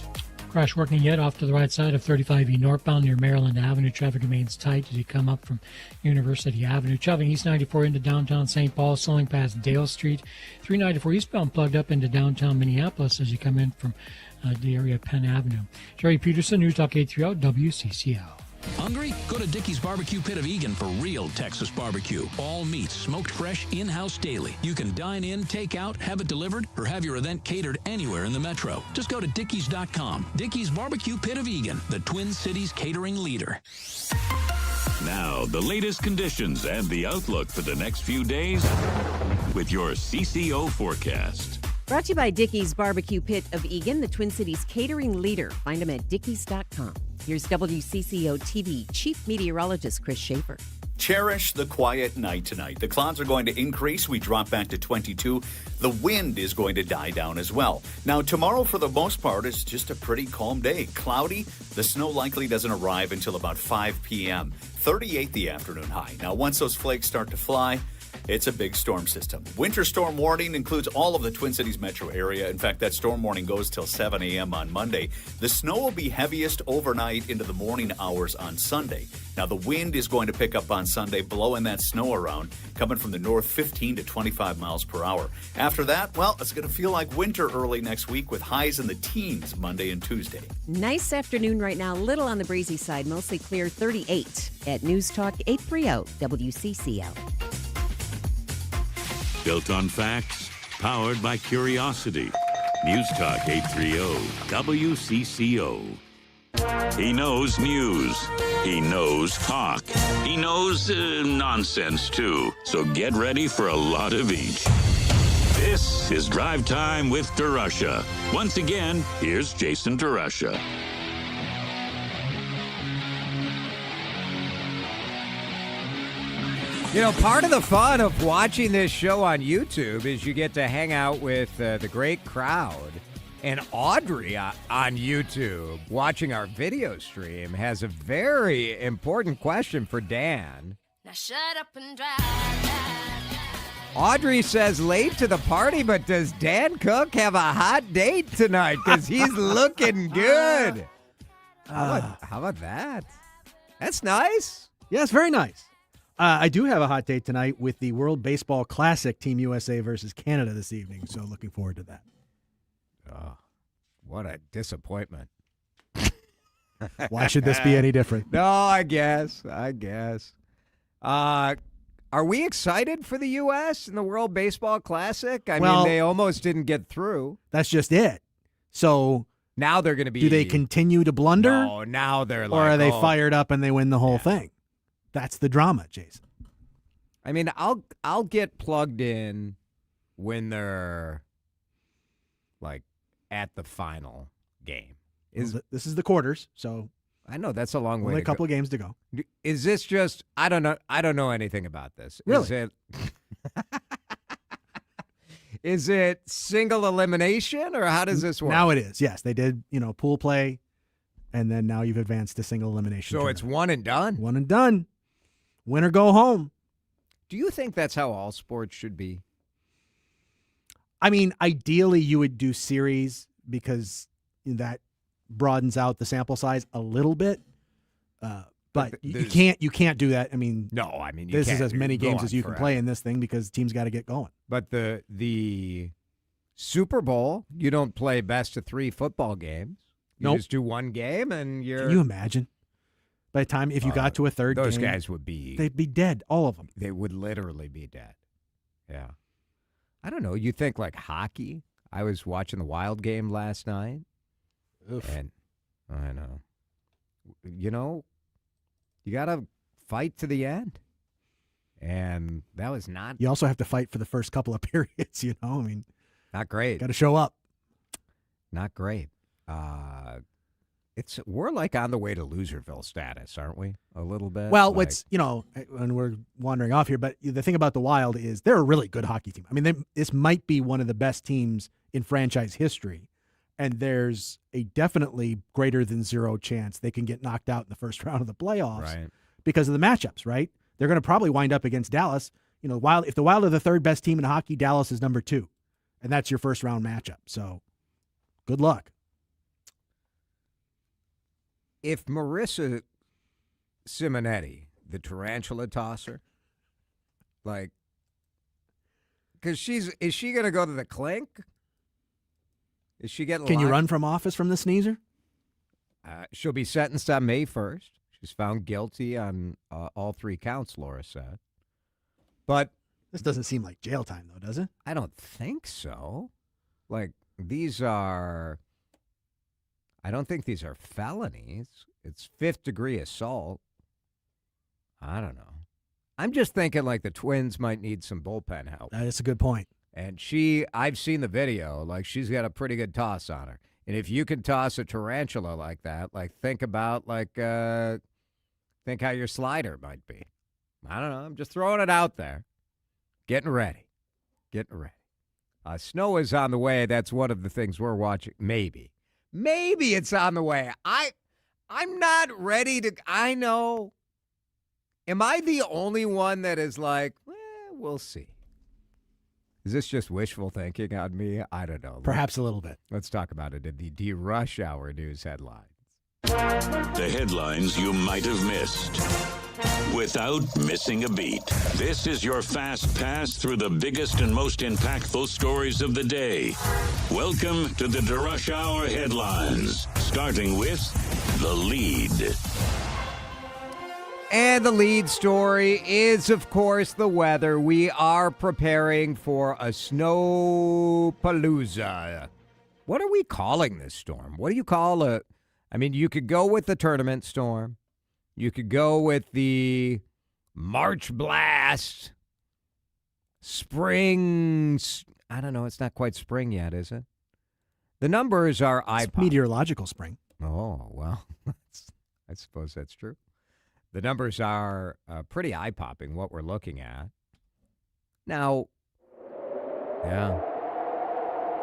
crash working yet off to the right side of 35E northbound near Maryland Avenue. Traffic remains tight as you come up from University Avenue. Traveling East 94 into downtown St. Paul, slowing past Dale Street. 394 eastbound plugged up into downtown Minneapolis as you come in from the area of Penn Avenue. Jerry Peterson, News Talk 830 WCCO. Hungry? Go to Dickey's Barbecue Pit of Egan for real Texas barbecue. All meats smoked fresh in-house daily. You can dine in, take out, have it delivered, or have your event catered anywhere in the metro. Just go to Dickeys.com. Dickey's Barbecue Pit of Egan, the Twin Cities catering leader. Now, the latest conditions and the outlook for the next few days with your CCO forecast. Brought to you by Dickey's Barbecue Pit of Egan, the Twin Cities catering leader. Find them at Dickeys.com. Here's WCCO TV Chief Meteorologist Chris Shaffer. Cherish the quiet night tonight. The clouds are going to increase. We drop back to 22. The wind is going to die down as well. Now, tomorrow, for the most part, is just a pretty calm day. Cloudy. The snow likely doesn't arrive until about 5 p.m. 38 the afternoon high. Now, once those flakes start to fly, it's a big storm system. Winter storm warning includes all of the Twin Cities metro area. In fact, that storm warning goes till 7 a.m. on Monday. The snow will be heaviest overnight into the morning hours on Sunday. Now, the wind is going to pick up on Sunday, blowing that snow around, coming from the north 15 to 25 miles per hour. After that, well, it's going to feel like winter early next week with highs in the teens Monday and Tuesday. Nice afternoon right now, little on the breezy side, mostly clear, 38 at News Talk 830 WCCO. Built on facts, powered by curiosity. News Talk 830 WCCO. He knows news. He knows talk. He knows nonsense, too. So get ready for a lot of each. This is Drive Time with DeRUSH. Once again, here's Jason DeRUSH. You know, part of the fun of watching this show on YouTube is you get to hang out with the great crowd. And Audrey on YouTube, watching our video stream, has a very important question for Dan. Now shut up and drive. Audrey says late to the party, but does Dan Cook have a hot date tonight? Because he's looking good. How about that? That's nice. Yes, very nice. I do have a hot date tonight with the World Baseball Classic, Team USA versus Canada this evening, so looking forward to that. Oh, what a disappointment. Why should this be any different? No, I guess. Are we excited for the U.S. in the World Baseball Classic? I mean, they almost didn't get through. That's just it. So now they're going to be... Do they continue to blunder? No, now they're like... Or are they fired up and they win the whole thing? That's the drama, Jason. I mean, I'll get plugged in when they're like at the final game. This is the quarters, so I know that's a long way. Only a couple of games to go. Is this just? I don't know. I don't know anything about this. Really? Is it single elimination or how does this work? Now it is. Yes, they did. Pool play, and then now you've advanced to single elimination. So tournament. It's one and done. One and done. Win or go home. Do you think that's how all sports should be? I mean, ideally you would do series because that broadens out the sample size a little bit. But you can't do that. I mean, no. I mean, this is as many games as you can play in this thing because teams got to get going. But the Super Bowl, you don't play best of 3 football games. You just do one game and you're. Can you imagine? By the time, if you got to a third those game, guys would be... They'd be dead, all of them. They would literally be dead. Yeah. I don't know. You think like hockey? I was watching the Wild game last night. Oof. And I know. You got to fight to the end. And that was not... You also have to fight for the first couple of periods, I mean... Not great. Got to show up. Not great. We're like on the way to Loserville status, aren't we? A little bit. Well, and we're wandering off here, but the thing about the Wild is they're a really good hockey team. I mean, this might be one of the best teams in franchise history, and there's a definitely greater than 0 chance they can get knocked out in the first round of the playoffs because of the matchups, right? They're going to probably wind up against Dallas. If the Wild are the 3rd best team in hockey, Dallas is number 2, and that's your first round matchup. So good luck. if Marissa Simonetti, the tarantula tosser, like, because is she going to go to the clink? Is she getting Can you locked? run from office from the sneezer? She'll be sentenced on May 1st. She's found guilty on all 3 counts, Laura said. But this doesn't seem like jail time, though, does it? I don't think so. Like, I don't think these are felonies. It's 5th-degree assault. I don't know. I'm just thinking like the Twins might need some bullpen help. That's a good point. And I've seen the video, like she's got a pretty good toss on her. And if you can toss a tarantula like that, like think about think how your slider might be. I don't know. I'm just throwing it out there. Getting ready. Snow is on the way. That's one of the things we're watching. Maybe it's on the way. I'm not ready to. I know. Am I the only one that is like, we'll see? Is this just wishful thinking on me? I don't know. Perhaps a little bit. Let's talk about it in the DeRUSH Hour news headlines. The headlines you might have missed without missing a beat. This is your fast pass through the biggest and most impactful stories of the day. Welcome to the DeRUSH Hour headlines, starting with the lead. And the lead story is, of course, the weather. We are preparing for a snowpalooza. What are we calling this storm? What do you call it? I mean, you could go with the tournament storm. You could go with the March blast. Spring. I don't know. It's not quite spring yet, is it? The numbers are It's meteorological spring. Oh, well, I suppose that's true. The numbers are pretty eye-popping, what we're looking at. Now, yeah.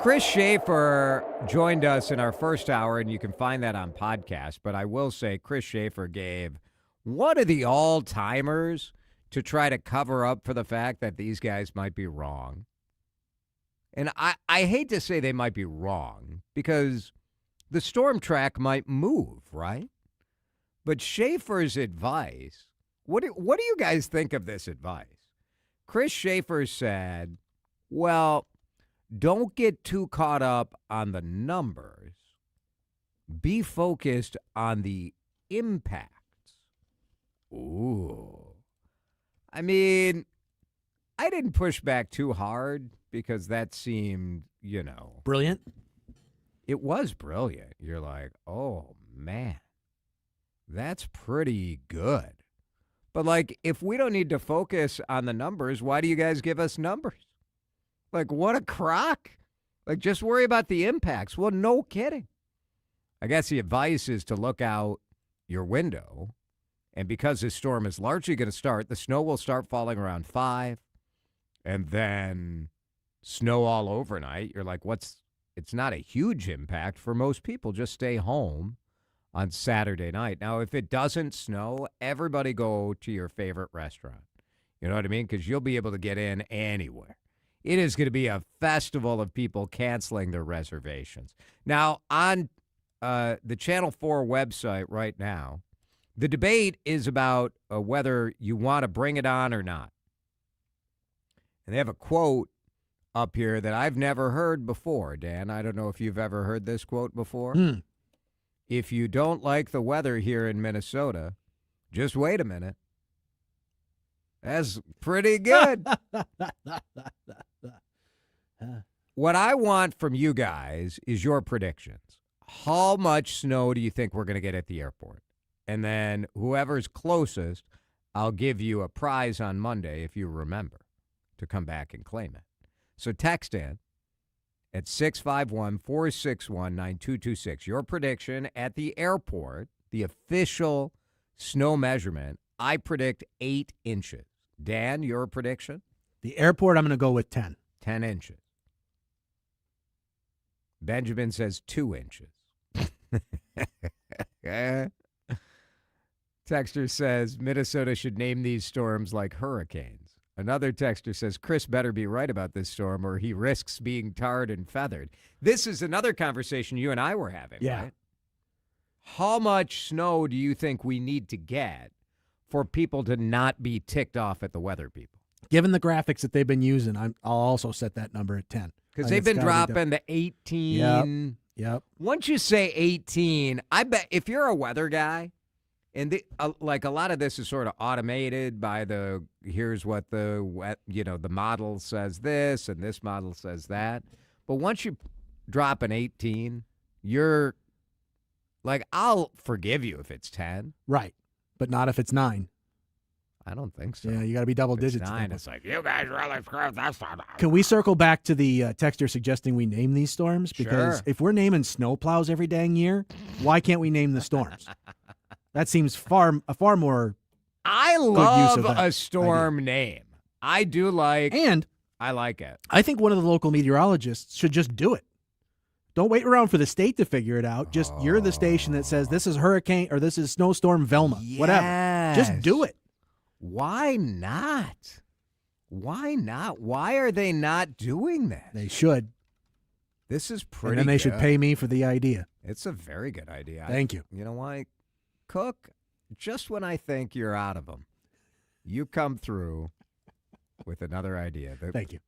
Chris Shaffer joined us in our first hour, and you can find that on podcast. But I will say Chris Shaffer gave one of the all-timers to try to cover up for the fact that these guys might be wrong. And I hate to say they might be wrong because the storm track might move, right? But Schaefer's advice, what do you guys think of this advice? Chris Shaffer said, well, don't get too caught up on the numbers. Be focused on the impacts. Ooh. I mean, I didn't push back too hard because that seemed, Brilliant. It was brilliant. You're like, oh, man. That's pretty good. But, like, if we don't need to focus on the numbers, why do you guys give us numbers? Like, what a crock. Like, just worry about the impacts. Well, no kidding. I guess the advice is to look out your window. And because this storm is largely going to start, the snow will start falling around 5. And then snow all overnight. You're like, it's not a huge impact for most people. Just stay home on Saturday night. Now, if it doesn't snow, everybody go to your favorite restaurant. You know what I mean? Because you'll be able to get in anywhere. It is going to be a festival of people canceling their reservations. Now, on the Channel 4 website right now, the debate is about whether you want to bring it on or not. And they have a quote up here that I've never heard before, Dan. I don't know if you've ever heard this quote before. If you don't like the weather here in Minnesota, just wait a minute. That's pretty good. What I want from you guys is your predictions. How much snow do you think we're going to get at the airport? And then whoever's closest, I'll give you a prize on Monday, if you remember, to come back and claim it. So text in at 651-461-9226. Your prediction at the airport, the official snow measurement, I predict 8 inches. Dan, your prediction? The airport, I'm going to go with 10. 10 inches. Benjamin says 2 inches. Texter says Minnesota should name these storms like hurricanes. Another texter says Chris better be right about this storm or he risks being tarred and feathered. This is another conversation you and I were having, right? how much snow do you think we need to get for people to not be ticked off at the weather people? Given the graphics that they've been using, I'll also set that number at 10. Because they've been dropping the 18. Yep. Once you say 18, I bet if you're a weather guy, and like a lot of this is sort of automated by here's what the model says this and this model says that. But once you drop an 18, you're like, I'll forgive you if it's 10. Right. But not if it's 9. I don't think so. Yeah, you got to be double digits. 9, it's like, you guys really screwed this one up. Can we circle back to the texter suggesting we name these storms? Because Sure. if we're naming snowplows every dang year, why can't we name the storms? That seems far more. I good use love of that a storm name. I do like, and I like it. I think one of the local meteorologists should just do it. Don't wait around for the state to figure it out. Just you're the station that says this is hurricane or this is snowstorm Velma, whatever. Just do it. Why not? Why not? Why are they not doing that? They should. This is pretty And then they good. should pay me for the idea. It's a very good idea. Thank you. You know why? Cook, just when I think you're out of them, you come through with another idea. Thank you.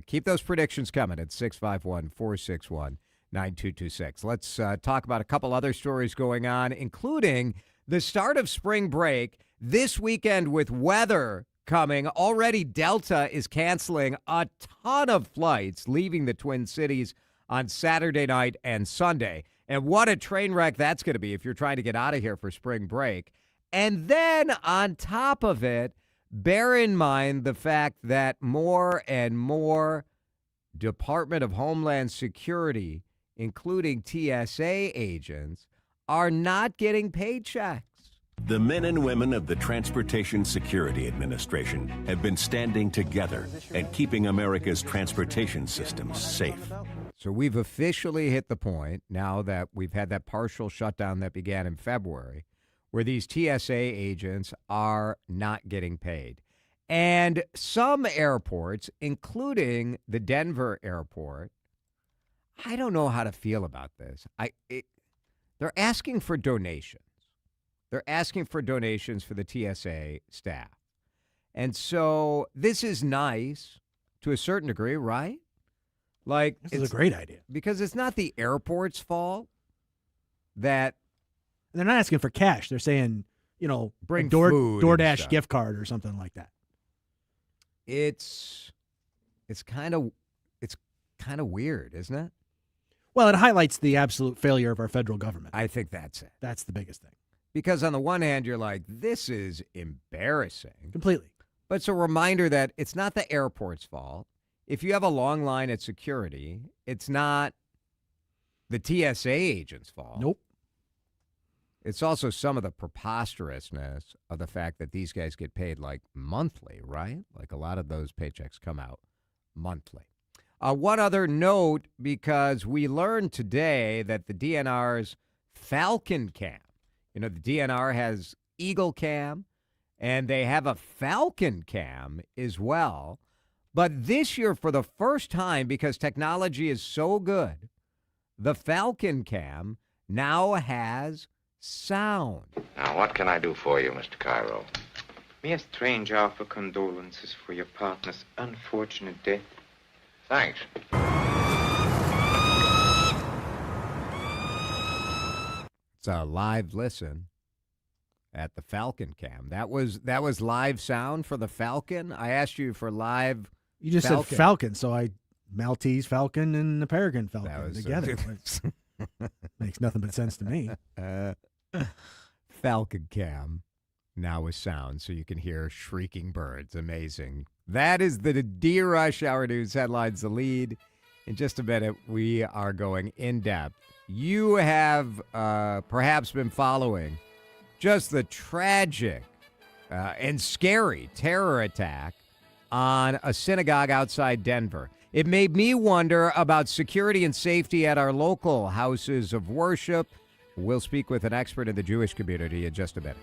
Keep those predictions coming at 651-461-9226. Let's talk about a couple other stories going on, including the start of spring break this weekend with weather coming. Already Delta is canceling a ton of flights leaving the Twin Cities on Saturday night and Sunday. And what a train wreck that's going to be if you're trying to get out of here for spring break. And then on top of it, bear in mind the fact that more and more Department of Homeland Security, including TSA agents, are not getting paychecks. The men and women of the Transportation Security Administration have been standing together and keeping America's transportation systems safe. So we've officially hit the point now that we've had that partial shutdown that began in February where these TSA agents are not getting paid. And some airports, including the Denver airport, I don't know how to feel about this. They're asking for donations. They're asking for donations for the TSA staff. And so this is nice to a certain degree, right? Like, This is a great idea. Because it's not the airport's fault that they're not asking for cash. They're saying, bring a food and DoorDash stuff. gift card or something like that. It's kind of weird, isn't it? Well, it highlights the absolute failure of our federal government. I think that's it. That's the biggest thing. Because on the one hand, you're like, this is embarrassing. Completely. But it's a reminder that it's not the airport's fault. If you have a long line at security, it's not the TSA agent's fault. Nope. It's also some of the preposterousness of the fact that these guys get paid like monthly, right? Like a lot of those paychecks come out monthly. One other note, because we learned today that the DNR's Falcon Cam, the DNR has Eagle Cam, and they have a Falcon Cam as well. But this year, for the first time, because technology is so good, the Falcon Cam now has sound. Now, what can I do for you, Mr. Cairo? May a stranger offer condolences for your partner's unfortunate death? Thanks. It's a live listen at the Falcon Cam. That was live sound for the Falcon. I asked you for live. You just Falcon. said Falcon, so I Maltese Falcon and the Peregrine Falcon together. Makes nothing but sense to me. Falcon Cam now with sound, so you can hear shrieking birds. Amazing. That is the DeRUSH Hour News headlines. The lead. In just a minute, we are going in depth. You have perhaps been following just the tragic and scary terror attack on a synagogue outside Denver. It made me wonder about security and safety at our local houses of worship. We'll speak with an expert in the Jewish community in just a minute.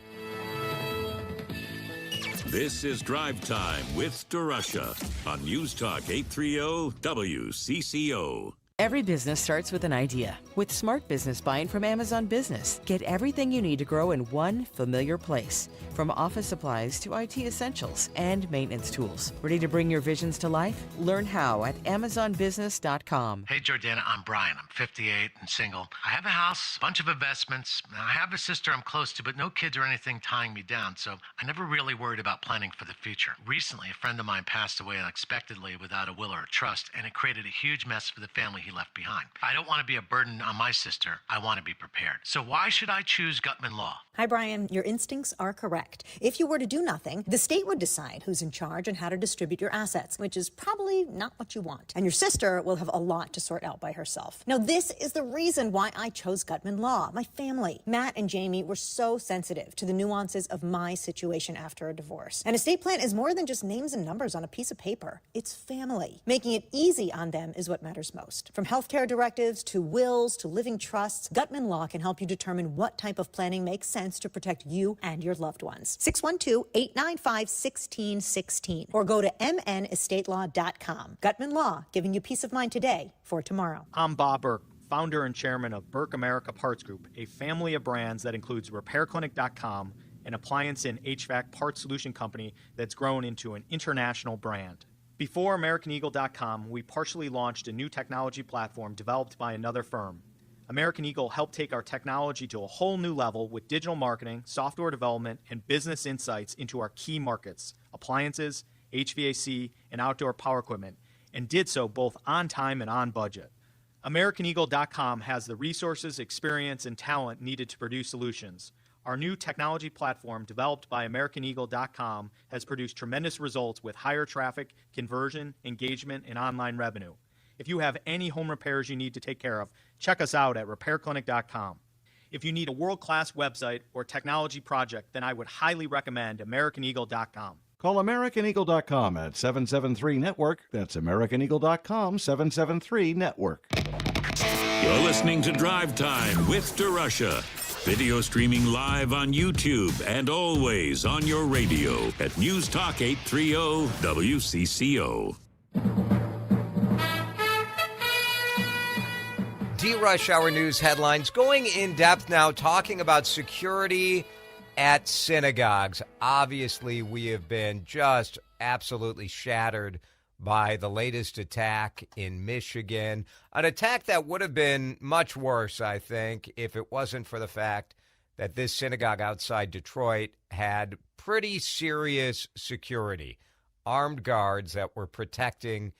This is Drive Time with DeRUSH on News Talk 830 WCCO. Every business starts with an idea. With Smart Business Buying from Amazon Business, get everything you need to grow in one familiar place. From office supplies to IT essentials and maintenance tools. Ready to bring your visions to life? Learn how at AmazonBusiness.com. Hey, Jordana, I'm Brian. I'm 58 and single. I have a house, a bunch of investments. I have a sister I'm close to, but no kids or anything tying me down, so I never really worried about planning for the future. Recently, a friend of mine passed away unexpectedly without a will or a trust, and it created a huge mess for the family he left behind. I don't want to be a burden on my sister. I want to be prepared. So why should I choose Gutman Law? Hi, Brian. Your instincts are correct. If you were to do nothing, the state would decide who's in charge and how to distribute your assets, which is probably not what you want. And your sister will have a lot to sort out by herself. Now, this is the reason why I chose Gutman Law. My family, Matt and Jamie, were so sensitive to the nuances of my situation after a divorce. An estate plan is more than just names and numbers on a piece of paper. It's family. Making it easy on them is what matters most. From healthcare directives to wills to living trusts, Gutman Law can help you determine what type of planning makes sense to protect you and your loved ones. 612-895-1616 or go to mnestatelaw.com. Gutman Law, giving you peace of mind today for tomorrow. I'm Bob Burke, founder and chairman of Burke America Parts Group, a family of brands that includes RepairClinic.com, an appliance and HVAC parts solution company that's grown into an international brand. Before AmericanEagle.com, we partially launched a new technology platform developed by another firm. American Eagle helped take our technology to a whole new level with digital marketing, software development, and business insights into our key markets, appliances, HVAC, and outdoor power equipment, and did so both on time and on budget. AmericanEagle.com has the resources, experience, and talent needed to produce solutions. Our new technology platform, developed by AmericanEagle.com, has produced tremendous results with higher traffic, conversion, engagement, and online revenue. If you have any home repairs you need to take care of, check us out at RepairClinic.com. If you need a world-class website or technology project, then I would highly recommend AmericanEagle.com. Call AmericanEagle.com at 773-NETWORK. That's AmericanEagle.com, 773-NETWORK. You're listening to Drive Time with DeRUSH. Video streaming live on YouTube and always on your radio at News Talk 830 WCCO. DeRUSH Hour News headlines going in depth now, talking about security at synagogues. Obviously, we have been just absolutely shattered by the latest attack in Michigan, an attack that would have been much worse, I think, if it wasn't for the fact that this synagogue outside Detroit had pretty serious security, armed guards that were protecting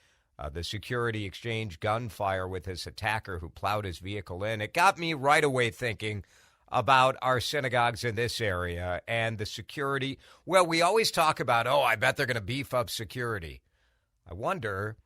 the security exchange gunfire with his attacker who plowed his vehicle in. It got me right away thinking about our synagogues in this area and the security. Well, we always talk about, I bet they're going to beef up security. I wonder,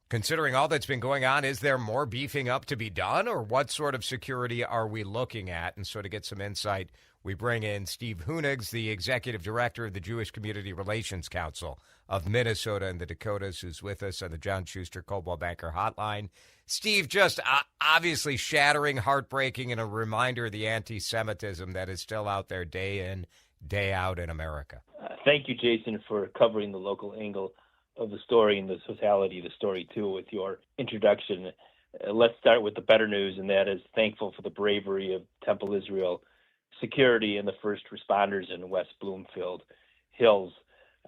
considering all that's been going on, is there more beefing up to be done, or what sort of security are we looking at? And so to get some insight, we bring in Steve Hunigs, the executive director of the Jewish Community Relations Council of Minnesota and the Dakotas, who's with us on the John Schuster Coldwell Banker Hotline. Steve, just obviously shattering, heartbreaking, and a reminder of the anti-Semitism that is still out there day in, day out in America. Thank you, Jason, for covering the local angle of the story and the totality of the story, too, with your introduction. Let's start with the better news, and that is thankful for the bravery of Temple Israel security and the first responders in West Bloomfield Hills.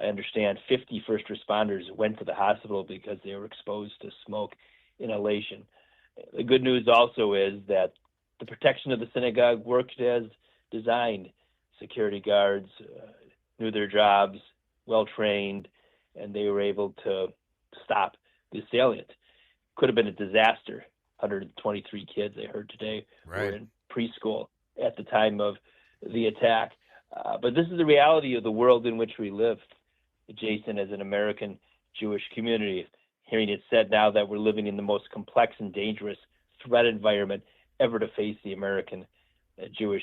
I understand 50 first responders went to the hospital because they were exposed to smoke inhalation. The good news also is that the protection of the synagogue worked as designed. Security guards knew their jobs, well-trained, and they were able to stop the assailant. Could have been a disaster. 123 kids, I heard today, were in preschool at the time of the attack. But this is the reality of the world in which we live, Jason, as an American Jewish community. Hearing it said now that we're living in the most complex and dangerous threat environment ever to face the American Jewish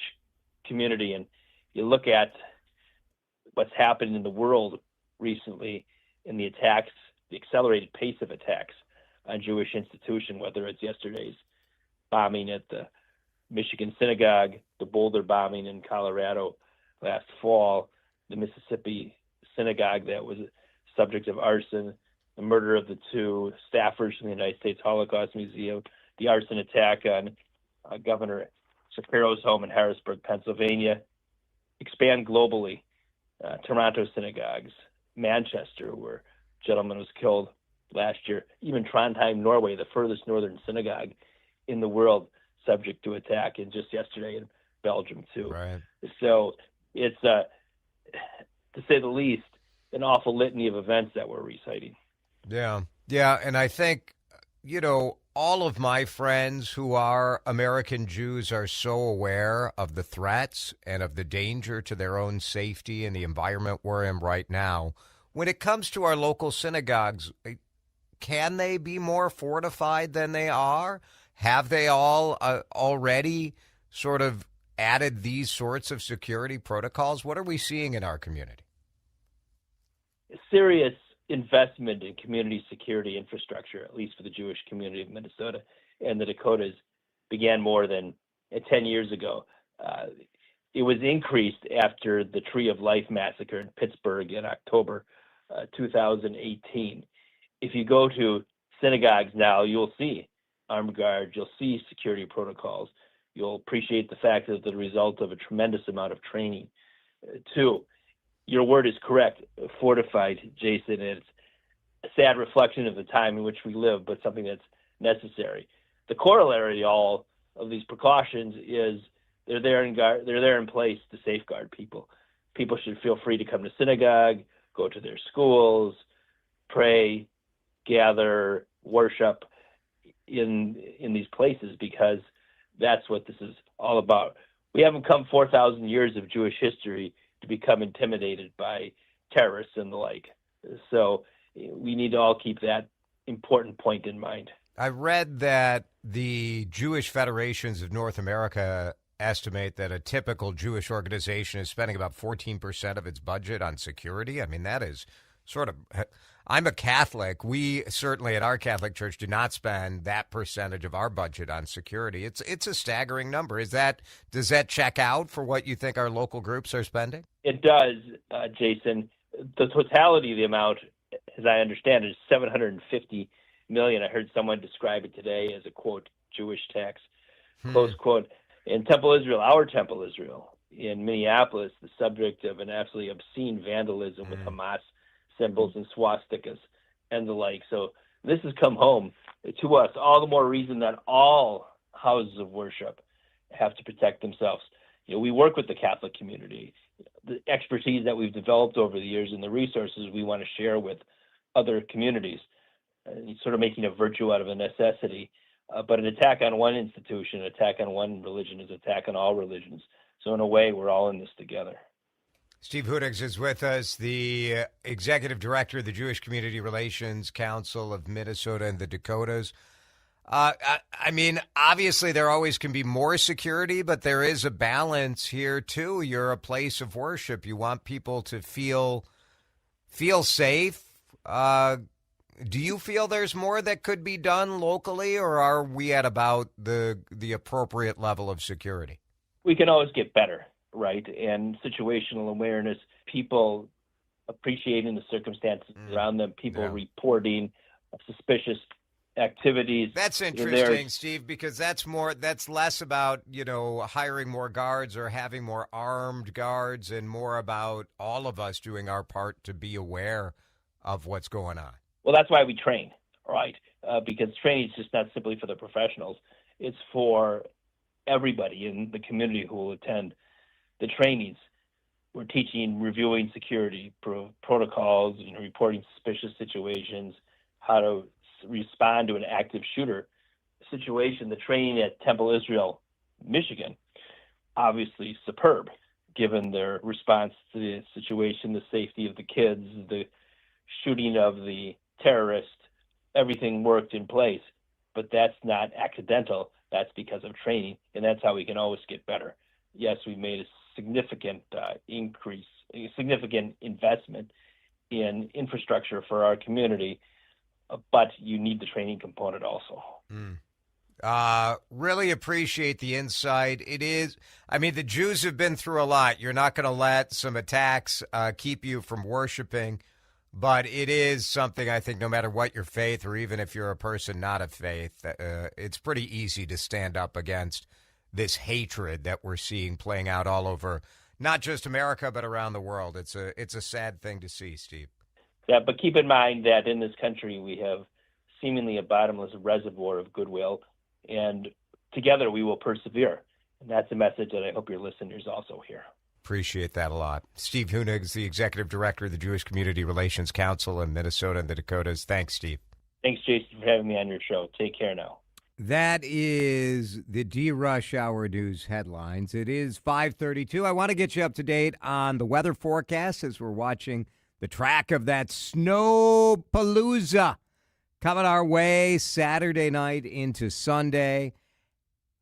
community. And you look at what's happened in the world recently in the attacks, the accelerated pace of attacks on Jewish institutions, whether it's yesterday's bombing at the Michigan synagogue, the Boulder bombing in Colorado last fall, the Mississippi synagogue that was subject of arson, the murder of the two staffers from the United States Holocaust Museum the arson attack on Governor Shapiro's home in Harrisburg, Pennsylvania, expand globally. Toronto synagogues, Manchester, where a gentleman was killed last year, even Trondheim, Norway, the furthest northern synagogue in the world, subject to attack, and just yesterday in Belgium too. Right. So it's, to say the least, an awful litany of events that we're reciting. Yeah. Yeah. And I think, all of my friends who are American Jews are so aware of the threats and of the danger to their own safety and the environment we're in right now. When it comes to our local synagogues, can they be more fortified than they are? Have they all already sort of added these sorts of security protocols? What are we seeing in our community? Serious investment in community security infrastructure, at least for the Jewish community of Minnesota and the Dakotas, began more than 10 years ago. It was increased after the Tree of Life massacre in Pittsburgh in October 2018. If you go to synagogues now, you'll see armed guards, you'll see security protocols. You'll appreciate the fact that the result of a tremendous amount of training. Two, your word is correct, fortified, Jason. It's a sad reflection of the time in which we live, but something that's necessary. The corollary to all of these precautions is they're there in place to safeguard people. People should feel free to come to synagogue, go to their schools, pray, gather, worship in these places, because that's what this is all about. We haven't come 4,000 years of Jewish history to become intimidated by terrorists and the like. So we need to all keep that important point in mind. I read that the Jewish Federations of North America estimate that a typical Jewish organization is spending about 14% of its budget on security. I mean, that is sort of, I'm a Catholic. We certainly at our Catholic church do not spend that percentage of our budget on security. It's a staggering number. Does that check out for what you think our local groups are spending? It does, Jason. The totality of the amount, as I understand it, is $750 million. I heard someone describe it today as a, quote, Jewish tax, close quote. In Temple Israel, our Temple Israel in Minneapolis, the subject of an absolutely obscene vandalism with Hamas symbols and swastikas and the like. So this has come home to us. All the more reason that all houses of worship have to protect themselves. We work with the Catholic community. The expertise that we've developed over the years and the resources we want to share with other communities, sort of making a virtue out of a necessity. But an attack on one institution, an attack on one religion is an attack on all religions. So in a way, we're all in this together. Steve Hudix is with us, the executive director of the Jewish Community Relations Council of Minnesota and the Dakotas. I mean, obviously there always can be more security, but there is a balance here too. You're a place of worship. You want people to feel safe. Do you feel there's more that could be done locally, or are we at about the appropriate level of security? We can always get better, right? And situational awareness, people appreciating the circumstances around them, people reporting suspicious activities. That's interesting, Steve, because that's less about, hiring more guards or having more armed guards and more about all of us doing our part to be aware of what's going on. Well, that's why we train, right? Because training is just not simply for the professionals. It's for everybody in the community who will attend the trainings. We're teaching, reviewing security protocols, reporting suspicious situations, how to respond to an active shooter situation. The training at Temple Israel, Michigan, obviously superb, given their response to the situation, the safety of the kids, the shooting of the terrorist. Everything worked in place, but that's not accidental. That's because of training, and that's how we can always get better. Yes, we made a significant increase, a significant investment in infrastructure for our community, but you need the training component also. Really appreciate the insight. The Jews have been through a lot. You're not going to let some attacks keep you from worshiping, But it is something I think no matter what your faith or even if you're a person not of faith, it's pretty easy to stand up against this hatred that we're seeing playing out all over, not just America, but around the world. It's a sad thing to see, Steve. Yeah, but keep in mind that in this country we have seemingly a bottomless reservoir of goodwill, and together we will persevere. And that's a message that I hope your listeners also hear. Appreciate that a lot. Steve Hunig is the Executive Director of the Jewish Community Relations Council in Minnesota and the Dakotas. Thanks, Steve. Thanks, Jason, for having me on your show. Take care now. That is the DeRUSH Hour News headlines. It is 5:32. I want to get you up to date on the weather forecast as we're watching the track of that Snowpalooza coming our way Saturday night into Sunday.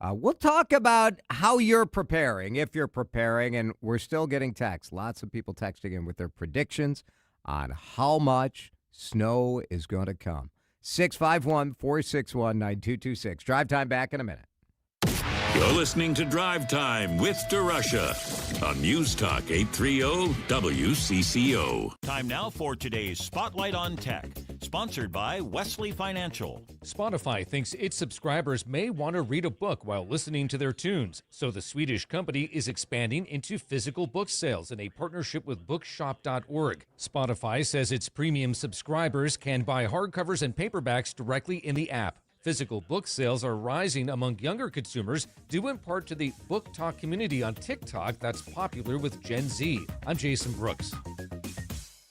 We'll talk about how you're preparing, if you're preparing, and we're still getting texts. Lots of people texting in with their predictions on how much snow is going to come. 651-461-9226. Drive Time back in a minute. You're listening to Drive Time with DeRusha on News Talk 830 WCCO. Time now for today's Spotlight on Tech, sponsored by Wesley Financial. Spotify thinks its subscribers may want to read a book while listening to their tunes, so the Swedish company is expanding into physical book sales in a partnership with bookshop.org. Spotify says its premium subscribers can buy hardcovers and paperbacks directly in the app. Physical book sales are rising among younger consumers due in part to the book talk community on TikTok that's popular with Gen Z. I'm Jason Brooks.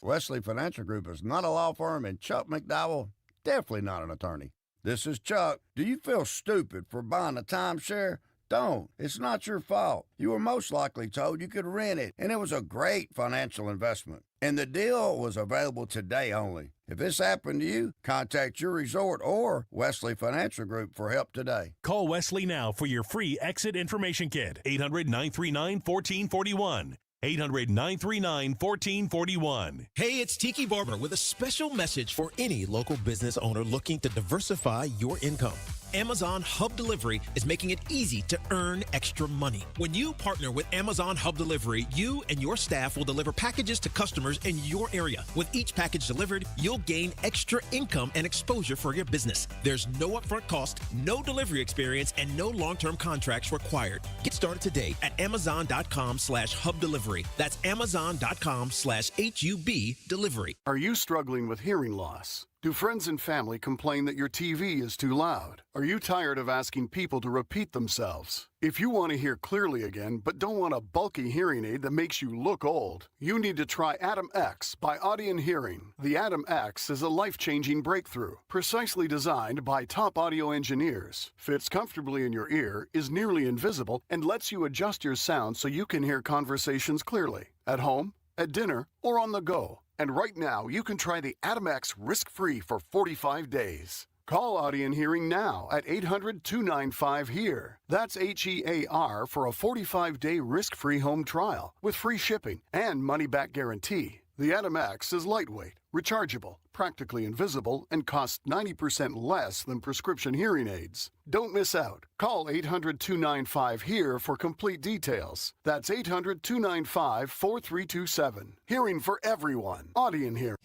Wesley Financial Group is not a law firm, and Chuck McDowell, definitely not an attorney. This is Chuck. Do you feel stupid for buying a timeshare? Don't. It's not your fault. You were most likely told you could rent it, and it was a great financial investment. And the deal was available today only. If this happened to you, contact your resort or Wesley Financial Group for help today. Call Wesley now for your free exit information kit. 800-939-1441. 800-939-1441. Hey, it's Tiki Barber with a special message for any local business owner looking to diversify your income. Amazon Hub Delivery is making it easy to earn extra money. When you partner with Amazon Hub Delivery, you and your staff will deliver packages to customers in your area. With each package delivered, you'll gain extra income and exposure for your business. There's no upfront cost, no delivery experience, and no long-term contracts required. Get started today at Amazon.com/Hub Delivery. That's Amazon.com/HUB Delivery. Are you struggling with hearing loss? Do friends and family complain that your TV is too loud? Are you tired of asking people to repeat themselves? If you want to hear clearly again, but don't want a bulky hearing aid that makes you look old, you need to try Atom X by Audion Hearing. The Atom X is a life-changing breakthrough, precisely designed by top audio engineers, fits comfortably in your ear, is nearly invisible, and lets you adjust your sound so you can hear conversations clearly, at home, at dinner, or on the go. And right now, you can try the Atom X risk-free for 45 days. Call Audion Hearing now at 800-295-HEAR. That's HEAR for a 45-day risk-free home trial with free shipping and money-back guarantee. The Atom X is lightweight, rechargeable, practically invisible, and costs 90% less than prescription hearing aids. Don't miss out. Call 800-295-HEAR for complete details. That's 800-295-4327. Hearing for everyone. Audion Hearing.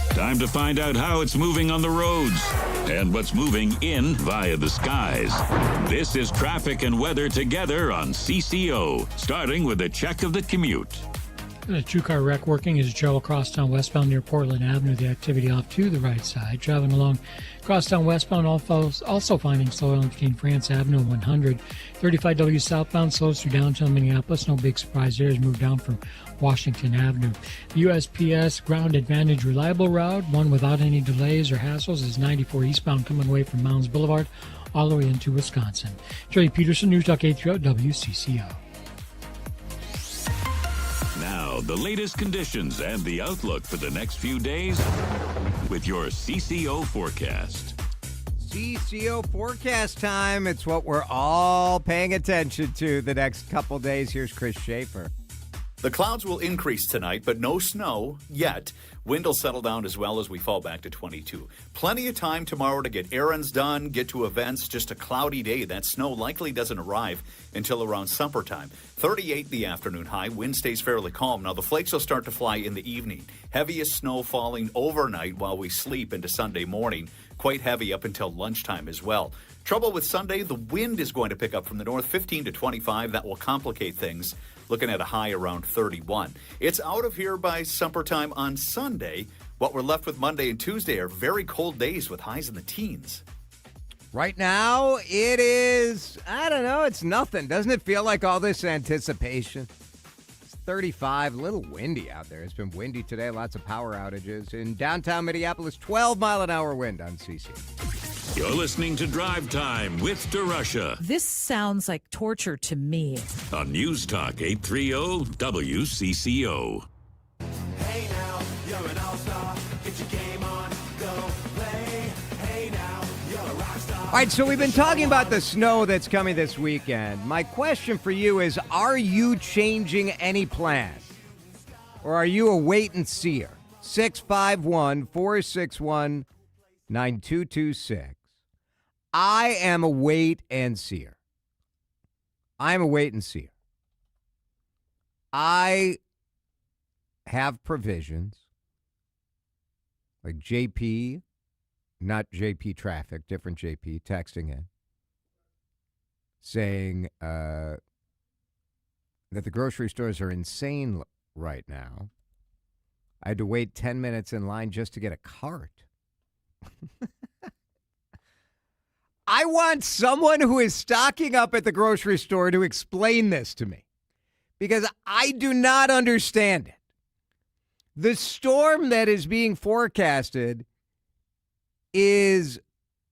Time to find out how it's moving on the roads and what's moving in via the skies. This is traffic and weather together on CCO, starting with a check of the commute. A two-car wreck working as you travel crosstown westbound near Portland Avenue. The activity off to the right side. Traveling along crosstown westbound, also finding slow on between France Avenue and 100. 35W southbound slows through downtown Minneapolis. No big surprise there as moved down from Washington Avenue. The USPS Ground Advantage reliable route, one without any delays or hassles, is 94 eastbound coming away from Mounds Boulevard all the way into Wisconsin. Jerry Peterson, News Talk 830 WCCO. Now, the latest conditions and the outlook for the next few days with your CCO forecast. CCO forecast time. It's what we're all paying attention to the next couple days. Here's Chris Shaffer. The clouds will increase tonight, but no snow yet. Wind will settle down as well as we fall back to 22. Plenty of time tomorrow to get errands done, get to events. Just a cloudy day. That snow likely doesn't arrive until around supper time. 38 the afternoon high. Wind stays fairly calm. Now, the flakes will start to fly in the evening. Heaviest snow falling overnight while we sleep into Sunday morning. Quite heavy up until lunchtime as well. Trouble with Sunday, the wind is going to pick up from the north, 15 to 25. That will complicate things. Looking at a high around 31. It's out of here by supper time on Sunday. What we're left with Monday and Tuesday are very cold days with highs in the teens. Right now, it is, I don't know, it's nothing. Doesn't it feel like all this anticipation? It's 35, a little windy out there. It's been windy today, lots of power outages. In downtown Minneapolis, 12-mile-an-hour wind on CC. You're listening to Drive Time with DeRUSH. This sounds like torture to me. On News Talk 830 WCCO. Hey now, you're an all-star. Get your game on, go play. Hey now, you're a rock star. All right, so we've been talking about the snow that's coming this weekend. My question for you is, are you changing any plans? Or are you a wait-and-seer? 651-461-9226. I am a wait-and-seer. I'm a wait-and-seer. I have provisions like JP, not JP Traffic, different JP, texting in, saying that the grocery stores are insane right now. I had to wait 10 minutes in line just to get a cart. I want someone who is stocking up at the grocery store to explain this to me, because I do not understand it. The storm that is being forecasted is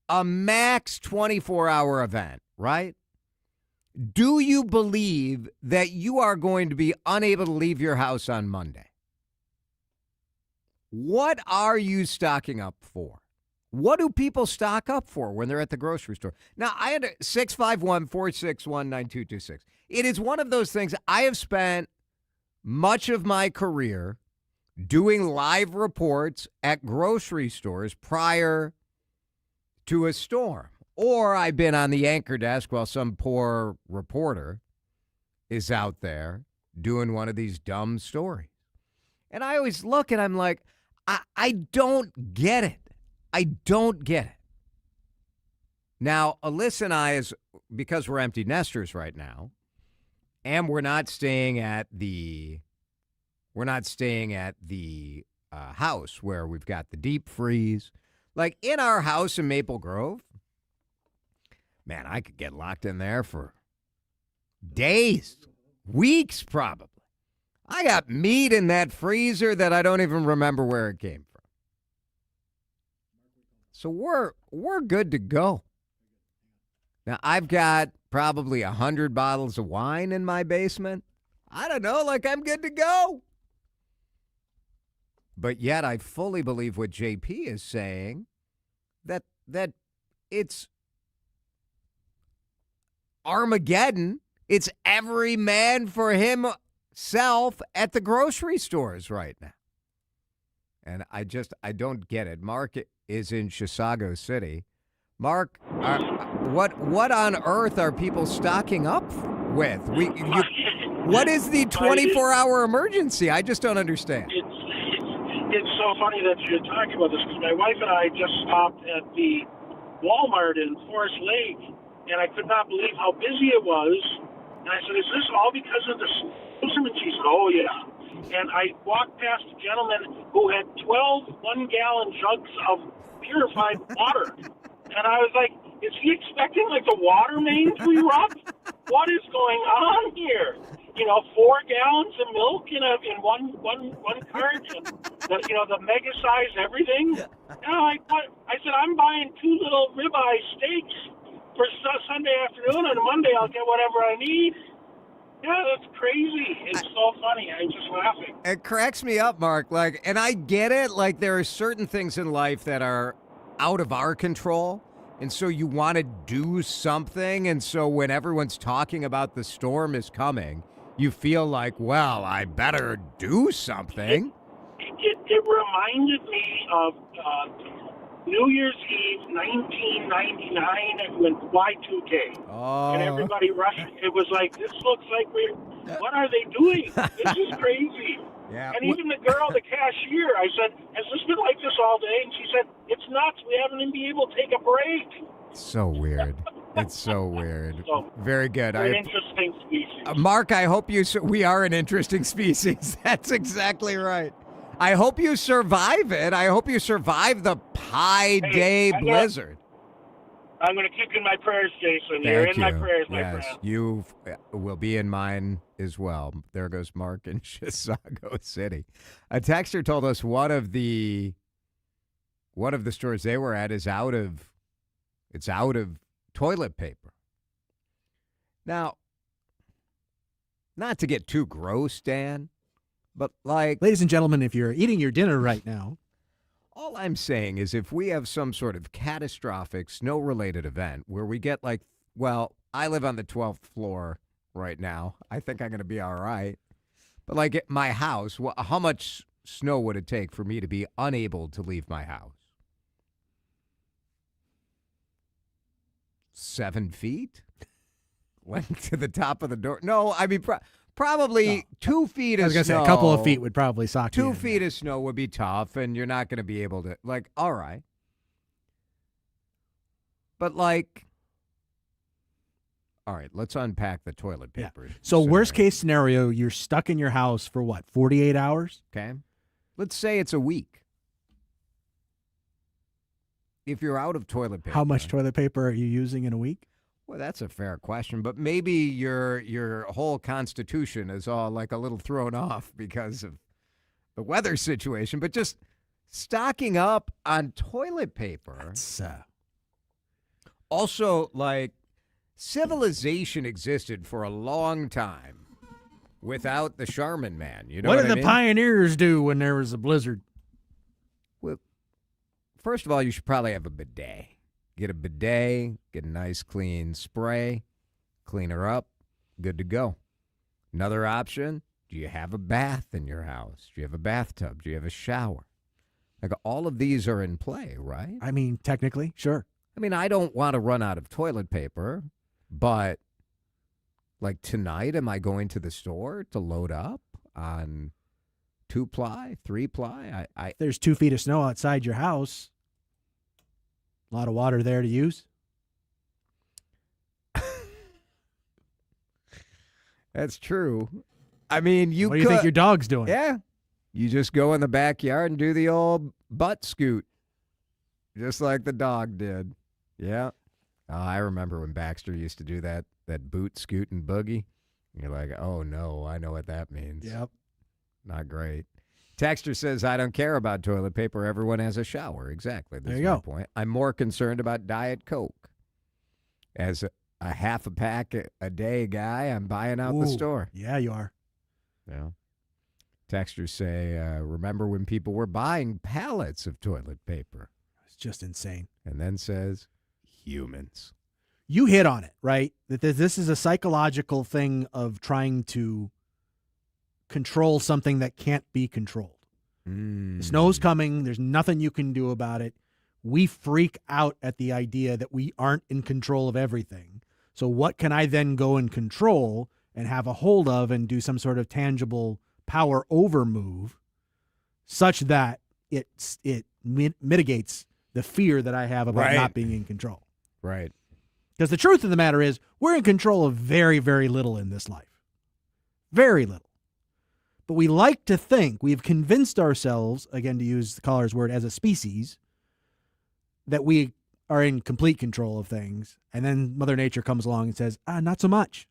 a max 24-hour event, right? Do you believe that you are going to be unable to leave your house on Monday? What are you stocking up for? What do people stock up for when they're at the grocery store? Now, I had 651-461-9226. It is one of those things. I have spent much of my career doing live reports at grocery stores prior to a storm. Or I've been on the anchor desk while some poor reporter is out there doing one of these dumb stories. And I always look and I'm like, I don't get it. I don't get it. Now, Alyssa and I, because we're empty nesters right now, and we're not staying at the house where we've got the deep freeze. Like in our house in Maple Grove, man, I could get locked in there for days, weeks probably. I got meat in that freezer that I don't even remember where it came from. So we're good to go. Now, I've got probably 100 bottles of wine in my basement. I don't know, like I'm good to go. But yet I fully believe what JP is saying, that it's Armageddon. It's every man for himself at the grocery stores right now. And I don't get it. Mark is in Chisago City. Mark, what on earth are people stocking up with? What is the 24-hour emergency? I just don't understand. It's so funny that you're talking about this, because my wife and I just stopped at the Walmart in Forest Lake, and I could not believe how busy it was. And I said, is this all because of the snowstorm? And she said, oh, yeah. And I walked past a gentleman who had 12 one-gallon jugs of purified water. And I was like, is he expecting, like, the water main to erupt? What is going on here? 4 gallons of milk in one cart, and the mega size everything. And I said, I'm buying 2 little ribeye steaks for Sunday afternoon, and Monday I'll get whatever I need. Yeah, that's crazy. It's so funny. I'm just laughing. It cracks me up, Mark. And I get it. Like, there are certain things in life that are out of our control. And so you want to do something. And so when everyone's talking about the storm is coming, you feel like, well, I better do something. It reminded me of New Year's Eve 1999 when Y2K. Oh. And everybody rushed. It was like, this looks like what are they doing? This is crazy. Yeah. And even the girl, the cashier, I said, has this been like this all day? And she said, it's nuts. We haven't even been able to take a break. So weird. It's so weird. So, very good. We're an interesting species. Mark, I hope we are an interesting species. That's exactly right. I hope you survive it. I hope you survive the Pi Day blizzard. I'm going to keep you in my prayers, Jason. You're in my prayers, my yes, friend. you will be in mine as well. There goes Mark in Chisago City. A texter told us one of the stores they were at is out of toilet paper. Now, not to get too gross, Dan, but like, ladies and gentlemen, if you're eating your dinner right now, all I'm saying is if we have some sort of catastrophic snow-related event where we get like, well, I live on the 12th floor right now. I think I'm going to be all right. But like at my house, how much snow would it take for me to be unable to leave my house? 7 feet? Like to the top of the door? No, I mean, probably 2 feet of snow. I was going to say a couple of feet would probably sock you 2 in. feet of snow would be tough, and you're not going to be able to, like, all right. But, like, all right, let's unpack the toilet paper. Yeah. So worst case scenario, you're stuck in your house for what, 48 hours? Okay. Let's say it's a week. If you're out of toilet paper. How much toilet paper are you using in a week? Well, that's a fair question, but maybe your whole constitution is all like a little thrown off because of the weather situation. But just stocking up on toilet paper. Also, like, civilization existed for a long time without the Charmin man. You know what what did I the mean? pioneers do when there was a blizzard? Well, first of all, you should probably have a bidet. Get a bidet, get a nice clean spray, clean her up, good to go. Another option, do you have a bath in your house? Do you have a bathtub? Do you have a shower? Like, all of these are in play, right? I mean, technically, sure. I mean, I don't want to run out of toilet paper, but like tonight, am I going to the store to load up on 2-ply, 3-ply? There's 2 feet of snow outside your house. A lot of water there to use. That's true. I mean, What do you think your dog's doing? Yeah. You just go in the backyard and do the old butt scoot, just like the dog did. Yeah. Oh, I remember when Baxter used to do that boot scoot and boogie. You're like, oh, no, I know what that means. Yep. Not great. Texter says, I don't care about toilet paper. Everyone has a shower. Exactly. That's There you my go. point. I'm more concerned about Diet Coke. As a half a pack a day guy, I'm buying out the Ooh, store. Yeah, you are. Yeah. Texters say, remember when people were buying pallets of toilet paper? It's just insane. And then says, humans. You hit on it, right? That this is a psychological thing of trying to control something that can't be controlled. The snow's coming. There's nothing you can do about it. We freak out at the idea that we aren't in control of everything. So what can I then go and control and have a hold of and do some sort of tangible power over move such that it mitigates the fear that I have about not being in control. Right. Because the truth of the matter is we're in control of very, very little in this life. Very little. But we like to think, we've convinced ourselves, again to use the caller's word, as a species, that we are in complete control of things. And then Mother Nature comes along and says, not so much.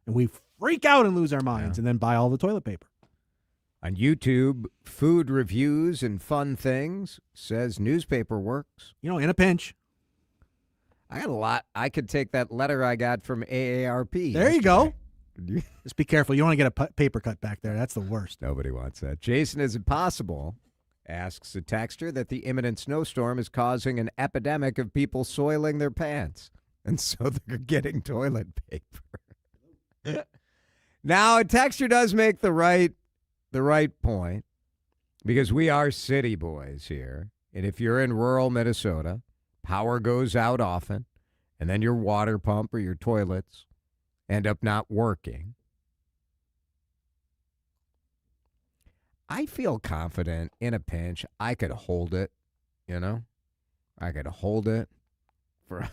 And we freak out and lose our minds and then buy all the toilet paper. On YouTube, food reviews and fun things says newspaper works. You know, in a pinch. I got a lot. I could take that letter I got from AARP. There you go. Just be careful. You don't want to get a paper cut back there. That's the worst. Nobody wants that. Jason, is it possible, asks a texter, that the imminent snowstorm is causing an epidemic of people soiling their pants, and so they're getting toilet paper? Now, a texter does make the right point, because we are city boys here. And if you're in rural Minnesota, power goes out often, and then your water pump or your toilets end up not working. I feel confident in a pinch. I could hold it, I could hold it for...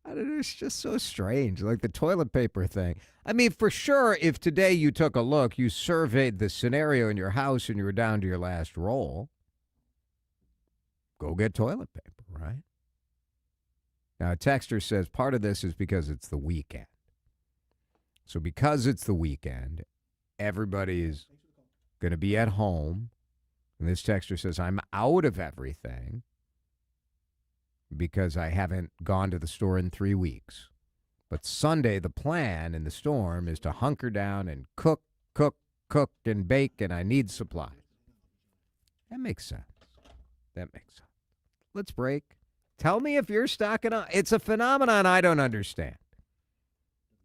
I don't know, it's just so strange, like the toilet paper thing. I mean, for sure, if today you took a look, you surveyed the scenario in your house and you were down to your last roll, go get toilet paper, right? Now, a texter says part of this is because it's the weekend. So because it's the weekend, everybody's going to be at home. And this texter says, I'm out of everything because I haven't gone to the store in 3 weeks. But Sunday, the plan in the storm is to hunker down and cook, and bake, and I need supplies. That makes sense. Let's break. Tell me if you're stocking up. It's a phenomenon I don't understand.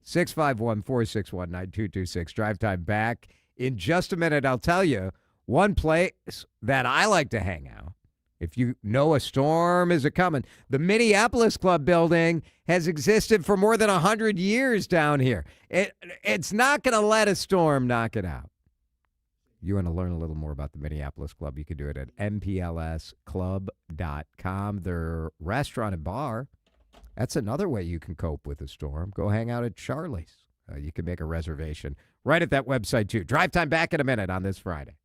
651-461-9226. Drive time back. In just a minute, I'll tell you one place that I like to hang out. If you know a storm is a-coming, the Minneapolis Club building has existed for more than 100 years down here. It's not going to let a storm knock it out. You want to learn a little more about the Minneapolis Club, you can do it at mplsclub.com. Their restaurant and bar, that's another way you can cope with a storm. Go hang out at Charlie's. You can make a reservation right at that website, too. Drive time back in a minute on this Friday.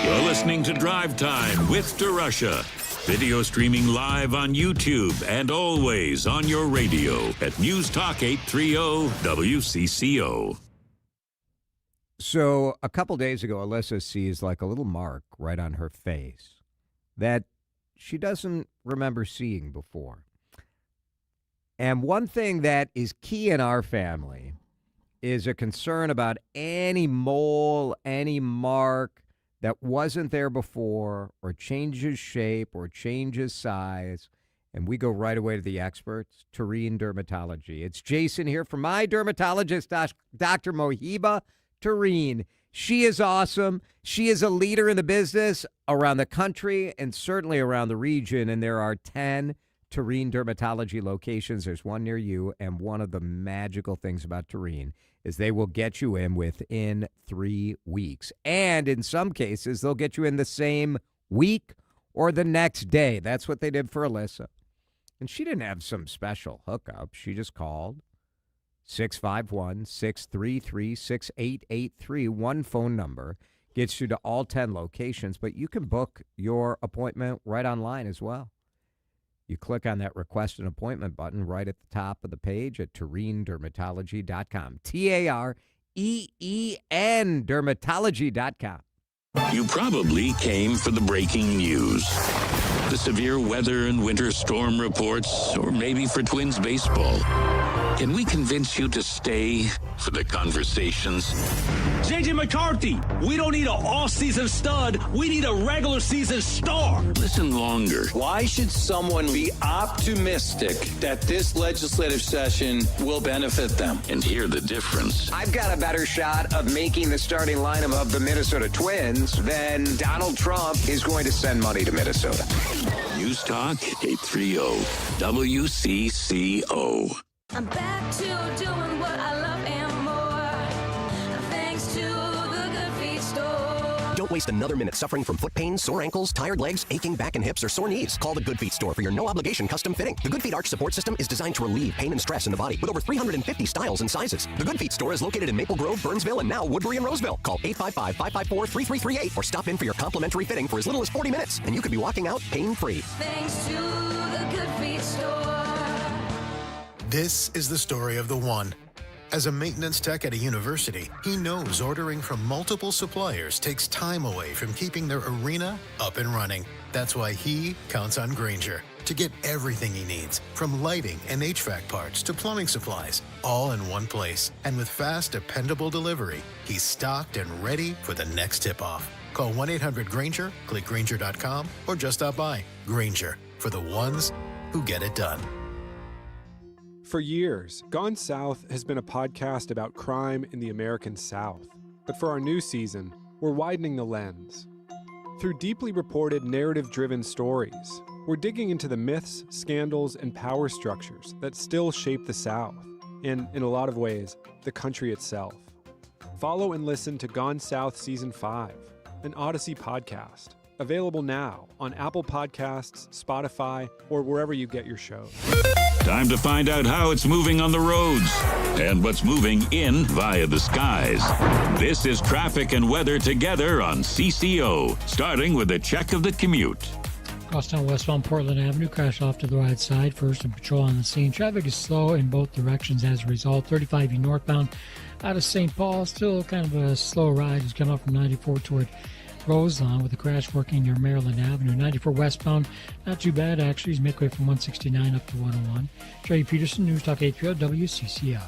You're listening to Drive Time with DeRUSH. Video streaming live on YouTube and always on your radio at News Talk 830 WCCO. So a couple days ago, Alyssa sees like a little mark right on her face that she doesn't remember seeing before. And one thing that is key in our family is a concern about any mole, any mark that wasn't there before or changes shape or changes size. And we go right away to the experts, Tureen Dermatology. It's Jason here from my dermatologist, Dr. Mohiba Tureen. She is awesome. She is a leader in the business around the country and certainly around the region. And there are 10 Tureen Dermatology locations. There's one near you. And one of the magical things about Tureen is they will get you in within 3 weeks. And in some cases, they'll get you in the same week or the next day. That's what they did for Alyssa. And she didn't have some special hookup. She just called 651-633-6883. One phone number gets you to all 10 locations, but you can book your appointment right online as well. You click on that request an appointment button right at the top of the page at TureenDermatology.com. TAREEN Dermatology.com. You probably came for the breaking news. The severe weather and winter storm reports, or maybe for Twins baseball. Can we convince you to stay for the conversations? JJ McCarthy, we don't need an all-season stud. We need a regular season star. Listen longer. Why should someone be optimistic that this legislative session will benefit them? And hear the difference. I've got a better shot of making the starting lineup of the Minnesota Twins than Donald Trump is going to send money to Minnesota. News Talk 830 WCCO. I'm back to doing what I love and more, thanks to the Good Feet store. Don't waste another minute suffering from foot pain, sore ankles, tired legs, aching back and hips, or sore knees. Call the Good Feet store for your no-obligation custom fitting. The Good Feet Arch Support System is designed to relieve pain and stress in the body with over 350 styles and sizes. The Good Feet store is located in Maple Grove, Burnsville, and now Woodbury and Roseville. Call 855-554-3338 or stop in for your complimentary fitting for as little as 40 minutes, and you could be walking out pain-free. Thanks to the Good Feet store. This is the story of the one. As a maintenance tech at a university, he knows ordering from multiple suppliers takes time away from keeping their arena up and running. That's why he counts on Grainger to get everything he needs, from lighting and HVAC parts to plumbing supplies, all in one place. And with fast, dependable delivery, he's stocked and ready for the next tip-off. Call 1-800-GRAINGER, click Grainger.com, or just stop by. Grainger, for the ones who get it done. For years, Gone South has been a podcast about crime in the American South. But for our new season, we're widening the lens. Through deeply reported, narrative-driven stories, we're digging into the myths, scandals, and power structures that still shape the South, and, in a lot of ways, the country itself. Follow and listen to Gone South Season 5, an Odyssey podcast, available now on Apple Podcasts, Spotify, or wherever you get your shows. Time to find out how it's moving on the roads and what's moving in via the skies. This is traffic and weather together on CCO, starting with a check of the commute. Crosstown westbound Portland Avenue, crash off to the right side. First and patrol on the scene. Traffic is slow in both directions as a result. 35E northbound out of St. Paul, still kind of a slow ride. It's coming up from 94 toward Roselawn with a crash working near Maryland Avenue. 94 westbound, not too bad actually. He's make way from 169 up to 101. Trey Peterson, News Talk 830 WCCO.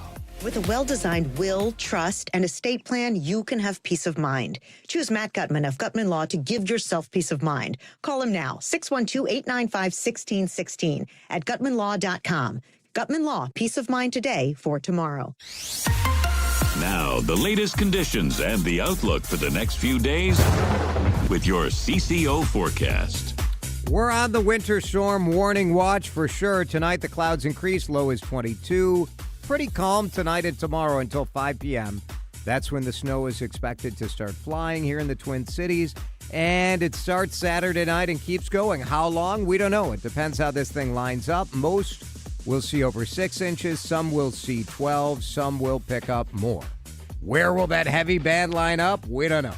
With a well-designed will, trust, and estate plan, you can have peace of mind. Choose Matt Gutman of Gutman Law to give yourself peace of mind. Call him now, 612-895-1616 at gutmanlaw.com. Gutman Law, peace of mind today for tomorrow. Now, the latest conditions and the outlook for the next few days with your CCO forecast. We're on the winter storm warning watch for sure. Tonight, the clouds increase. Low is 22. Pretty calm tonight and tomorrow until 5 p.m. That's when the snow is expected to start flying here in the Twin Cities. And it starts Saturday night and keeps going. How long? We don't know. It depends how this thing lines up. Most will see over 6 inches. Some will see 12. Some will pick up more. Where will that heavy band line up? We don't know.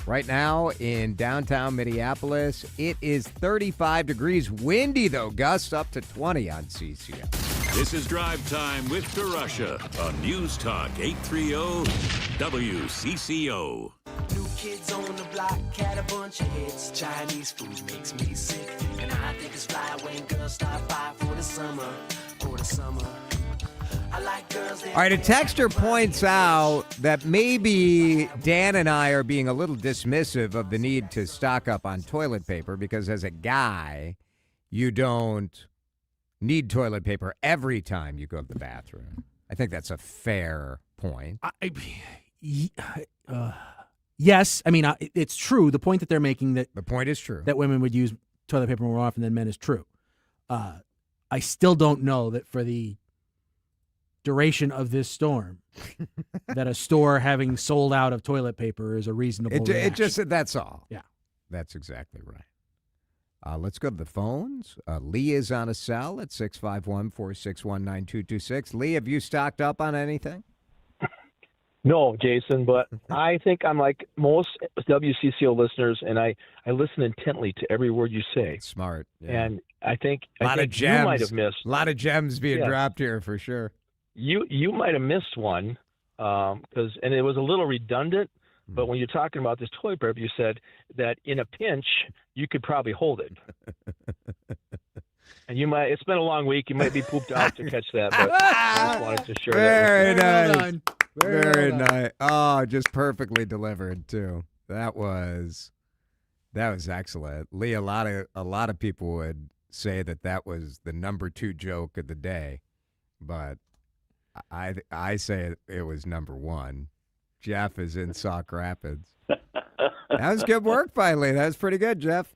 Right now in downtown Minneapolis, it is 35 degrees. Windy, though. Gusts up to 20 on CCO. This is Drive Time with DeRUSH on News Talk 830 WCCO. New kids on the block had a bunch of hits. Chinese food makes me sick, and I think it's fly when girls stop by for the summer. I like girls. All right, a texter points out that maybe Dan and I are being a little dismissive of the need to stock up on toilet paper because as a guy, you don't need toilet paper every time you go to the bathroom. I think that's a fair point. Yes, I mean, it's true. The point that they're making that the point is true that women would use toilet paper more often than men is true. I still don't know that for the duration of this storm that a store having sold out of toilet paper is a reasonable reaction. It just that's all. Yeah, that's exactly right. Let's go to the phones. Lee is on a cell at 651-461-9226. Lee, have you stocked up on anything? No, Jason, but I think I'm like most WCCO listeners, and I listen intently to every word you say. Smart. Yeah. And I think you might have missed. A lot of gems being dropped here for sure. You might have missed one and it was a little redundant, but when you're talking about this toilet paper, you said that in a pinch, you could probably hold it. And it's been a long week. You might be pooped out to catch that, but I just wanted to share that with you. Very nice. Oh, just perfectly delivered too. That was excellent. Lee, a lot of people would say that was the number 2 joke of the day, but I say it was number 1. Jeff is in Sauk Rapids. That was good work by Lee. That was pretty good, Jeff.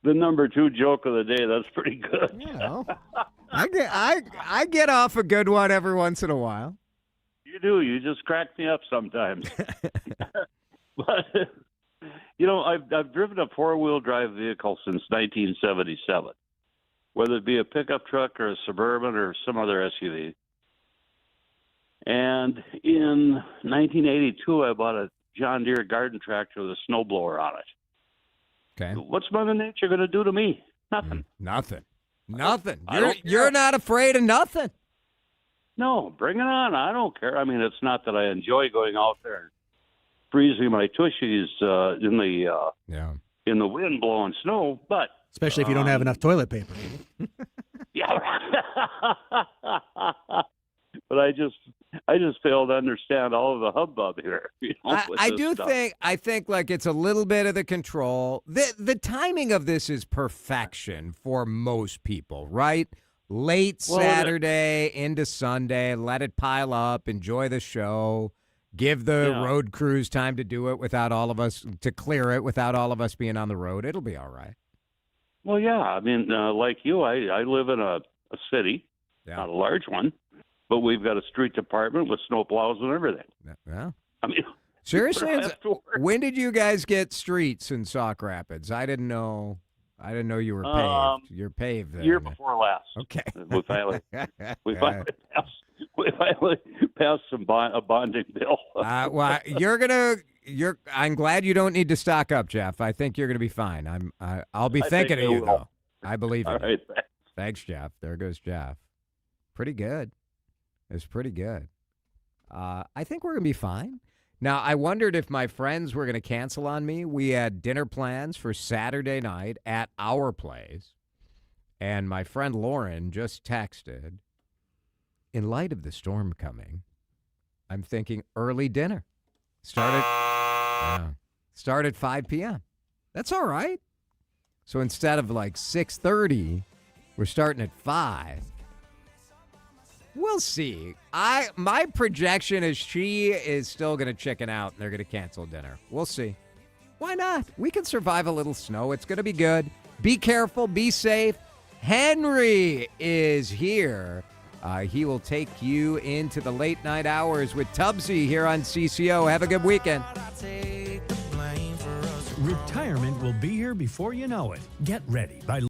The number 2 joke of the day. That's pretty good. You know, I get off a good one every once in a while. You do. You just crack me up sometimes. But I've driven a 4-wheel drive vehicle since 1977, whether it be a pickup truck or a Suburban or some other SUV. And in 1982, I bought a John Deere garden tractor with a snowblower on it. Okay. What's Mother Nature going to do to me? Nothing. Nothing. You're not afraid of nothing. No, bring it on. I don't care. I mean, it's not that I enjoy going out there and freezing my tushies in the wind blowing snow, but especially if you don't have enough toilet paper. Yeah. But I just fail to understand all of the hubbub here. I think like it's a little bit of the control. The timing of this is perfection for most people, right? late Saturday into Sunday. Let it pile up. Enjoy the show. Give the road crews time to do it without all of us, to clear it without all of us being on the road. It'll be all right. Well, yeah. I mean, like you, I live in a city, not a large one, but we've got a street department with snow plows and everything. Yeah. I mean, seriously, when did you guys get streets in Sauk Rapids? I didn't know you were paved. You're paved there. Year before last. Okay. We finally passed a bonding bill. Well, I'm glad you don't need to stock up, Jeff. I think you're going to be fine. I'll be thinking of you, though. I believe in you. Right, thanks, Jeff. There goes Jeff. Pretty good. It's pretty good. I think we're going to be fine. Now, I wondered if my friends were going to cancel on me. We had dinner plans for Saturday night at our place, and my friend Lauren just texted, in light of the storm coming, I'm thinking early dinner. Start at 5 p.m. That's all right. So instead of like 6:30, we're starting at 5. We'll see. My projection is she is still going to chicken out and they're going to cancel dinner. We'll see. Why not? We can survive a little snow. It's going to be good. Be careful. Be safe. Henry is here. He will take you into the late night hours with Tubbsy here on CCO. Have a good weekend. Retirement will be here before you know it. Get ready by